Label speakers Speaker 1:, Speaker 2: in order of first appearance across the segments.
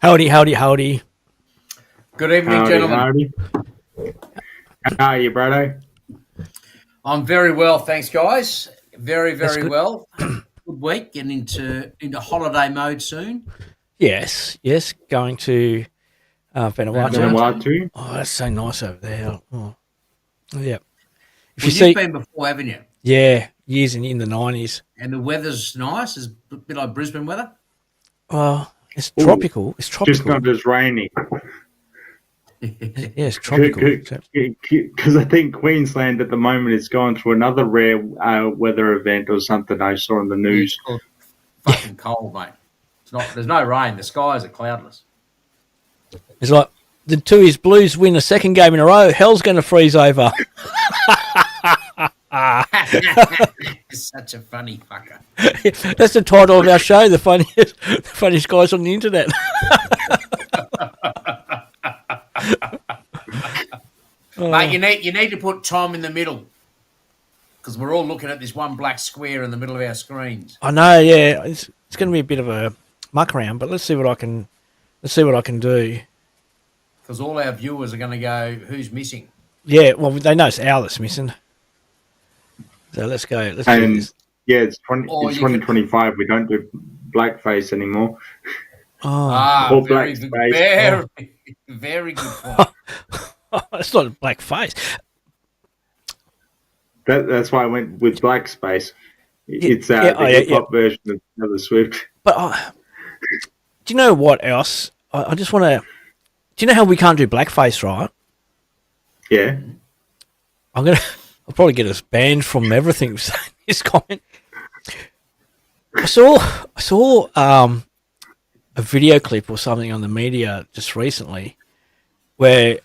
Speaker 1: Howdy, howdy, howdy.
Speaker 2: Good evening,
Speaker 3: Howdy,
Speaker 2: gentlemen.
Speaker 3: howdy. How are you, Brado?
Speaker 2: I'm very well, thanks, guys. Very,
Speaker 1: That's
Speaker 2: very
Speaker 1: good.
Speaker 2: well. Good week, getting into holiday mode soon.
Speaker 1: Yes, going to Vanuatu.
Speaker 3: Vanuatu?
Speaker 1: Oh, that's so nice over there. Oh, yeah. If
Speaker 2: Well,
Speaker 1: you
Speaker 2: you've
Speaker 1: see,
Speaker 2: been before, haven't you?
Speaker 1: yeah, years in the 90s.
Speaker 2: And the weather's nice. It's a bit like Brisbane weather.
Speaker 1: Well, it's
Speaker 3: Ooh,
Speaker 1: tropical. It's
Speaker 3: Just
Speaker 1: tropical.
Speaker 3: not as rainy.
Speaker 1: Yeah, it's tropical.
Speaker 3: Because I think Queensland at the moment is going through another rare weather event or something I saw in the news.
Speaker 2: It's called fucking cold, mate. It's not. There's no rain. The skies are cloudless.
Speaker 1: It's like the Tooheys Blues win a second game in a row. Hell's going to freeze over.
Speaker 2: It's such a funny fucker.
Speaker 1: That's the title of our show. The funniest guys on the internet.
Speaker 2: Mate, you need to put Tom in the middle because we're all looking at this one black square in the middle of our screens.
Speaker 1: I know. Yeah, it's going to be a bit of a muck around, but let's see what I can do.
Speaker 2: Because all our viewers are going to go, who's missing?
Speaker 1: Yeah, well, they know it's Al that's missing. So let's go. Let's do
Speaker 3: And
Speaker 1: this.
Speaker 3: yeah, it's
Speaker 2: Or you
Speaker 3: 2025. We don't do blackface anymore.
Speaker 1: Oh,
Speaker 3: Or
Speaker 2: Very
Speaker 3: black
Speaker 2: good,
Speaker 3: space.
Speaker 2: very good point.
Speaker 1: it's not a black face.
Speaker 3: That's why I went with black space. It's the
Speaker 1: yeah,
Speaker 3: hip hop version of Taylor Swift.
Speaker 1: But do you know what else? I just want to. Do you know how we can't do blackface, right?
Speaker 3: Yeah.
Speaker 1: I'll probably get us banned from everything. This comment. I saw a video clip or something on the media just recently, where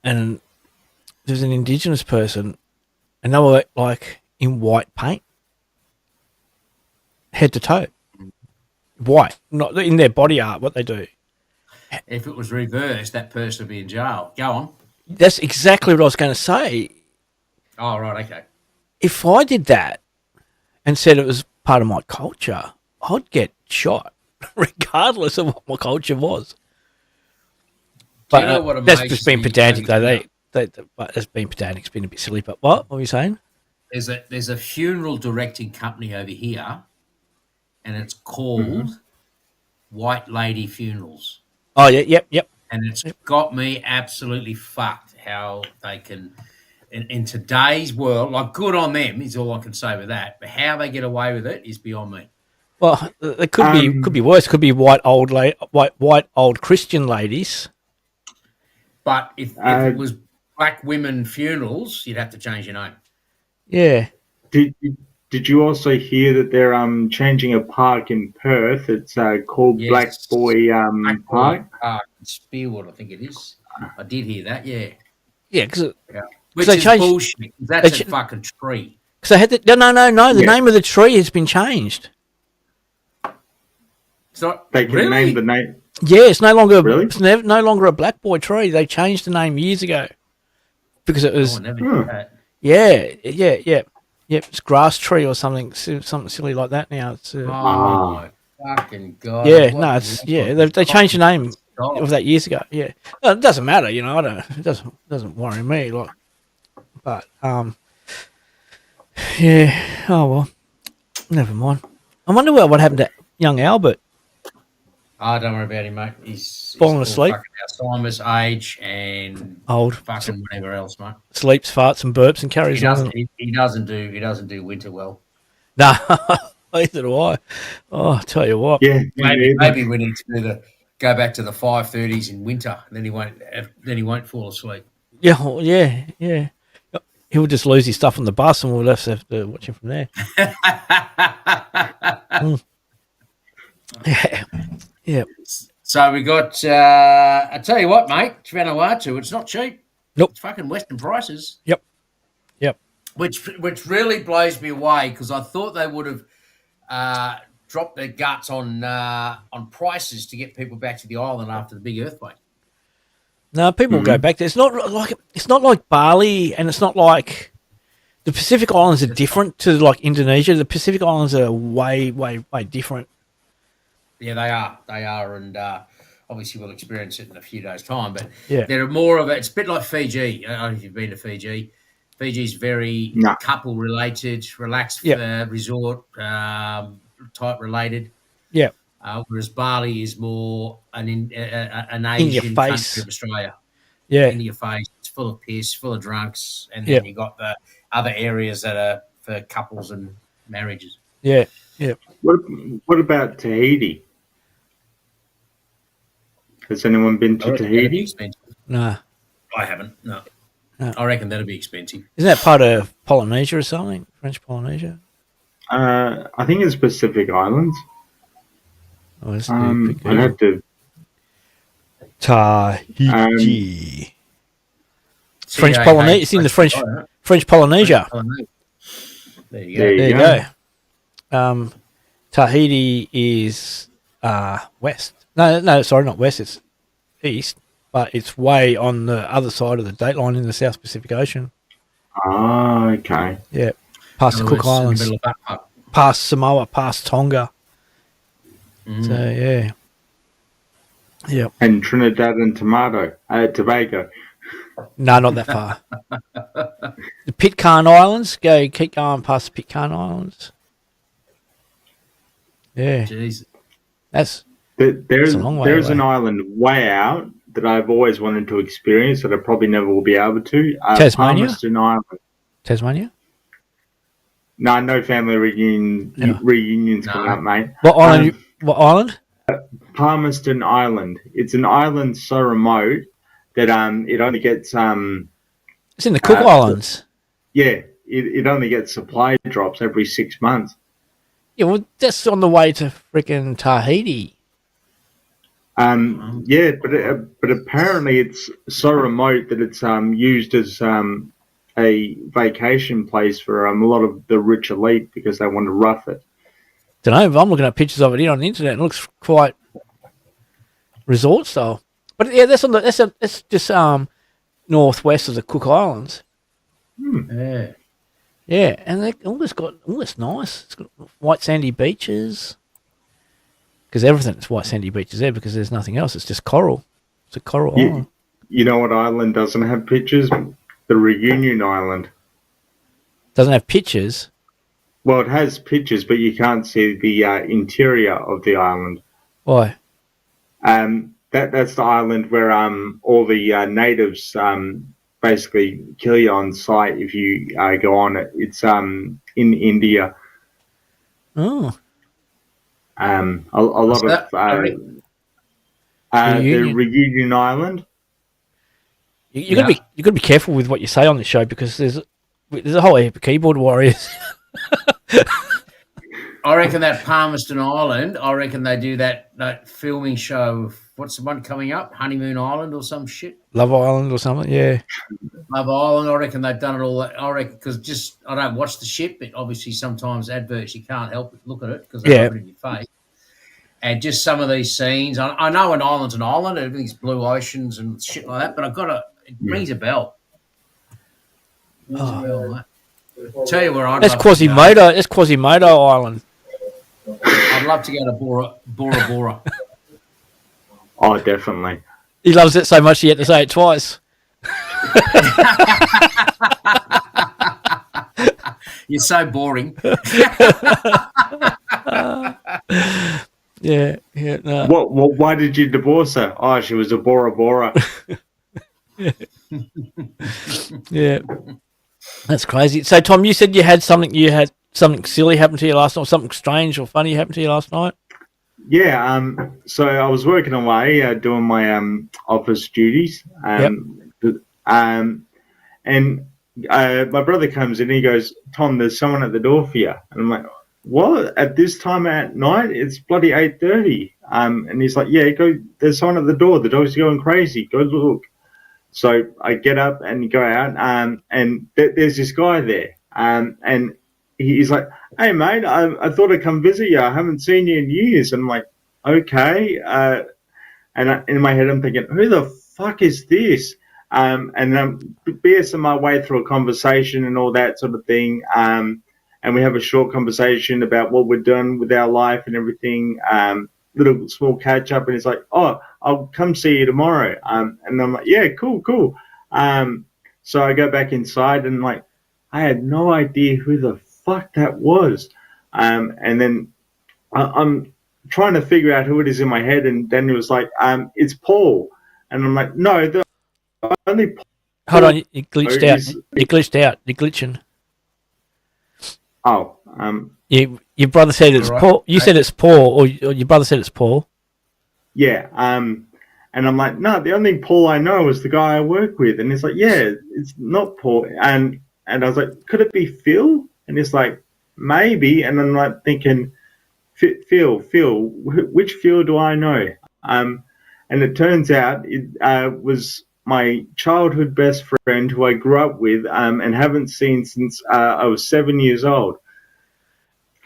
Speaker 1: there's an Indigenous person, and they were like in white paint, head to toe, white, not in their body art. What they do.
Speaker 2: If it was reversed, that person would be in jail. Go on.
Speaker 1: That's exactly what I was going to say.
Speaker 2: Oh, right, okay.
Speaker 1: If I did that and said it was part of my culture, I'd get shot, regardless of what my culture was.
Speaker 2: Do you know what
Speaker 1: that's
Speaker 2: amazes
Speaker 1: just been
Speaker 2: me?
Speaker 1: pedantic, though. That's been pedantic. It's been a bit silly. But what were you saying?
Speaker 2: There's a funeral directing company over here, and it's called White Lady Funerals.
Speaker 1: Oh yeah, yep.
Speaker 2: And it's got me absolutely fucked how they can, in today's world, like good on them is all I can say with that. But how they get away with it is beyond me.
Speaker 1: Well, it could be worse. Could be white old Christian ladies.
Speaker 2: But if it was black women funerals, you'd have to change your name.
Speaker 1: Yeah.
Speaker 3: Did you also hear that they're changing a park in Perth? It's called
Speaker 2: Yes.
Speaker 3: Black Boy Park.
Speaker 2: Spearwood, I think it is. I did hear that, yeah.
Speaker 1: Yeah, because
Speaker 2: Which
Speaker 1: they
Speaker 2: is
Speaker 1: changed-
Speaker 2: bullshit. That's a fucking tree.
Speaker 1: they had no. The
Speaker 3: Yeah.
Speaker 1: name of the tree has been changed.
Speaker 2: It's not,
Speaker 3: They can
Speaker 2: really?
Speaker 3: name the name.
Speaker 1: Yeah, it's no longer
Speaker 3: Really?
Speaker 1: it's no longer a black boy tree. They changed the name years ago because it
Speaker 2: Oh,
Speaker 1: was
Speaker 2: I never knew that.
Speaker 1: yeah. It's grass tree or something silly like that now. It's
Speaker 2: Oh, my fucking God.
Speaker 1: yeah,
Speaker 2: What
Speaker 1: no,
Speaker 2: the
Speaker 1: it's
Speaker 2: fuck?
Speaker 1: they changed the name
Speaker 2: Oh.
Speaker 1: of that years ago. Yeah, no, it doesn't matter, I don't. It doesn't worry me, like, but yeah. Oh well, never mind. I wonder what happened to young Albert.
Speaker 2: Oh, don't worry about him, mate. He's
Speaker 1: Falling
Speaker 2: all
Speaker 1: asleep?
Speaker 2: fucking Alzheimer's age and
Speaker 1: Old
Speaker 2: fucking whatever else, mate.
Speaker 1: sleeps, farts, and burps, and carries on.
Speaker 2: He doesn't do winter well.
Speaker 1: No, neither do I. Oh, I tell you what.
Speaker 3: Yeah,
Speaker 2: Maybe we need to go back to the 5:30s in winter, and then he won't fall asleep.
Speaker 1: Yeah, well, yeah. He'll just lose his stuff on the bus, and we'll just have to watch him from there. Yeah.
Speaker 2: So we got. I tell you what, mate, Vanuatu. It's not cheap.
Speaker 1: Nope.
Speaker 2: It's fucking Western prices.
Speaker 1: Yep.
Speaker 2: Which really blows me away because I thought they would have dropped their guts on prices to get people back to the island after the big earthquake.
Speaker 1: No, people will go back there. It's not like Bali, and it's not like the Pacific Islands are different to like Indonesia. The Pacific Islands are way, way, way different.
Speaker 2: Yeah, they are, and obviously we'll experience it in a few days' time. But
Speaker 1: Yeah.
Speaker 2: there are more of it. It's a bit like Fiji. I don't know if you've been to Fiji. Fiji's very
Speaker 3: No.
Speaker 2: couple related, relaxed resort type related.
Speaker 1: Yeah.
Speaker 2: Whereas Bali is more an
Speaker 1: your
Speaker 2: Asian
Speaker 1: face.
Speaker 2: country of Australia.
Speaker 1: Yeah.
Speaker 2: In your face. It's full of piss, full of drunks, and then you got the other areas that are for couples and marriages.
Speaker 1: Yeah. Yeah.
Speaker 3: What about Tahiti? Has anyone been to Tahiti?
Speaker 1: No.
Speaker 2: I haven't. No.
Speaker 1: No.
Speaker 2: I reckon that'll be expensive.
Speaker 1: Isn't that part of Polynesia or something? French Polynesia?
Speaker 3: I think it's Pacific Islands.
Speaker 1: Oh, let's
Speaker 3: I'd have to.
Speaker 1: Tahiti. French Polynesia. It's in the French Polynesia.
Speaker 2: There you go.
Speaker 1: There you go. Tahiti is west. No, sorry, not west. It's east, but it's way on the other side of the dateline in the South Pacific Ocean.
Speaker 3: Oh, okay.
Speaker 1: Yeah, past the Cook Islands, past Samoa, past Tonga. So yeah.
Speaker 3: And Trinidad and Tobago.
Speaker 1: No, not that far. The Pitcairn Islands. Keep going past the Pitcairn Islands. Yeah.
Speaker 2: Jeez.
Speaker 3: There's
Speaker 1: a long way away.
Speaker 3: an island way out that I've always wanted to experience that I probably never will be able to.
Speaker 1: Tasmania?
Speaker 3: Palmerston Island.
Speaker 1: Tasmania?
Speaker 3: No family reunions coming up, mate.
Speaker 1: What island? What island?
Speaker 3: Palmerston Island. It's an island so remote that it only gets
Speaker 1: It's in the Cook Islands.
Speaker 3: Yeah, it only gets supply drops every 6 months.
Speaker 1: Yeah, well, that's on the way to freaking Tahiti.
Speaker 3: Yeah, but apparently it's so remote that it's used as a vacation place for a lot of the rich elite because they want to rough it.
Speaker 1: Don't know, but I'm looking at pictures of it here on the internet. It looks quite resort style. But yeah, that's just northwest of the Cook Islands.
Speaker 2: Yeah.
Speaker 1: Yeah, and it's nice. It's got white sandy beaches. Because everything's white sandy beaches there because there's nothing else. It's just coral. It's a coral island.
Speaker 3: You know what island doesn't have pictures? The Reunion Island.
Speaker 1: Doesn't have pictures?
Speaker 3: Well, it has pictures, but you can't see the interior of the island.
Speaker 1: Why?
Speaker 3: That's the island where all the natives basically kill you on sight if you go on it. It's in India.
Speaker 1: Oh.
Speaker 3: A lot of the Reunion Island.
Speaker 1: You gotta be careful with what you say on this show because there's a whole heap of keyboard warriors.
Speaker 2: I reckon that Palmerston Island. I reckon they do that filming show. What's the one coming up? Honeymoon Island or some shit?
Speaker 1: Love Island or something. Yeah.
Speaker 2: Love Island. I reckon they've done it all. I reckon because I don't watch the shit, but obviously sometimes adverts you can't help but look at it because they put it in your face. And just some of these scenes. I know an island's an island. Everything's blue oceans and shit like that. But it rings a bell. Tell you where
Speaker 1: That's Quasimodo. That's Quasimodo Island.
Speaker 2: I'd love to go to Bora Bora.
Speaker 3: Oh, definitely.
Speaker 1: He loves it so much he had to say it twice.
Speaker 2: You're so boring.
Speaker 1: Yeah. No.
Speaker 3: Why did you divorce her? Oh, she was a Bora Bora.
Speaker 1: Yeah. That's crazy. So, Tom, you said you had something silly happen to you last night, or something strange or funny happen to you last night?
Speaker 3: Yeah. So I was working away doing my office duties. And my brother comes in and he goes, "Tom, there's someone at the door for you." And I'm like, "What? At this time at night? It's bloody 8:30." And he's like, "Yeah, go. There's someone at the door. The dog's going crazy. Go look." So I get up and go out, and there's this guy there, and he's like, "Hey, mate, I thought I'd come visit you. I haven't seen you in years." And I'm like, "Okay." And in my head, I'm thinking, "Who the fuck is this?" And I'm BSing my way through a conversation and all that sort of thing. And we have a short conversation about what we're doing with our life and everything. Little small catch up, and he's like, "Oh, I'll come see you tomorrow. And I'm like, yeah, cool. So I go back inside and like, I had no idea who the fuck that was. And then I'm trying to figure out who it is in my head. And Daniel was like, it's Paul. And I'm like, no, the only Paul.
Speaker 1: Hold on, you glitched out. You glitched out. You're glitching.
Speaker 3: Oh,
Speaker 1: your brother said it's
Speaker 2: Right.
Speaker 1: Paul. You said it's Paul, or your brother said it's Paul.
Speaker 3: yeah. And I'm like, no, the only Paul I know is the guy I work with. And he's like, yeah, it's not Paul. And I was like, could it be Phil? And he's like, maybe. And I'm like thinking, Phil, which Phil do I know? And it turns out it was my childhood best friend who I grew up with and haven't seen since I was 7 years old.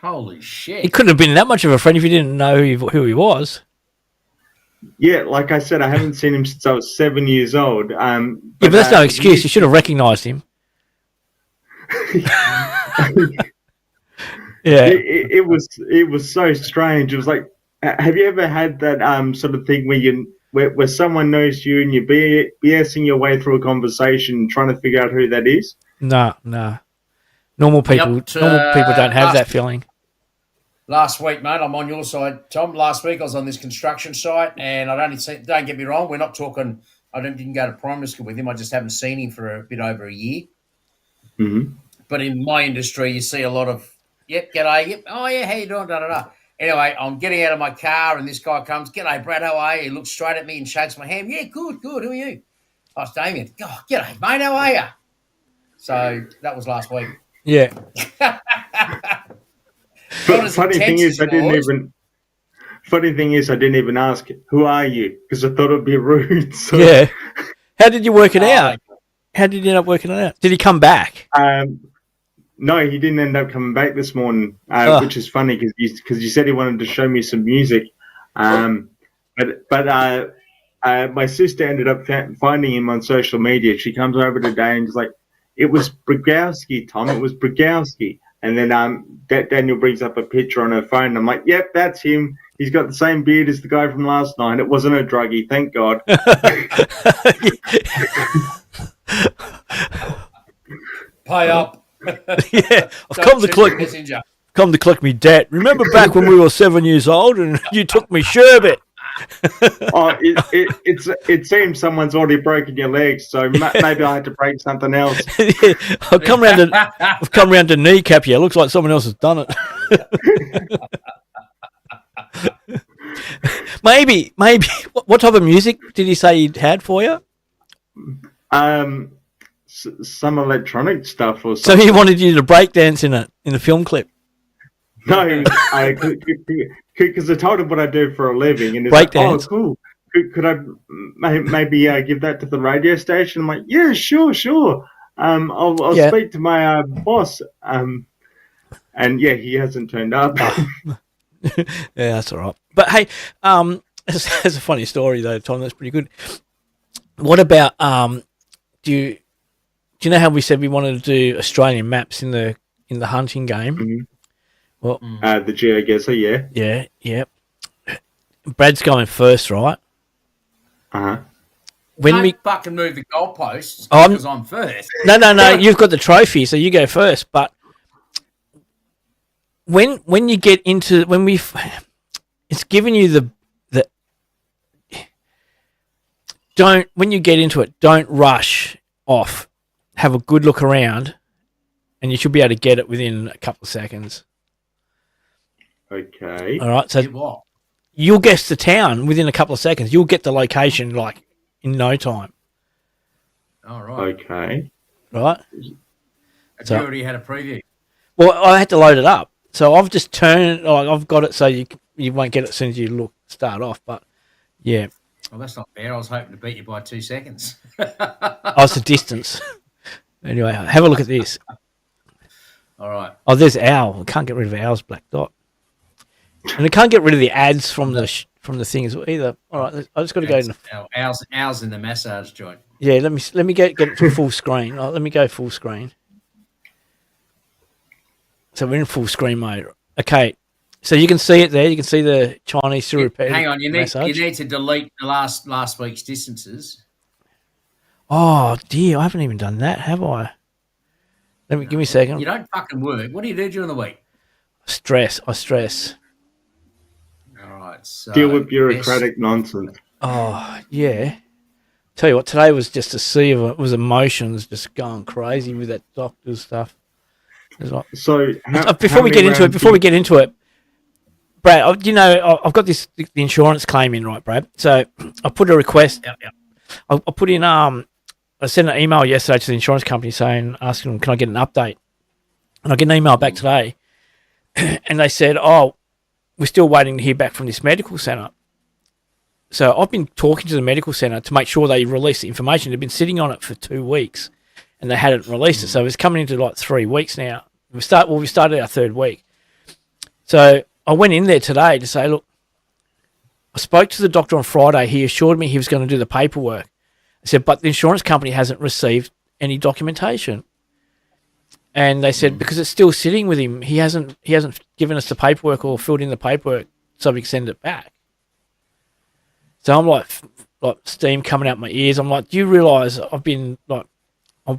Speaker 2: Holy shit.
Speaker 1: He couldn't have been that much of a friend if you didn't know who he was.
Speaker 3: Yeah, like I said, I haven't seen him since I was 7 years old.
Speaker 1: But that's no excuse. You should have recognised him. Yeah.
Speaker 3: It was so strange. It was like, have you ever had that sort of thing where someone knows you and you're BSing your way through a conversation trying to figure out who that is?
Speaker 1: No. Normal people don't have that feeling.
Speaker 2: Last week, mate, I'm on your side, Tom. Last week I was on this construction site, and don't get me wrong, we're not talking. Didn't go to primary school with him. I just haven't seen him for a bit over a year.
Speaker 3: Mm-hmm.
Speaker 2: But in my industry, you see a lot of, yep, g'day, yep, oh yeah, how you doing, da-da-da. Anyway, I'm getting out of my car, and this guy comes, g'day, Brad, how are you? He looks straight at me and shakes my hand. Yeah, good, who are you? Oh, it's Damien. Oh, g'day, mate, how are you? So that was last week.
Speaker 1: Yeah.
Speaker 3: But funny thing is, I didn't even ask, who are you? Because I thought it'd be rude. So.
Speaker 1: Yeah. How did you work it out? How did you end up working it out? Did he come back?
Speaker 3: No, he didn't end up coming back this morning, which is funny because you said he wanted to show me some music. But my sister ended up finding him on social media. She comes over today and is like, it was Brigowski, Tom. It was Brigowski. And then Daniel brings up a picture on her phone. I'm like, yep, that's him. He's got the same beard as the guy from last night. It wasn't a druggie, thank God.
Speaker 2: Pay up.
Speaker 1: Yeah, I've come to collect me debt. Remember back when we were 7 years old and you took me sherbet?
Speaker 3: Oh, it seems someone's already broken your legs, so maybe I had to break something else.
Speaker 1: Yeah, I've come round to kneecap you. It looks like someone else has done it. Maybe. What type of music did he say he had for you?
Speaker 3: Some electronic stuff or something.
Speaker 1: So he wanted you to break dance in a film clip.
Speaker 3: No, because I told him what I do for a living, and he's
Speaker 1: break
Speaker 3: like,
Speaker 1: dance.
Speaker 3: "Oh, cool. Could I maybe give that to the radio station?" I'm like, "Yeah, sure. I'll speak to my boss." And yeah, he hasn't turned up.
Speaker 1: Yeah, that's all right. But hey, it's a funny story though, Tom. That's pretty good. What about do you know how we said we wanted to do Australian maps in the hunting game?
Speaker 3: Mm-hmm.
Speaker 1: Well,
Speaker 3: the GeoGuessr, yeah.
Speaker 1: Yeah. Brad's going first, right?
Speaker 3: Uh-huh.
Speaker 1: When we
Speaker 2: fucking move the goalposts
Speaker 1: Oh,
Speaker 2: because I'm first.
Speaker 1: No, you've got the trophy, so you go first. But when you get into it's giving you the when you get into it, don't rush off. Have a good look around, and you should be able to get it within a couple of seconds.
Speaker 3: Okay.
Speaker 1: All right, so you'll guess the town within a couple of seconds. You'll get the location like in no time.
Speaker 2: All right.
Speaker 3: Okay.
Speaker 1: Right.
Speaker 2: Have you already had a preview?
Speaker 1: Well, I had to load it up, so I've just turned. I've got it so you won't get it as soon as you start off. But yeah.
Speaker 2: Well, that's not fair. I was hoping to beat you by 2 seconds.
Speaker 1: It's the distance. Anyway, have a look at this.
Speaker 2: All right.
Speaker 1: Oh, there's Owl. I can't get rid of Owl's black dot, and I can't get rid of the ads from the thing as well either. All right, I just got to go in.
Speaker 2: Owl's in the massage joint.
Speaker 1: Yeah, let me get it to full screen. Let me go full screen. So we're in full screen mode. Okay, So you can see it there. You can see the Chinese therapeutic
Speaker 2: Hang on, you
Speaker 1: massage.
Speaker 2: need to delete the last week's distances.
Speaker 1: Oh dear, I haven't even done that, have I? Give me a second.
Speaker 2: You don't fucking work. What do you do during the week?
Speaker 1: I stress.
Speaker 2: All right. So
Speaker 3: Deal with bureaucratic nonsense.
Speaker 1: Oh yeah. Tell you what, today was just a sea of it was emotions, just going crazy with that doctor's stuff. Like,
Speaker 3: So
Speaker 1: before we get into it, Brad, I've got the insurance claim in, right, Brad? So I put a request.
Speaker 2: Yep.
Speaker 1: I put in I sent an email yesterday to the insurance company asking them, can I get an update? And I get an email back today, and they said, oh, we're still waiting to hear back from this medical centre. So I've been talking to the medical centre to make sure they release the information. They've been sitting on it for 2 weeks, and they hadn't released it. So it's coming into like 3 weeks now. We started our 3rd week. So I went in there today to say, look, I spoke to the doctor on Friday. He assured me he was going to do the paperwork. I said, but the insurance company hasn't received any documentation. And they said, because it's still sitting with him, he hasn't given us the paperwork or filled in the paperwork so we can send it back. So I'm like steam coming out my ears. I'm like, do you realise I've been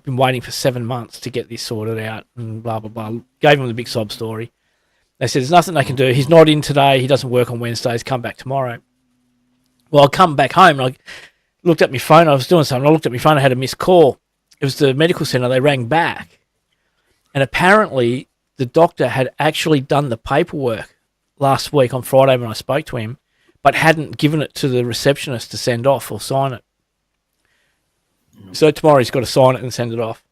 Speaker 1: waiting for 7 months to get this sorted out and blah, blah, blah. Gave them the big sob story. They said, there's nothing they can do. He's not in today. He doesn't work on Wednesdays. Come back tomorrow. Well, I come back home and I looked at my phone. I was doing something. I looked at my phone. I had a missed call. It was the medical centre. They rang back. And apparently the doctor had actually done the paperwork last week on Friday when I spoke to him, but hadn't given it to the receptionist to send off or sign it. So tomorrow he's got to sign it and send it off.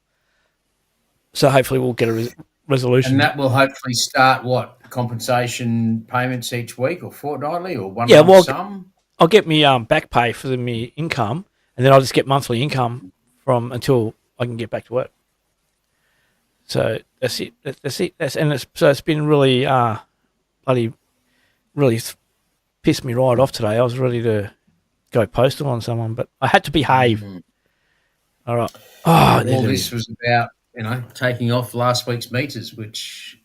Speaker 1: So hopefully we'll get a resolution.
Speaker 2: And that will hopefully start what? Compensation payments each week or fortnightly or one lump sum?
Speaker 1: I'll get me back pay for my income, and then I'll just get monthly income until I can get back to work. So that's it. It's been really really pissed me right off today. I was ready to go postal on someone, but I had to behave.
Speaker 2: Mm-hmm.
Speaker 1: All right.
Speaker 2: All this was about taking off last week's meters, which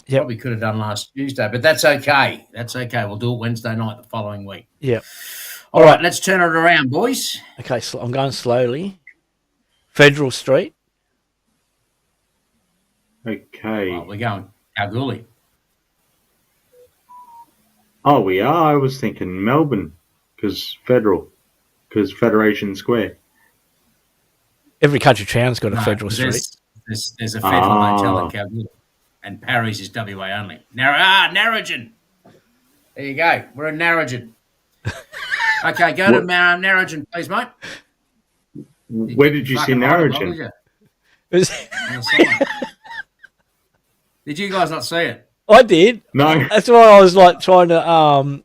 Speaker 2: probably could have done last Tuesday, but that's okay. That's okay. We'll do it Wednesday night the following week.
Speaker 1: Yeah.
Speaker 2: All right, let's turn it around, boys.
Speaker 1: Okay, so I'm going slowly. Federal Street.
Speaker 3: Okay.
Speaker 2: We're going Kalgoorlie.
Speaker 3: Oh, we are. I was thinking Melbourne because Federation Square.
Speaker 1: Every country town's got a Federal Street.
Speaker 2: There's a Federal Hotel in Kalgoorlie, and Parry's is WA only. Narrogin. There you go. We're in Narrogin. Okay, go to Narrogin, please, mate.
Speaker 3: Where did you see Narrogin?
Speaker 2: Did you guys not see it?
Speaker 1: I did.
Speaker 3: No.
Speaker 1: That's why I was trying to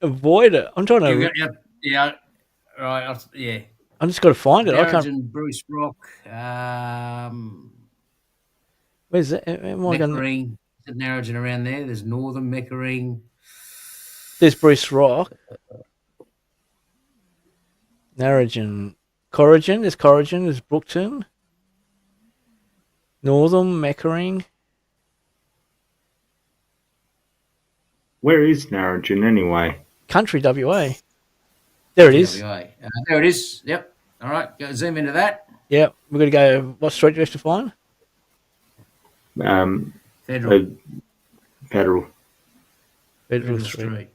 Speaker 1: avoid it. I'm trying to.
Speaker 2: Yeah. Right. Yeah.
Speaker 1: I just got to find it. I can't.
Speaker 2: Bruce Rock.
Speaker 1: Where's that?
Speaker 2: Meckering. Is it Narrogin around there? There's Northern Meckering.
Speaker 1: There's Bruce Rock. Narrogin. Corrigan. There's Corrigan. There's Brookton. Northern Meckering.
Speaker 3: Where is Narrogin anyway?
Speaker 1: Country WA. There it is.
Speaker 2: WA. There it is. Yep. All right. Go zoom into that.
Speaker 1: Yep. We're going to go. What street do we have to find?
Speaker 2: Federal.
Speaker 1: Federal Street.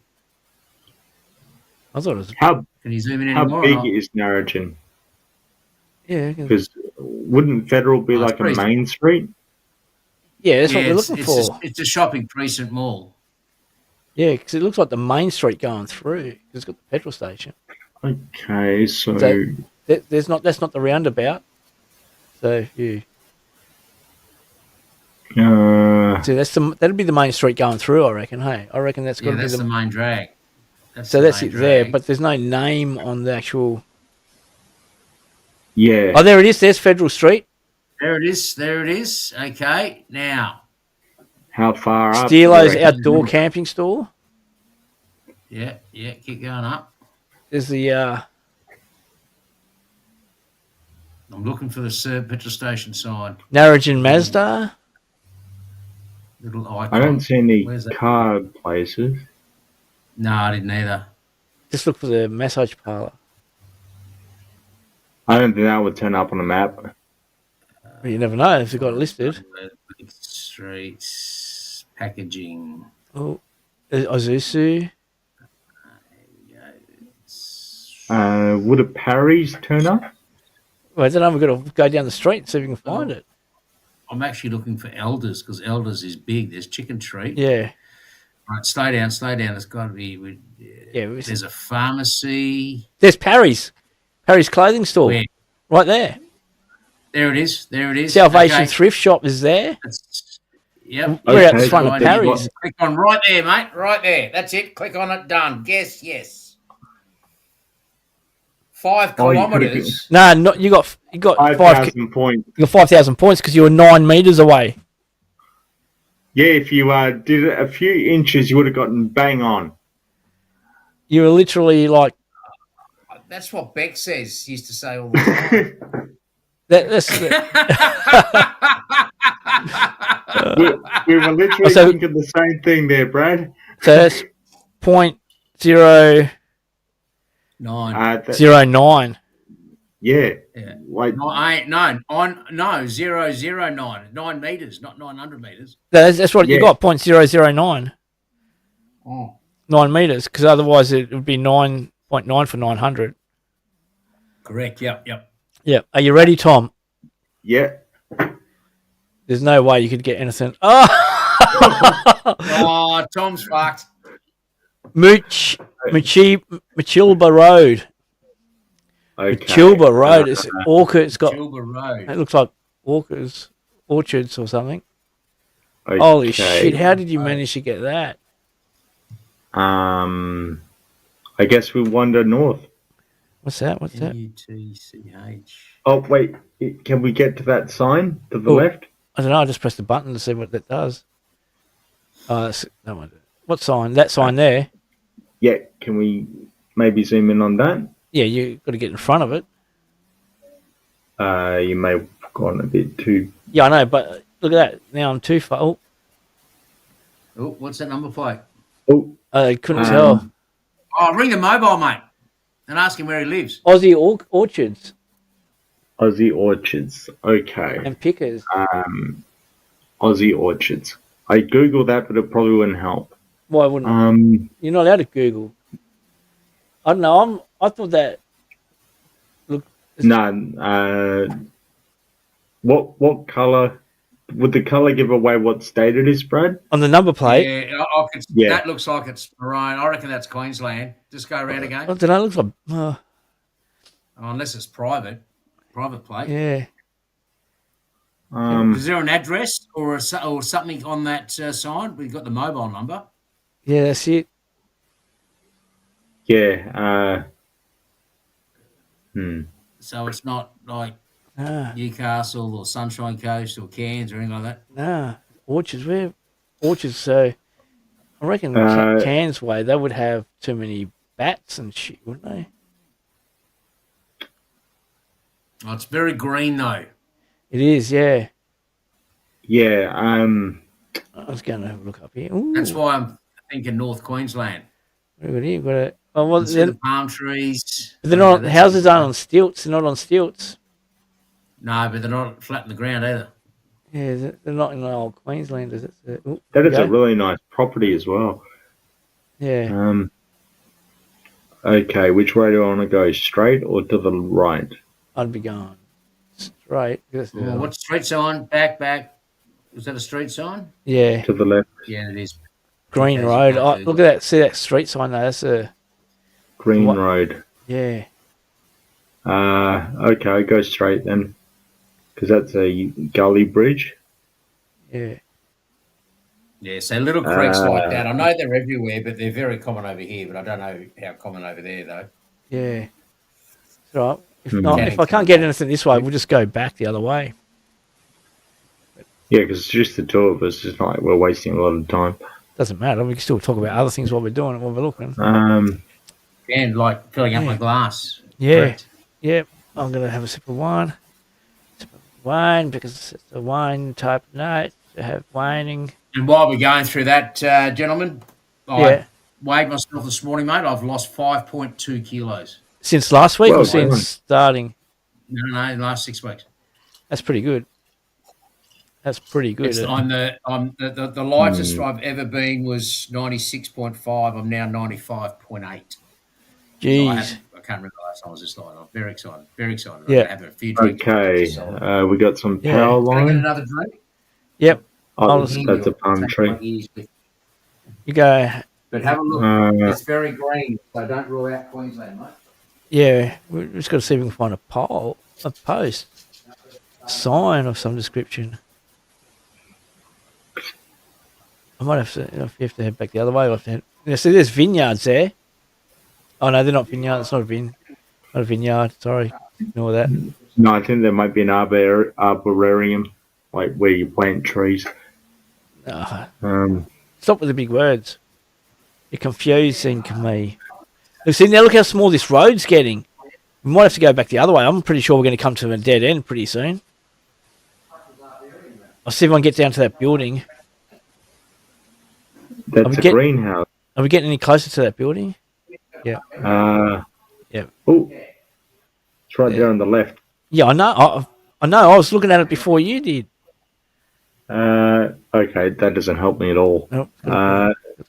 Speaker 1: I thought it was.
Speaker 3: Can
Speaker 2: you zoom in
Speaker 3: how
Speaker 2: anymore?
Speaker 3: How big is Narrogin?
Speaker 1: Yeah.
Speaker 3: Because wouldn't Federal be like a main street?
Speaker 1: Yeah, that's what we're looking for.
Speaker 2: It's a shopping precinct mall.
Speaker 1: Yeah, because it looks like the main street going through. Cause it's got the petrol station.
Speaker 3: Okay, so
Speaker 1: that's not the roundabout. So you. So that'll be the main street going through. I reckon. Hey, I reckon that's got to be
Speaker 2: the main drag.
Speaker 1: That's it there, but there's no name on the actual.
Speaker 3: Yeah.
Speaker 1: Oh, there it is. There's Federal Street.
Speaker 2: There it is. Okay, now.
Speaker 3: How far up?
Speaker 1: Steelo's outdoor camping store.
Speaker 2: Yeah. Keep going up.
Speaker 1: There's the.
Speaker 2: I'm looking for the petrol station sign.
Speaker 1: Narrogin Mazda.
Speaker 2: Little icon.
Speaker 3: I don't see any
Speaker 2: Where's that?
Speaker 3: car places.
Speaker 2: No, I didn't either.
Speaker 1: Just look for the massage parlor.
Speaker 3: I don't think that would turn up on a map.
Speaker 1: But you never know if you've got it listed.
Speaker 2: Streets packaging.
Speaker 1: Oh, Ozusu.
Speaker 3: Would a Parry's turn up?
Speaker 1: Well, I don't know. We've got to go down the street and see if we can find it.
Speaker 2: I'm actually looking for Elders because Elders is big. There's Chicken Treat.
Speaker 1: Yeah.
Speaker 2: Right, slow down. It's got to be.
Speaker 1: Yeah.
Speaker 2: There's a pharmacy.
Speaker 1: There's Parry's. Parry's clothing store.
Speaker 2: Where?
Speaker 1: Right there.
Speaker 2: There it is.
Speaker 1: Salvation
Speaker 2: Okay.
Speaker 1: Thrift Shop is there.
Speaker 2: Yep.
Speaker 1: We're out the
Speaker 3: Okay,
Speaker 1: front of
Speaker 3: got
Speaker 1: Parry's.
Speaker 2: Click on right there, mate. Right there. That's it. Click on it. Done. Yes. 5
Speaker 3: Oh, you could've
Speaker 2: kilometres.
Speaker 1: No, not you got
Speaker 3: 5,000 points.
Speaker 1: you got 5,000 points because you were 9 meters away.
Speaker 3: Yeah, if you did it a few inches, you would have gotten bang on.
Speaker 1: You were literally like
Speaker 2: That's what Beck says. He used to say all the time.
Speaker 1: that's
Speaker 3: we were literally
Speaker 1: So-
Speaker 3: thinking the same thing there, Brad.
Speaker 1: so that's 0.009.
Speaker 2: 9.
Speaker 3: Yeah.
Speaker 2: Yeah.
Speaker 3: Like,
Speaker 2: No, I ain't. No, 009. 9 meters, not 900 meters.
Speaker 1: That's what you
Speaker 3: Yeah.
Speaker 1: got. 0.009.
Speaker 2: Oh.
Speaker 1: 9 meters, because otherwise it would be 9.9 for 900.
Speaker 2: Correct. Yep.
Speaker 1: Yeah. Are you ready, Tom?
Speaker 3: yeah.
Speaker 1: There's no way you could get anything. Oh,
Speaker 2: Oh, Tom's fucked.
Speaker 1: Machilba Road.
Speaker 3: Okay.
Speaker 1: Machilba Road. It's orchard. It's got.
Speaker 2: Gilbert Road.
Speaker 1: It looks like orchards or something.
Speaker 3: Okay.
Speaker 1: Holy shit! How did you manage to get that?
Speaker 3: I guess we wander north.
Speaker 1: What's that?
Speaker 2: UTCH.
Speaker 3: Oh, wait. Can we get to that sign to the
Speaker 1: Oh.
Speaker 3: left?
Speaker 1: I don't know. I just pressed the button to see what that does. What sign? That sign there.
Speaker 3: Yeah. Can we maybe zoom in on that?
Speaker 1: Yeah, you got to get in front of it.
Speaker 3: You may have gone a bit too.
Speaker 1: Yeah, I know, but look at that. Now I'm too far. Oh,
Speaker 2: Oh, what's that number plate?
Speaker 3: Oh,
Speaker 1: I couldn't tell.
Speaker 2: Oh, ring the mobile, mate, and ask him where he lives.
Speaker 1: Aussie orchards
Speaker 3: Aussie Orchards. Okay.
Speaker 1: and pickers.
Speaker 3: Aussie Orchards. I googled that, but it probably wouldn't help.
Speaker 1: Why wouldn't you're not allowed to Google? I don't know. I thought that. Look,
Speaker 3: No. What color? Would the color give away what state it is, Brad?
Speaker 1: on the number plate.
Speaker 2: Yeah, I could,
Speaker 3: Yeah.
Speaker 2: that looks like it's maroon. I reckon that's Queensland. Just go around
Speaker 1: I
Speaker 2: again.
Speaker 1: don't know. It looks like.
Speaker 2: Oh, unless it's private plate.
Speaker 1: Yeah.
Speaker 2: Is there an address or something on that sign? We've got the mobile number.
Speaker 1: Yeah, that's it.
Speaker 3: Yeah.
Speaker 2: So it's not like
Speaker 1: Nah,
Speaker 2: Newcastle or Sunshine Coast or Cairns or anything like that.
Speaker 1: nah. Orchards. Where? Orchards. So, I reckon Cairns way they would have too many bats and shit, wouldn't they?
Speaker 2: Oh, it's very green though.
Speaker 1: It is. Yeah.
Speaker 3: Yeah.
Speaker 1: I was going to have a look up here. Ooh,
Speaker 2: That's why I'm thinking North Queensland.
Speaker 1: what have we got here? Got a. Oh, well,
Speaker 2: See the palm trees.
Speaker 1: they're not.
Speaker 2: That's-
Speaker 1: Houses aren't on stilts. They're not on stilts.
Speaker 2: No, but they're not flat in the ground either.
Speaker 1: Yeah, they're not in old Queensland, is it? Ooh,
Speaker 3: That is
Speaker 1: okay.
Speaker 3: a really nice property as well.
Speaker 1: Yeah.
Speaker 3: Okay, which way do I want to go? Straight or to the right?
Speaker 1: I'd be going straight.
Speaker 2: Oh, what's street sign? Back. Is that a street sign?
Speaker 1: Yeah,
Speaker 3: To the left.
Speaker 2: Yeah, it is.
Speaker 1: Green
Speaker 2: Okay,
Speaker 1: Road.
Speaker 2: so
Speaker 1: Oh,
Speaker 2: you
Speaker 1: look at that. See that street sign there? That's a.
Speaker 3: Green
Speaker 1: What?
Speaker 3: Road.
Speaker 1: Yeah.
Speaker 3: Okay, I go straight then. Because that's a gully bridge.
Speaker 1: Yeah.
Speaker 2: Yeah, so little creeks like that. I know they're everywhere, but they're very common over here. But I don't know how common over there though.
Speaker 1: Yeah. It's all right. If
Speaker 3: Hmm.
Speaker 1: not, if I can't get anything this way, we'll just go back the other way.
Speaker 3: Yeah, because it's just the two of us. It's not like we're wasting a lot of time.
Speaker 1: Doesn't matter. We can still talk about other things while we're doing it, while we're looking.
Speaker 2: And like filling up
Speaker 1: Yeah.
Speaker 2: my glass.
Speaker 1: Yeah.
Speaker 2: Correct.
Speaker 1: Yeah. I'm gonna have a sip of wine. Sip of wine because it's a wine type night. to have waning.
Speaker 2: And while we're going through that, gentlemen, I
Speaker 1: Yeah.
Speaker 2: weighed myself this morning, mate. I've lost 5.2 kilos.
Speaker 1: Since last week
Speaker 3: Well
Speaker 1: or since
Speaker 3: done.
Speaker 1: starting?
Speaker 2: No, in the last 6 weeks.
Speaker 1: That's pretty good. That's pretty good.
Speaker 2: It's, I'm the lightest I've ever been was 96.5. I'm now 95.8.
Speaker 1: Jeez.
Speaker 2: I can't remember the last time I was this light. I'm very excited. Very excited.
Speaker 1: Yeah.
Speaker 2: I'm having a few drinks.
Speaker 3: Okay, we got some
Speaker 1: Yeah.
Speaker 3: power
Speaker 2: Can I get
Speaker 3: line.
Speaker 2: another drink?
Speaker 1: Yep.
Speaker 3: Oh,
Speaker 1: I'll-
Speaker 3: that's a palm
Speaker 2: Take
Speaker 3: tree.
Speaker 2: my ears with-
Speaker 1: You go.
Speaker 2: But have a look. It's very green, so don't rule out Queensland, mate.
Speaker 1: Yeah. We've just got to see if we can find a post, sign of some description. I might have to, if you have to head back the other way, I'll have to head. Yeah, see, there's vineyards there. Oh, no, they're not vineyards. It's not a vineyard. Sorry. Ignore that.
Speaker 3: No, I think there might be an arboretum, like where you plant trees.
Speaker 1: Stop with the big words. You're confusing me. Look, see, now look how small this road's getting. We might have to go back the other way. I'm pretty sure we're going to come to a dead end pretty soon. I'll see if I can get down to that building.
Speaker 3: That's a greenhouse.
Speaker 1: Are we getting any closer to that building? Yeah. Yeah.
Speaker 3: Oh, it's right there on the left.
Speaker 1: Yeah, I know. I know. I was looking at it before you did.
Speaker 3: Okay, that doesn't help me at all.
Speaker 1: Nope.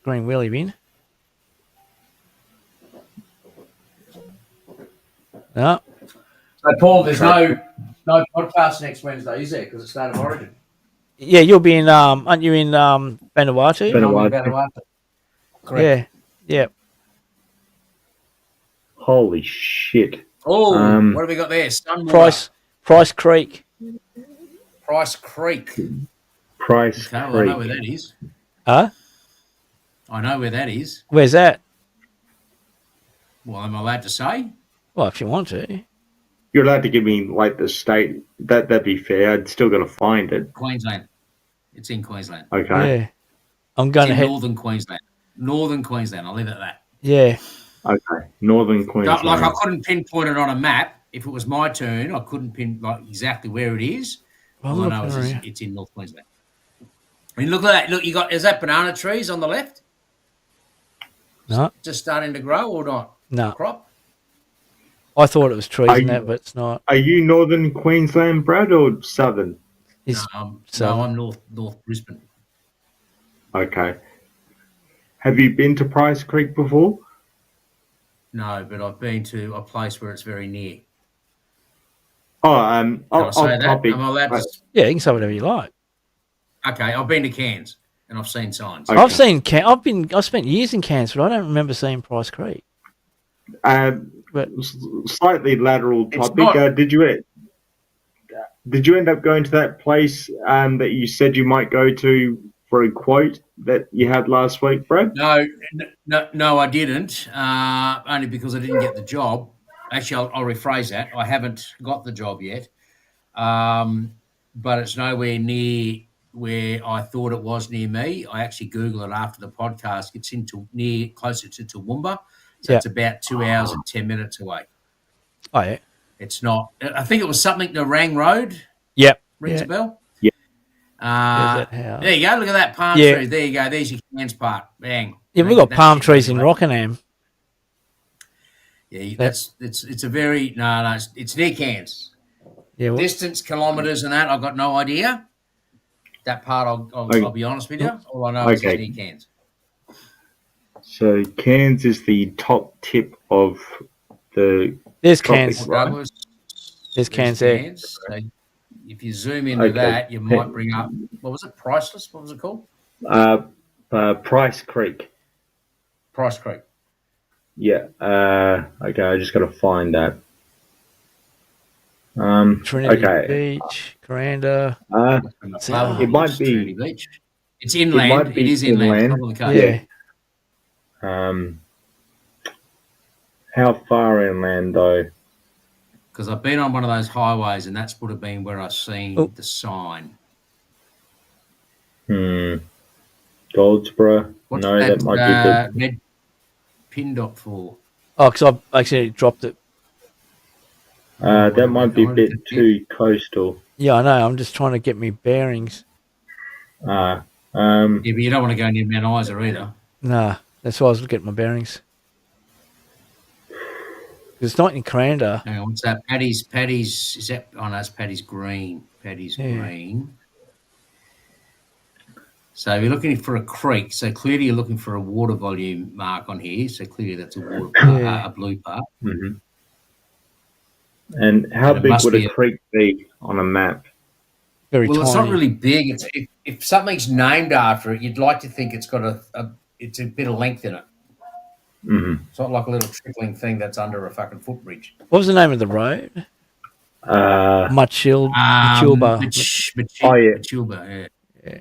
Speaker 1: Green wheelie bin. No.
Speaker 2: So, Paul, there's no podcast next Wednesday, is there? Because it's State of Origin.
Speaker 1: Yeah, you'll be in. Aren't you in Vanuatu?
Speaker 3: Vanuatu.
Speaker 2: Correct.
Speaker 1: Yeah.
Speaker 3: Holy shit!
Speaker 2: Oh, what have we got there?
Speaker 1: Price Creek.
Speaker 2: Price Creek.
Speaker 3: Price
Speaker 2: Okay, well, I
Speaker 3: Creek.
Speaker 2: know where that is.
Speaker 1: Huh?
Speaker 2: I know where that is.
Speaker 1: Where's that?
Speaker 2: Well, am I allowed to say?
Speaker 1: Well, if you want to.
Speaker 3: You're allowed to give me like the state. That'd be fair. I'd still got to find it.
Speaker 2: Queensland. It's in Queensland.
Speaker 3: Okay.
Speaker 1: Yeah. I'm going
Speaker 2: It's
Speaker 1: to
Speaker 2: in
Speaker 1: head.
Speaker 2: Northern Queensland. Northern Queensland. I'll leave it at that.
Speaker 1: Yeah.
Speaker 3: Okay. Northern Queensland.
Speaker 2: Like I couldn't pinpoint it on a map. If it was my turn, I couldn't pin like exactly where it is.
Speaker 1: Well,
Speaker 2: All I know is it's in North Queensland. I mean, look at that. Look, is that banana trees on the left?
Speaker 1: No.
Speaker 2: Just starting to grow or not?
Speaker 1: No.
Speaker 2: Crop?
Speaker 1: I thought it was trees in that, but it's not.
Speaker 3: Are you Northern Queensland, Brad, or Southern?
Speaker 1: It's
Speaker 2: No, I'm North Brisbane.
Speaker 3: Okay. Have you been to Price Creek before?
Speaker 2: No, but I've been to a place where it's very near.
Speaker 3: Oh,
Speaker 2: Can I
Speaker 3: off
Speaker 2: say that?
Speaker 3: topic.
Speaker 2: Am I allowed to?
Speaker 1: Yeah, you can say whatever you like.
Speaker 2: Okay, I've been to Cairns and I've seen signs.
Speaker 3: Okay.
Speaker 1: I've seen I've spent years in Cairns, but I don't remember seeing Price Creek. But
Speaker 3: Slightly lateral
Speaker 2: It's
Speaker 3: topic.
Speaker 2: not-
Speaker 3: Did you end up going to that place that you said you might go to for a quote that you had last week, Brad?
Speaker 2: No, I didn't. Only because I didn't get the job. Actually, I'll rephrase that. I haven't got the job yet, but it's nowhere near where I thought it was near me. I actually Googled it after the podcast. It's closer to Toowoomba, so it's about 2 hours and 10 minutes away.
Speaker 1: oh yeah.
Speaker 2: It's not. I think it was something to Rang Road.
Speaker 1: Yep.
Speaker 2: Rings
Speaker 1: Yeah.
Speaker 2: a bell.
Speaker 3: Yeah.
Speaker 1: There's that house.
Speaker 2: There you go. Look at that palm
Speaker 1: Yeah.
Speaker 2: tree. There you go. There's your Cairns part. Bang.
Speaker 1: Yeah, we've got
Speaker 2: That
Speaker 1: palm
Speaker 2: shit
Speaker 1: trees
Speaker 2: goes
Speaker 1: in
Speaker 2: away.
Speaker 1: Rockingham.
Speaker 2: Yeah, it's a very it's near Cairns.
Speaker 1: Yeah, well,
Speaker 2: Distance, kilometres, and that I've got no idea. That part I'll be honest with you. All I know is
Speaker 3: Okay.
Speaker 2: it's near Cairns.
Speaker 3: So Cairns is the top tip of the.
Speaker 1: there's
Speaker 3: Tropic,
Speaker 1: Cairns.
Speaker 3: right?
Speaker 2: Douglas,
Speaker 1: There's Cairns there.
Speaker 2: Cairns. So if you zoom into
Speaker 3: Okay.
Speaker 2: that, you might bring up what was it? Priceless. What was it called?
Speaker 3: Price Creek.
Speaker 2: Price Creek.
Speaker 3: Yeah. Okay, I just got to find that.
Speaker 1: Trinity
Speaker 3: Okay.
Speaker 1: Beach, Coranda.
Speaker 3: It might be-
Speaker 2: Trinity Beach. It's inland.
Speaker 3: might be
Speaker 2: It is inland. It's
Speaker 3: inland.
Speaker 2: not on the coast.
Speaker 1: Yeah.
Speaker 3: How far inland though?
Speaker 2: Because I've been on one of those highways, and that's would have been where I've seen
Speaker 1: Oh.
Speaker 2: the sign.
Speaker 3: Goldsboro.
Speaker 2: What's
Speaker 3: No, that might be the.
Speaker 2: Med Pindop for?
Speaker 1: Oh, because I actually dropped it.
Speaker 3: That might be a bit too coastal.
Speaker 1: Yeah, I know. I'm just trying to get me bearings.
Speaker 3: Um,
Speaker 2: Yeah, but you don't want to go near Mount Isa either.
Speaker 1: Nah, that's why I was looking at my bearings. 'Cause it's not in Cranda.
Speaker 2: Hang on, what's that? Paddy's, is that, oh no, that's Paddy's Green. Paddy's Green. So you're looking for a creek. So clearly you're looking for a water volume mark on here. So clearly that's a water part, a blue part.
Speaker 3: mm-hmm. And how
Speaker 2: And it
Speaker 3: big
Speaker 2: must
Speaker 3: would
Speaker 2: be
Speaker 3: a creek be on a map?
Speaker 1: Very
Speaker 2: Well,
Speaker 1: tiny.
Speaker 2: it's not really big. It's if something's named after it, you'd like to think it's got it's a bit of length in it.
Speaker 3: Mm-hmm.
Speaker 2: It's not like a little trickling thing that's under a fucking footbridge.
Speaker 1: What was the name of the road? Machilba.
Speaker 2: Machilba, yeah.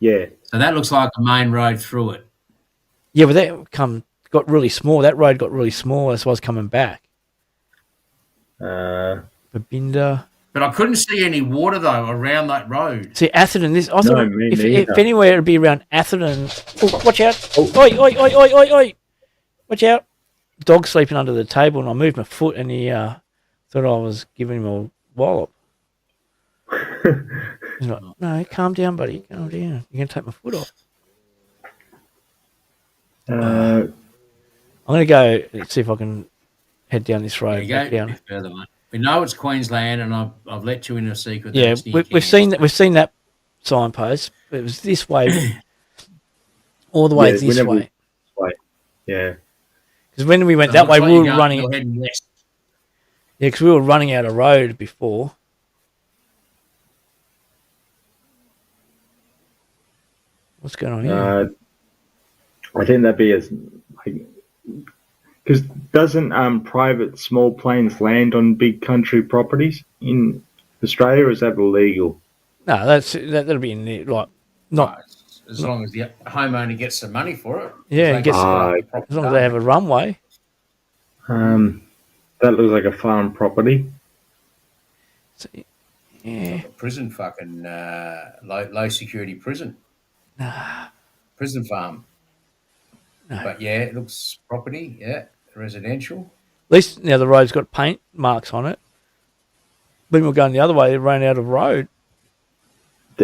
Speaker 3: Yeah.
Speaker 2: So that looks like a main road through it.
Speaker 1: Yeah, but that got really small. That road got really small. That's why I was coming back. Babinda.
Speaker 2: But I couldn't see any water though around that road.
Speaker 1: See, Atherton. I thought
Speaker 3: me
Speaker 1: if
Speaker 3: neither.
Speaker 1: anywhere it'd be around Atherton. Oh, watch out! Oi, oi, oi, oi, oi, oi! Watch out! Dog sleeping under the table, and I moved my foot, and he thought I was giving him a wallop. He's like, "No, calm down, buddy. Calm down. You're gonna take my foot off." I'm gonna go see if I can head down this road.
Speaker 2: There you go.
Speaker 1: Back down.
Speaker 2: Further, mate. We know it's Queensland, and I've let you in a secret.
Speaker 1: Yeah,
Speaker 2: That's near
Speaker 1: we've seen
Speaker 2: Cairns.
Speaker 1: that. We've seen that signpost. It was this way, all the way this way.
Speaker 3: Yeah.
Speaker 1: Because when we went
Speaker 2: So
Speaker 1: that
Speaker 2: it
Speaker 1: way,
Speaker 2: looks like
Speaker 1: we were
Speaker 2: you're
Speaker 1: running.
Speaker 2: you're heading west.
Speaker 1: Yeah, because we were running out of road before. What's going on here?
Speaker 3: I think that'd be because doesn't private small planes land on big country properties in Australia, or is that illegal?
Speaker 1: No, that'll be in there. Like, not
Speaker 2: As long as the homeowner gets some money for it.
Speaker 1: Yeah,
Speaker 2: They
Speaker 1: gets-
Speaker 2: get
Speaker 3: Ah,
Speaker 2: the proper
Speaker 1: as long as they have a runway.
Speaker 3: That looks like a farm property.
Speaker 1: So, yeah,
Speaker 2: prison, fucking low security prison. Prison farm.
Speaker 1: No.
Speaker 2: But yeah, it looks property. Yeah, residential.
Speaker 1: at least now the road's got paint marks on it. When we were going the other way, it ran out of road.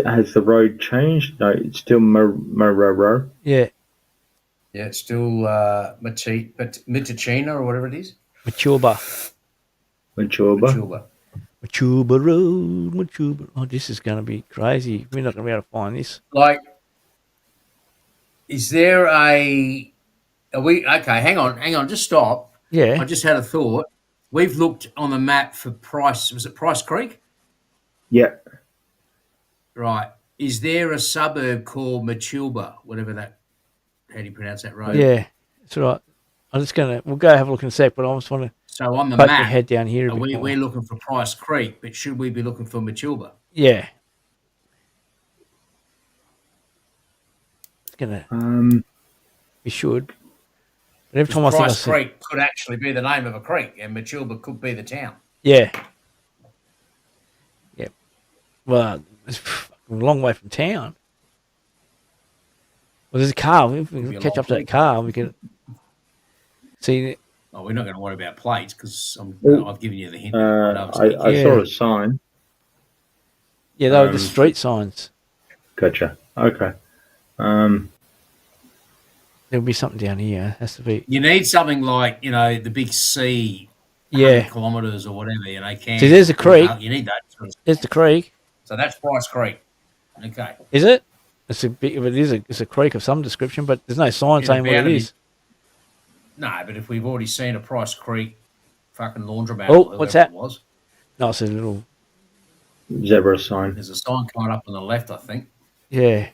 Speaker 3: Has the road changed? No, it's still Mororo.
Speaker 1: Yeah,
Speaker 2: Yeah, it's still Mitachina or whatever it is.
Speaker 1: Machilba.
Speaker 3: Machilba.
Speaker 1: Machilba Road, Machilba. Oh, this is going to be crazy. We're not going to be able to find this.
Speaker 2: Like, is there are we okay? Hang on, just stop.
Speaker 1: Yeah,
Speaker 2: I just had a thought. We've looked on the map for Price. Was it Price Creek?
Speaker 3: Yeah.
Speaker 2: Right. Is there a suburb called Machilba? Whatever that. How do you pronounce that road?
Speaker 1: yeah, that's right. We'll go have a look in a sec, but I just want to
Speaker 2: So on the
Speaker 1: poke my
Speaker 2: map,
Speaker 1: head down here a bit more.
Speaker 2: we're looking for Price Creek, but should we be looking for Machilba?
Speaker 1: Yeah. It's going to, we should. But every time I think I
Speaker 2: Price
Speaker 1: see,
Speaker 2: Creek could actually be the name of a creek, and Machilba could be the town.
Speaker 1: yeah. Yeah. Well, it's a long way from town. Well, there's a car. If we
Speaker 2: Be
Speaker 1: can
Speaker 2: a
Speaker 1: catch
Speaker 2: long
Speaker 1: up to that car, we can see.
Speaker 2: Oh, we're not going to worry about plates because I've given you the hint.
Speaker 3: I
Speaker 1: Yeah.
Speaker 3: saw a sign.
Speaker 1: Yeah, they were the street signs.
Speaker 3: Gotcha. Okay.
Speaker 1: There'll be something down here. Has to be.
Speaker 2: You need something like the big C,
Speaker 1: Yeah.
Speaker 2: kilometres or whatever. Can
Speaker 1: See, there's a creek.
Speaker 2: You need that.
Speaker 1: There's the creek.
Speaker 2: So that's Price Creek. Okay.
Speaker 1: Is it? It's a bit. It's a creek of some description, but there's no sign
Speaker 2: Yeah,
Speaker 1: saying what
Speaker 2: bound
Speaker 1: it
Speaker 2: to
Speaker 1: is.
Speaker 2: No, but if we've already seen a Price Creek fucking laundromat,
Speaker 1: Oh,
Speaker 2: or
Speaker 1: what's
Speaker 2: whoever
Speaker 1: that?
Speaker 2: it was,
Speaker 1: No, it's a little.
Speaker 3: Zebra sign.
Speaker 2: there's a sign coming up on the left, I think.
Speaker 1: Yeah.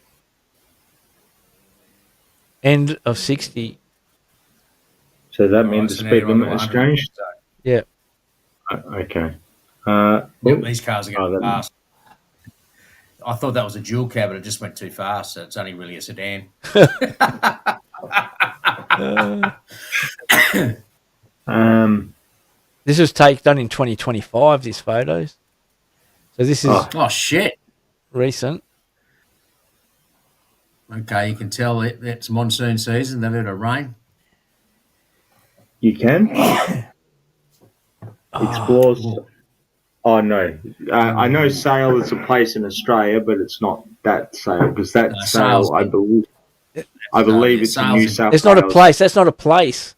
Speaker 1: End of 60.
Speaker 3: So that
Speaker 2: All
Speaker 3: means
Speaker 2: right,
Speaker 3: the
Speaker 2: so now
Speaker 3: speed
Speaker 2: you're on
Speaker 3: limit
Speaker 2: the
Speaker 3: has
Speaker 2: 100.
Speaker 3: changed?
Speaker 2: So,
Speaker 1: Yeah.
Speaker 3: Okay.
Speaker 2: yep, these cars are going
Speaker 3: that-
Speaker 2: fast. I thought that was a dual cab, but it just went too fast, so it's only really a sedan.
Speaker 1: This was done in 2025. These photos. So this is
Speaker 2: Oh, shit.
Speaker 1: recent.
Speaker 2: Okay, you can tell it's monsoon season. They've had a rain.
Speaker 3: You can? Explores. Oh, no. I know Sale is a place in Australia, but it's not that sale because that
Speaker 2: Sales.
Speaker 3: sale, I believe it's in New
Speaker 2: Sales.
Speaker 3: South
Speaker 1: It's not a
Speaker 3: Wales.
Speaker 1: place. That's not a place.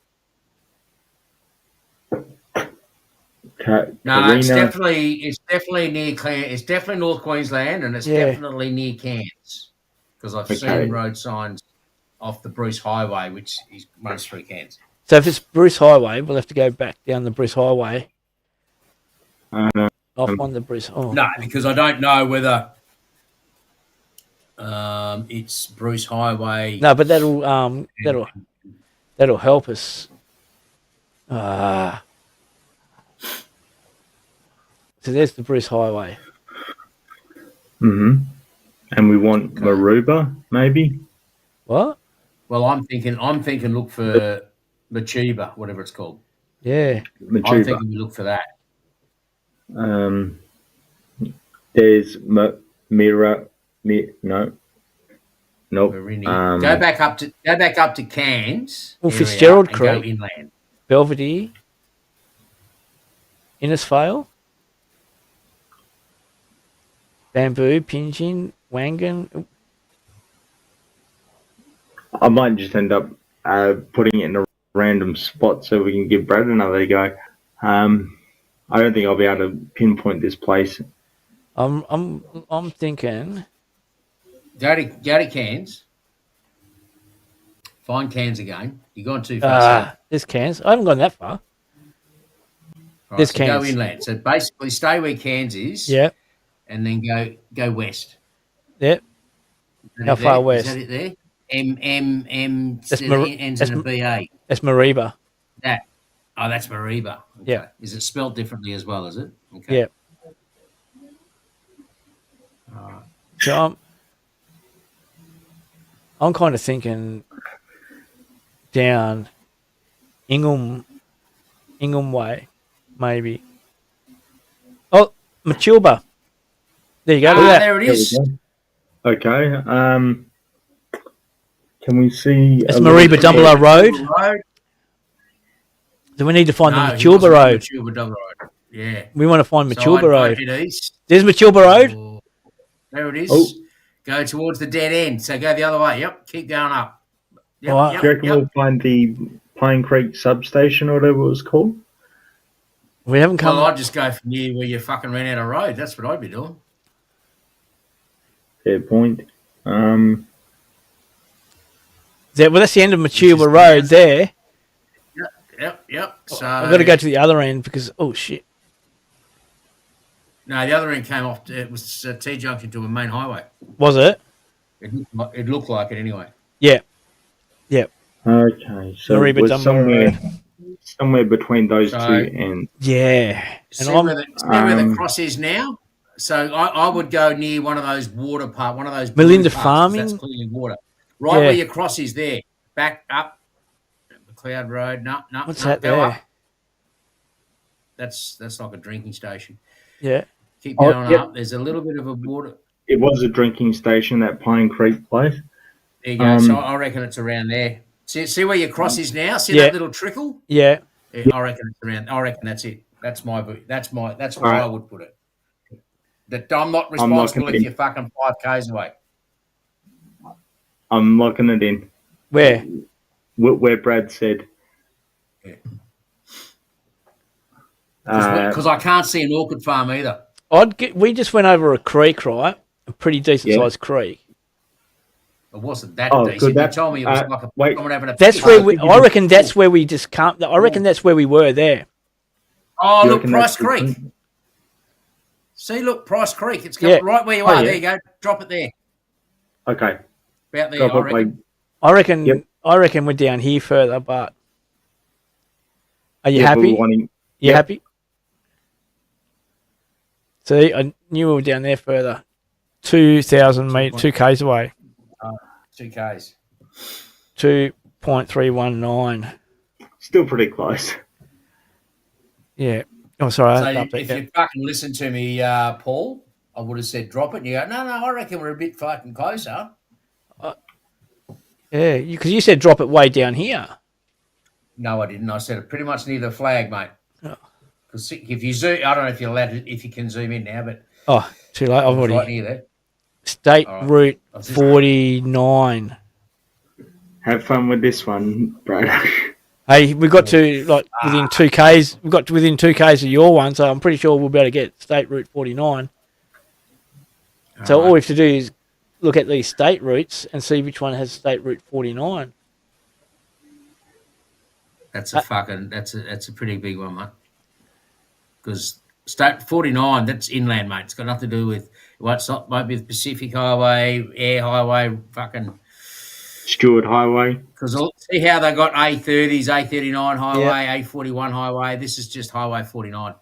Speaker 2: No, it's
Speaker 3: Carina.
Speaker 2: definitely near It's definitely North Queensland, and it's
Speaker 1: Yeah.
Speaker 2: definitely near Cairns because I've
Speaker 3: Okay.
Speaker 2: seen road signs off the Bruce Highway, which runs through Cairns.
Speaker 1: So if it's Bruce Highway, we'll have to go back down the Bruce Highway. Off on the Bruce. Oh.
Speaker 2: No, because I don't know whether it's Bruce Highway.
Speaker 1: No, but that'll help us. So there's the Bruce Highway.
Speaker 3: Mm-hmm. And we want Maruba, maybe.
Speaker 1: What?
Speaker 2: Well, I'm thinking. Look for Machuba, whatever it's called.
Speaker 1: Yeah.
Speaker 2: I'm
Speaker 3: Machuba.
Speaker 2: thinking we look for that.
Speaker 3: There's Mira. No. Nope.
Speaker 2: Marini. Go back up to Cairns.
Speaker 1: Well,
Speaker 2: area
Speaker 1: Fitzgerald
Speaker 2: and go
Speaker 1: Creek.
Speaker 2: inland.
Speaker 1: Belvedere. Innisfail. Bamboo, Pingin, Wangan.
Speaker 3: I might just end up putting it in a random spot so we can give Brad another go. I don't think I'll be able to pinpoint this place.
Speaker 1: I'm thinking.
Speaker 2: Go to Cairns. Find Cairns again. You're going too fast.
Speaker 1: There's Cairns. I haven't gone that far.
Speaker 2: Right,
Speaker 1: there's
Speaker 2: so
Speaker 1: Cairns.
Speaker 2: go inland. So basically, stay where Cairns is.
Speaker 1: Yeah.
Speaker 2: And then go west.
Speaker 1: Yep. How far west?
Speaker 2: Is that it there? M.
Speaker 1: That's
Speaker 2: ends in a BA.
Speaker 1: That's Mariba.
Speaker 2: That's Mariba. Okay.
Speaker 1: Yeah.
Speaker 2: Is it spelled differently as well? Is it? Okay.
Speaker 1: Yeah. So I'm kind of thinking down Ingham Way, maybe. Oh, Matilba. There you go. Look at that.
Speaker 2: There it is.
Speaker 3: Okay. Can we see?
Speaker 1: It's Mariba Dumbler Road. So we need to find the Matilba Road.
Speaker 2: Matilba Road. Yeah.
Speaker 1: We want to find Matilba
Speaker 2: So
Speaker 1: Road.
Speaker 2: I'd east.
Speaker 1: There's Matilba Road.
Speaker 2: Oh, there it is.
Speaker 3: Oh.
Speaker 2: Go towards the dead end. So go the other way. Yep. Keep going up. Yep,
Speaker 1: All right.
Speaker 2: yep,
Speaker 3: Do you reckon
Speaker 2: yep.
Speaker 3: we'll find the Pine Creek substation or whatever it was called?
Speaker 1: We haven't come.
Speaker 2: Well, I'd just go from here where you fucking ran out of road. That's what I'd be doing.
Speaker 3: Fair point.
Speaker 1: Well, that's the end of Matilba Road there.
Speaker 2: Yep. So
Speaker 1: I've got to go to the other end because shit.
Speaker 2: No, the other end came off. It was T junction to a main highway.
Speaker 1: Was it?
Speaker 2: It looked like it anyway.
Speaker 1: Yeah.
Speaker 3: Okay, so
Speaker 1: Mariba
Speaker 3: we're
Speaker 1: Dumbler
Speaker 3: somewhere between those
Speaker 2: So-
Speaker 3: two ends.
Speaker 1: Yeah.
Speaker 2: See
Speaker 1: And
Speaker 2: where the cross is now. So I would go near one of those water park, one of those blue
Speaker 1: Melinda
Speaker 2: parks,
Speaker 1: Farming?
Speaker 2: That's clearly water. Right
Speaker 1: Yeah.
Speaker 2: where your cross is there. Back up McLeod Road. No.
Speaker 1: What's
Speaker 2: no,
Speaker 1: that
Speaker 2: go
Speaker 1: there?
Speaker 2: up. That's like a drinking station.
Speaker 1: Yeah.
Speaker 2: Keep
Speaker 3: Oh,
Speaker 2: going
Speaker 3: yep.
Speaker 2: up. There's a little bit of a water.
Speaker 3: It was a drinking station, that Pine Creek place.
Speaker 2: There you go. So I reckon it's around there. See where your cross is now? See
Speaker 1: Yeah.
Speaker 2: that little trickle?
Speaker 1: Yeah.
Speaker 2: Yeah, I reckon it's around. I reckon that's it. That's where
Speaker 3: Right.
Speaker 2: I would put it. That I'm not responsible
Speaker 3: gonna
Speaker 2: if
Speaker 3: be-
Speaker 2: you're fucking 5Ks away.
Speaker 3: I'm locking it in.
Speaker 1: Where?
Speaker 3: Where Brad said.
Speaker 2: Yeah.
Speaker 3: Uh,
Speaker 2: Because I can't see an orchid farm either.
Speaker 1: We just went over a creek, right? A pretty decent
Speaker 3: Yeah.
Speaker 1: sized creek.
Speaker 2: It wasn't that
Speaker 3: Oh,
Speaker 2: decent.
Speaker 3: good,
Speaker 2: You
Speaker 3: that-
Speaker 2: told me it was like
Speaker 3: wait.
Speaker 2: someone having a
Speaker 1: That's
Speaker 2: piss.
Speaker 1: where
Speaker 3: I
Speaker 1: we.
Speaker 3: think you
Speaker 1: I
Speaker 3: can-
Speaker 1: reckon that's where we just can't. I reckon that's where we were there.
Speaker 2: Oh,
Speaker 3: you
Speaker 2: look,
Speaker 3: reckon
Speaker 2: Price
Speaker 3: that's-
Speaker 2: Creek. See, look, Price Creek. It's
Speaker 1: Yeah.
Speaker 2: right where you
Speaker 3: Oh,
Speaker 2: are.
Speaker 3: yeah.
Speaker 2: There you go. Drop it there.
Speaker 3: Okay.
Speaker 2: About there,
Speaker 3: Drop
Speaker 2: I
Speaker 3: it
Speaker 2: reckon.
Speaker 1: I reckon.
Speaker 3: Yep.
Speaker 1: I reckon we're down here further. But are you
Speaker 3: Yeah,
Speaker 1: happy?
Speaker 3: we're wanting-
Speaker 1: You
Speaker 3: Yep.
Speaker 1: happy? See, I knew we were down there further. 2,000 meters, 2 k's away.
Speaker 2: 2Ks.
Speaker 1: 2.319.
Speaker 3: Still pretty close.
Speaker 1: Yeah. Oh, sorry.
Speaker 2: So
Speaker 1: I upped
Speaker 2: if
Speaker 1: it,
Speaker 2: you fucking listened to me, Paul, I would have said drop it. And you go, no, I reckon we're a bit fucking closer.
Speaker 1: yeah, because you said drop it way down here.
Speaker 2: No, I didn't. I said it pretty much near the flag, mate.
Speaker 1: Oh.
Speaker 2: Because if you zoom, I don't know if you're allowed to, if you can zoom in now, but
Speaker 1: Oh, too late. I've
Speaker 2: it's right
Speaker 1: already.
Speaker 2: near there.
Speaker 1: State
Speaker 2: All right.
Speaker 1: Route 49.
Speaker 3: Have fun with this one, bro.
Speaker 1: Hey, we got to like within 2Ks. We got to within 2Ks of your one, so I'm pretty sure we'll be able to get State Route 49. So all we have to do is look at these state routes and see which one has State Route 49.
Speaker 2: That's a pretty big one, mate. Because State 49, that's inland, mate. It's got nothing to do with might be the Pacific Highway, Air Highway, fucking
Speaker 3: Stewart Highway.
Speaker 2: Because see how they got A30s, A39 highway, A41 highway. This is just Highway 49.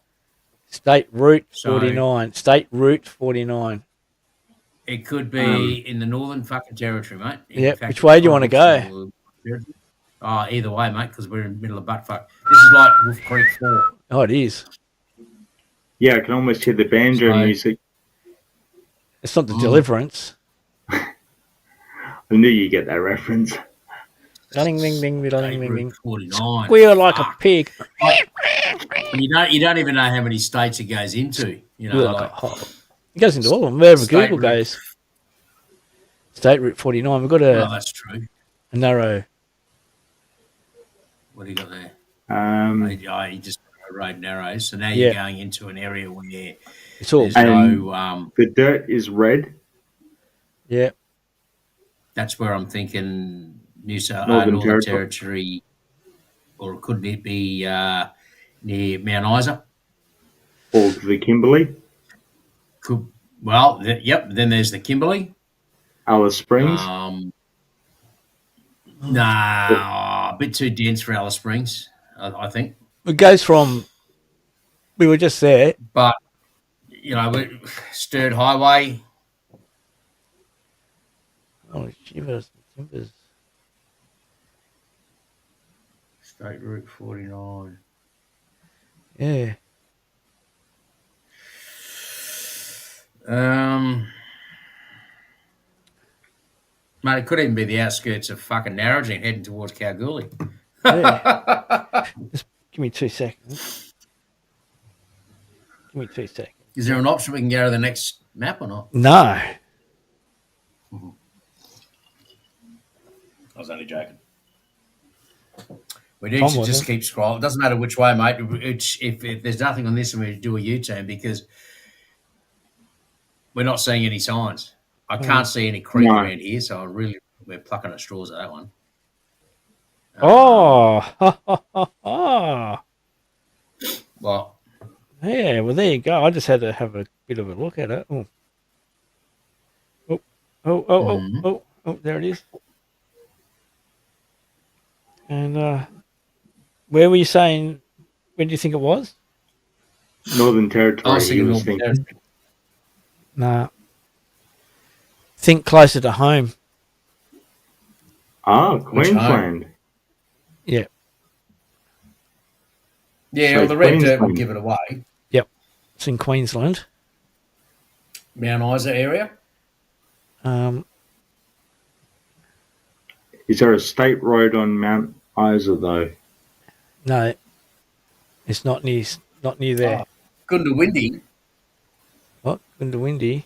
Speaker 1: State Route 49. State Route 49.
Speaker 2: It could be in the Northern fucking Territory, mate.
Speaker 1: Yeah. Which way do you want to go?
Speaker 2: Oh, either way, mate, because we're in the middle of buttfuck. This is like Wolf Creek 4.
Speaker 1: Oh, it is.
Speaker 3: Yeah, I can almost hear the banjo music.
Speaker 1: It's not the Deliverance.
Speaker 3: I knew you get that reference.
Speaker 1: Ding, ding, ding, ding, ding, ding.
Speaker 2: 49.
Speaker 1: Squeal like a pig.
Speaker 2: You don't even know how many states it goes into. You know,
Speaker 1: it goes into all of them. Wherever
Speaker 2: State
Speaker 1: Google
Speaker 2: route.
Speaker 1: goes. State Route 49. We've got
Speaker 2: Oh, that's true.
Speaker 1: a narrow.
Speaker 2: What do you got there? You just road narrows. So now you're going into an area where
Speaker 1: it's all
Speaker 2: there's no.
Speaker 3: The dirt is red.
Speaker 1: Yeah.
Speaker 2: That's where I'm thinking
Speaker 3: Northern
Speaker 2: Northern Territory, or could it be near Mount Isa?
Speaker 3: Or the Kimberley.
Speaker 2: Then there's the Kimberley.
Speaker 3: Alice Springs.
Speaker 2: A bit too dense for Alice Springs, I think.
Speaker 1: It goes from. We were just there.
Speaker 2: But, Sturt Highway.
Speaker 1: Oh, shivers.
Speaker 2: State Route 49.
Speaker 1: Yeah.
Speaker 2: Mate, it could even be the outskirts of fucking Narrogin heading towards Kalgoorlie.
Speaker 1: Yeah. Just give me 2 seconds.
Speaker 2: Is there an option we can go to the next map or not?
Speaker 1: No.
Speaker 2: I was only joking. We need to just keep scrolling. It doesn't matter which way, mate. If there's nothing on this, and we do a U-turn because we're not seeing any signs. I can't see any creek around here, so we're plucking at straws at that one. Well,
Speaker 1: yeah. Well, there you go. I just had to have a bit of a look at it. Oh, there it is. And where were you saying? Where do you think it was?
Speaker 3: Northern Territory.
Speaker 1: Nah. Think closer to home.
Speaker 3: Queensland.
Speaker 1: Yeah.
Speaker 2: Yeah, well, the red dirt would give it away.
Speaker 1: Yep. It's in Queensland.
Speaker 2: Mount Isa area.
Speaker 3: Is there a state road on Mount Isa though?
Speaker 1: No. It's not near there.
Speaker 2: Goondiwindi.
Speaker 1: What? Goondiwindi?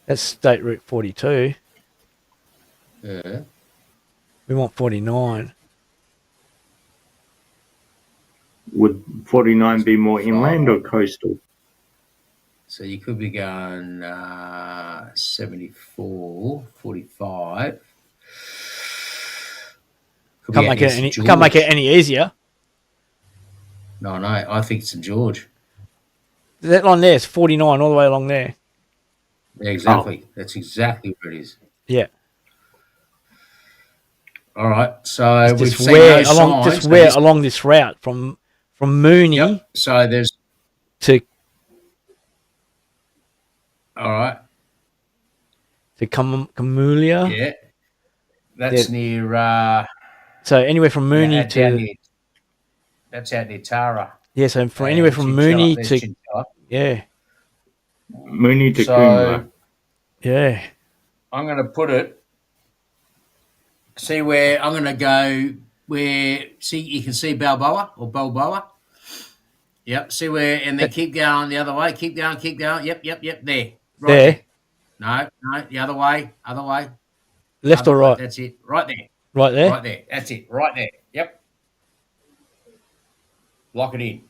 Speaker 1: That's State Route 42.
Speaker 2: Yeah.
Speaker 1: We want 49.
Speaker 3: Would 49 be more inland or coastal?
Speaker 2: So you could be going 74, 45.
Speaker 1: Can't make it any easier.
Speaker 2: No, I think St. George.
Speaker 1: That line there is 49 all the way along there.
Speaker 2: Yeah, exactly. Oh. That's exactly where it is.
Speaker 1: Yeah.
Speaker 2: All right. So
Speaker 1: we've
Speaker 2: seen those signs.
Speaker 1: Along this route from Mooney.
Speaker 2: Yep. So there's
Speaker 1: to.
Speaker 2: All right.
Speaker 1: To Camulia.
Speaker 2: Yeah. That's near.
Speaker 1: So anywhere from Mooney
Speaker 2: that's out near Tara.
Speaker 1: Yeah. So from anywhere from Mooney to.
Speaker 2: Chinchilla.
Speaker 1: Yeah.
Speaker 3: Mooney to Coomera.
Speaker 1: Yeah.
Speaker 2: I'm going to put it. See where I'm going to go. You can see Balboa. Yep. See where, and then keep going the other way. Keep going. Yep. There. Right
Speaker 1: there.
Speaker 2: No, the other way.
Speaker 1: Left
Speaker 2: Other
Speaker 1: or
Speaker 2: way.
Speaker 1: right?
Speaker 2: That's it. Right there.
Speaker 1: Right there.
Speaker 2: Right there. That's it. Right there. Yep. Lock it in.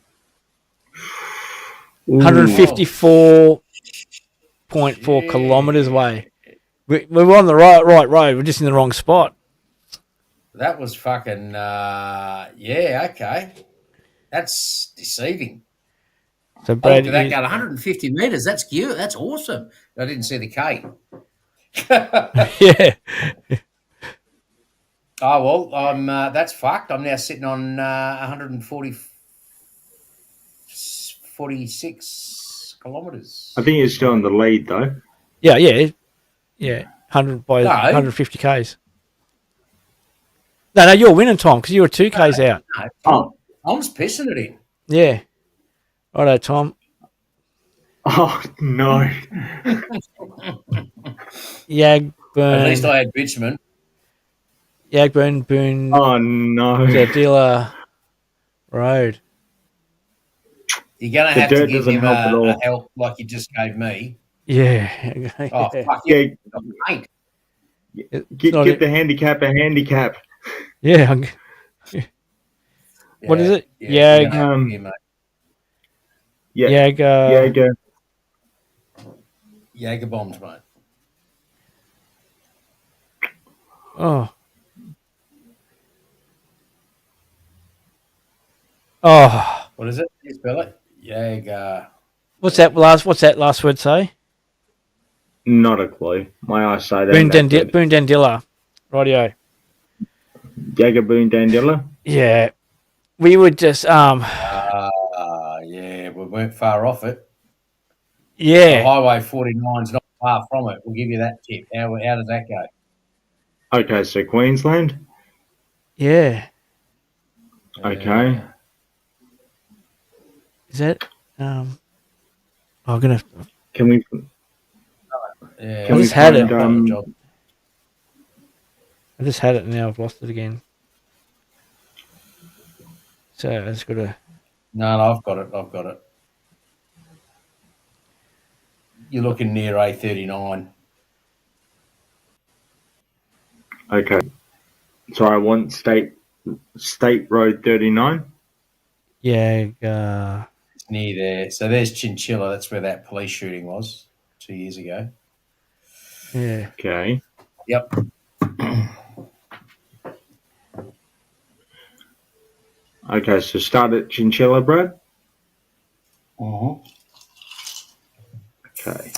Speaker 3: Ooh.
Speaker 1: 154.4 kilometers away. We were on the right road. We're just in the wrong spot.
Speaker 2: That was fucking. Yeah. Okay. That's deceiving.
Speaker 1: So
Speaker 2: Oh,
Speaker 1: Brad,
Speaker 2: did that go 150 meters? That's cute. That's awesome. I didn't see the K.
Speaker 1: yeah.
Speaker 2: Oh well, I'm. That's fucked. I'm now sitting on 146 kilometers.
Speaker 3: I think you're still in the lead though.
Speaker 1: Yeah. 100 by
Speaker 2: No.
Speaker 1: 150 k's. No, you're winning, Tom, because you were 2 k's out.
Speaker 2: No,
Speaker 3: Oh,
Speaker 2: Tom's pissing it in.
Speaker 1: Yeah. Righto, Tom.
Speaker 3: oh no.
Speaker 1: Yagburn.
Speaker 2: At least I had bitumen.
Speaker 1: Yagburn, Boone,
Speaker 3: Oh no.
Speaker 1: Dadilla Road.
Speaker 2: You're going to
Speaker 3: The
Speaker 2: have to
Speaker 3: dirt
Speaker 2: give
Speaker 3: doesn't
Speaker 2: him
Speaker 3: help at all.
Speaker 2: a help like you just gave me.
Speaker 1: Yeah.
Speaker 2: Oh,
Speaker 1: yeah.
Speaker 2: fuck
Speaker 3: Yeah,
Speaker 2: you. Mate.
Speaker 3: get
Speaker 1: not
Speaker 3: the handicap a handicap.
Speaker 1: Yeah. What is it?
Speaker 2: Yeah,
Speaker 1: Yag.
Speaker 3: Yeah.
Speaker 1: Yag.
Speaker 2: Jaeger bombs, mate.
Speaker 1: Oh.
Speaker 2: What is it? You spell it? Jaeger.
Speaker 1: What's that last word say?
Speaker 3: Not a clue. My eyesight.
Speaker 1: Boone Dandilla. Rightio.
Speaker 3: Jaeger Boone Dandilla.
Speaker 1: Yeah. We would just
Speaker 2: Yeah, we weren't far off it.
Speaker 1: yeah.
Speaker 2: Highway 49 is not far from it. We'll give you that tip. How does that go?
Speaker 3: Okay, so Queensland.
Speaker 1: Yeah.
Speaker 3: Okay.
Speaker 1: Is that I'm gonna
Speaker 3: Can we?
Speaker 2: Yeah,
Speaker 3: Can
Speaker 1: I
Speaker 3: we
Speaker 1: just had
Speaker 3: find,
Speaker 1: it. I just had it and now I've lost it again. So I just gotta
Speaker 2: No, I've got it. You're looking near A39.
Speaker 3: Okay. So I want State Road 39.
Speaker 1: yeah,
Speaker 2: It's near there. So there's Chinchilla. That's where that police shooting was 2 years ago.
Speaker 1: yeah.
Speaker 3: Okay.
Speaker 2: Yep.
Speaker 3: Okay, so start at Chinchilla, Brad.
Speaker 2: Uh-huh.
Speaker 3: Okay.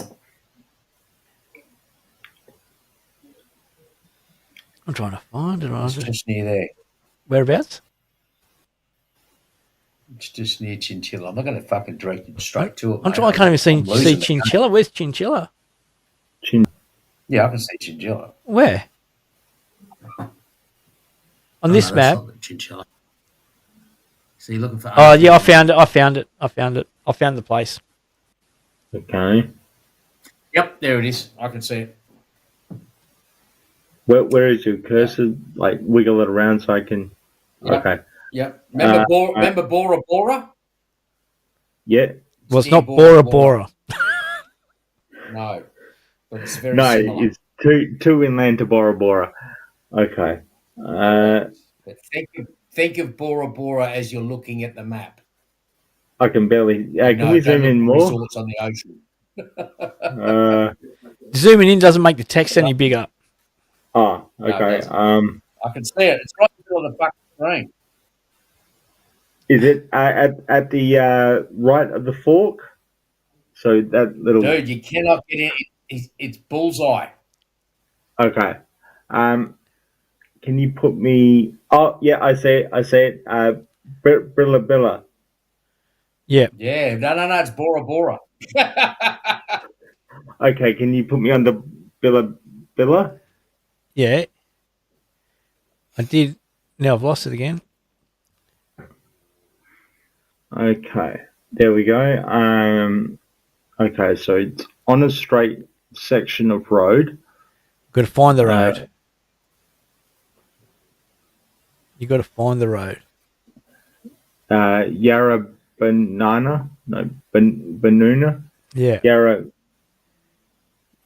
Speaker 1: I'm trying to find it.
Speaker 2: It's just near there.
Speaker 1: Whereabouts?
Speaker 2: It's just near Chinchilla. I'm not going to fucking direct you straight to it.
Speaker 1: I
Speaker 2: mate.
Speaker 1: can't even see
Speaker 2: I'm losing it.
Speaker 1: Chinchilla. Where's Chinchilla?
Speaker 2: Yeah, I can see Chinchilla.
Speaker 1: Where? On this
Speaker 2: that's
Speaker 1: map?
Speaker 2: not the Chinchilla. So you're looking for?
Speaker 1: Oh yeah, I found it. I found the place.
Speaker 3: Okay.
Speaker 2: Yep, there it is. I can see it.
Speaker 3: Where is your cursor? Like wiggle it around so I can.
Speaker 2: Yep.
Speaker 3: Okay.
Speaker 2: Yep. Remember Bora Bora?
Speaker 3: Yeah.
Speaker 1: Well, it's
Speaker 2: near
Speaker 1: not Bora Bora.
Speaker 2: No, but it's very
Speaker 3: No,
Speaker 2: similar.
Speaker 3: it's two inland to Bora Bora. Okay.
Speaker 2: But think of Bora Bora as you're looking at the map.
Speaker 3: I can barely. Can
Speaker 2: No,
Speaker 3: we
Speaker 2: don't
Speaker 3: zoom in
Speaker 2: look at
Speaker 3: more?
Speaker 2: resorts on the ocean.
Speaker 1: Zooming in doesn't make the text any bigger.
Speaker 3: Oh,
Speaker 2: No, it
Speaker 3: okay.
Speaker 2: doesn't. I can see it. It's right in the middle of the fucking screen.
Speaker 3: Is it at the right of the fork? So that little.
Speaker 2: Dude, you cannot get in. It's bullseye.
Speaker 3: Okay. Can you put me? Oh, yeah, I see it. Brilla Billa.
Speaker 1: Yeah.
Speaker 2: Yeah, no, it's Bora Bora.
Speaker 3: Okay, can you put me on the Billa?
Speaker 1: Yeah. I did. Now I've lost it again.
Speaker 3: Okay, there we go. Okay, so it's on a straight section of road.
Speaker 1: Got to find the road. You got to find the road.
Speaker 3: Yarra Banana? No, Banuna?
Speaker 1: Yeah.
Speaker 3: Yarra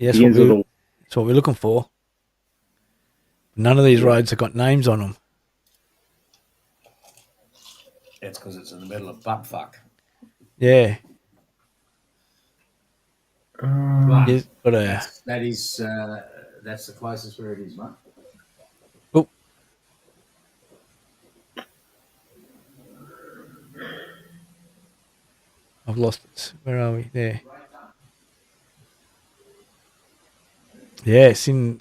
Speaker 1: Yeah, that's
Speaker 3: Begins with a
Speaker 1: that's what we're looking for. None of these roads have got names on them.
Speaker 2: That's because it's in the middle of buttfuck.
Speaker 1: Yeah.
Speaker 2: But
Speaker 1: He's got a.
Speaker 2: that's the closest where it is, mate.
Speaker 1: Oh. I've lost it. Where are we? There. Yeah, it's in.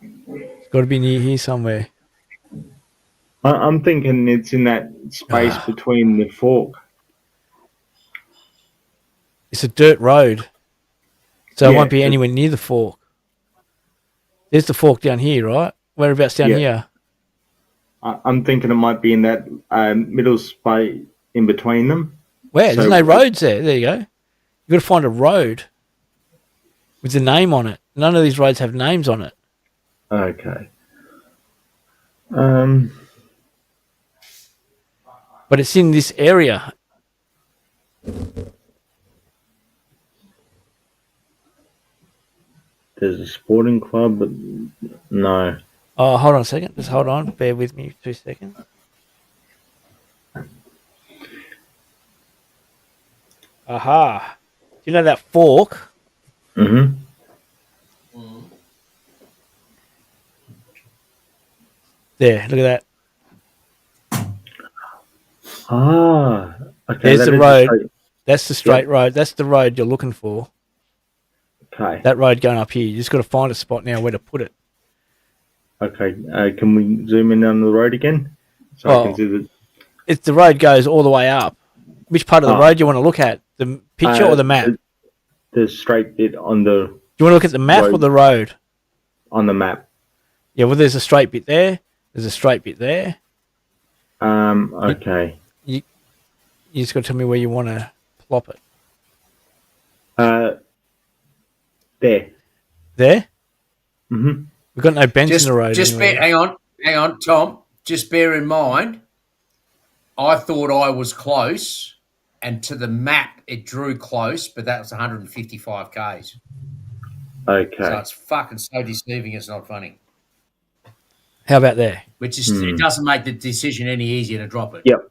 Speaker 1: It's got to be near here somewhere.
Speaker 3: I'm thinking it's in that space between the fork.
Speaker 1: It's a dirt road, so it
Speaker 3: Yeah,
Speaker 1: won't be anywhere near the fork. There's the fork down here, right? Whereabouts down
Speaker 3: Yeah.
Speaker 1: here?
Speaker 3: I'm thinking it might be in that middle space in between them.
Speaker 1: Where?
Speaker 3: So-
Speaker 1: There's no roads there. There you go. You've got to find a road with a name on it. None of these roads have names on it.
Speaker 3: Okay.
Speaker 1: But it's in this area.
Speaker 3: There's a sporting club, but no.
Speaker 1: Oh, hold on a second. Just hold on. Bear with me 2 seconds. Aha. Do you know that fork?
Speaker 3: Mm-hmm.
Speaker 1: There, look at that.
Speaker 3: Ah, okay.
Speaker 1: There's
Speaker 3: that
Speaker 1: the
Speaker 3: is
Speaker 1: road.
Speaker 3: straight-
Speaker 1: That's the straight road. That's the road you're looking for.
Speaker 3: Okay.
Speaker 1: That road going up here. You just got to find a spot now where to put it.
Speaker 3: Okay. Can we zoom in on the road again? So I can see the.
Speaker 1: It's the road goes all the way up. Which part of the road do you want to look at? The picture or the map?
Speaker 3: The straight bit on the
Speaker 1: Do you want to look at the map or
Speaker 3: road.
Speaker 1: the road?
Speaker 3: on the map.
Speaker 1: Yeah, well, there's a straight bit there. There's a straight bit there.
Speaker 3: Okay.
Speaker 1: You just got to tell me where you want to plop it.
Speaker 3: There.
Speaker 1: There?
Speaker 3: Mm-hmm.
Speaker 1: We've got no bends in the road. anywhere.
Speaker 2: Hang on, Tom. Just bear in mind, I thought I was close, and to the map it drew close, but that was 155 k's.
Speaker 3: Okay.
Speaker 2: So it's fucking so deceiving. It's not funny.
Speaker 1: How about there?
Speaker 2: Which is it doesn't make the decision any easier to drop it.
Speaker 3: Yep.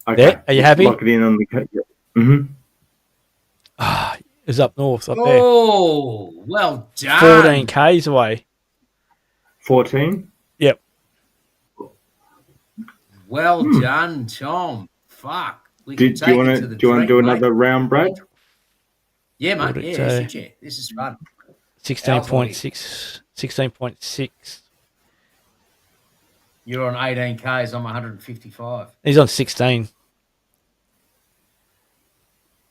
Speaker 3: Okay.
Speaker 1: There? Are you happy?
Speaker 3: Lock it in on the. Yep. Mm-hmm.
Speaker 1: It's up north, up there.
Speaker 2: Oh, well done.
Speaker 1: 14 k's away.
Speaker 3: 14.
Speaker 1: Yep.
Speaker 2: Well done, Tom. Fuck. We
Speaker 3: Do
Speaker 2: can take
Speaker 3: you want
Speaker 2: it
Speaker 3: to
Speaker 2: to the
Speaker 3: do you want to
Speaker 2: drink,
Speaker 3: do
Speaker 2: mate.
Speaker 3: another round, Brad?
Speaker 2: Yeah, mate.
Speaker 1: Would it,
Speaker 2: Yeah, shit, yeah. This is fun.
Speaker 1: 16.6. 16.6.
Speaker 2: You're on 18 k's. I'm 155.
Speaker 1: He's on 16.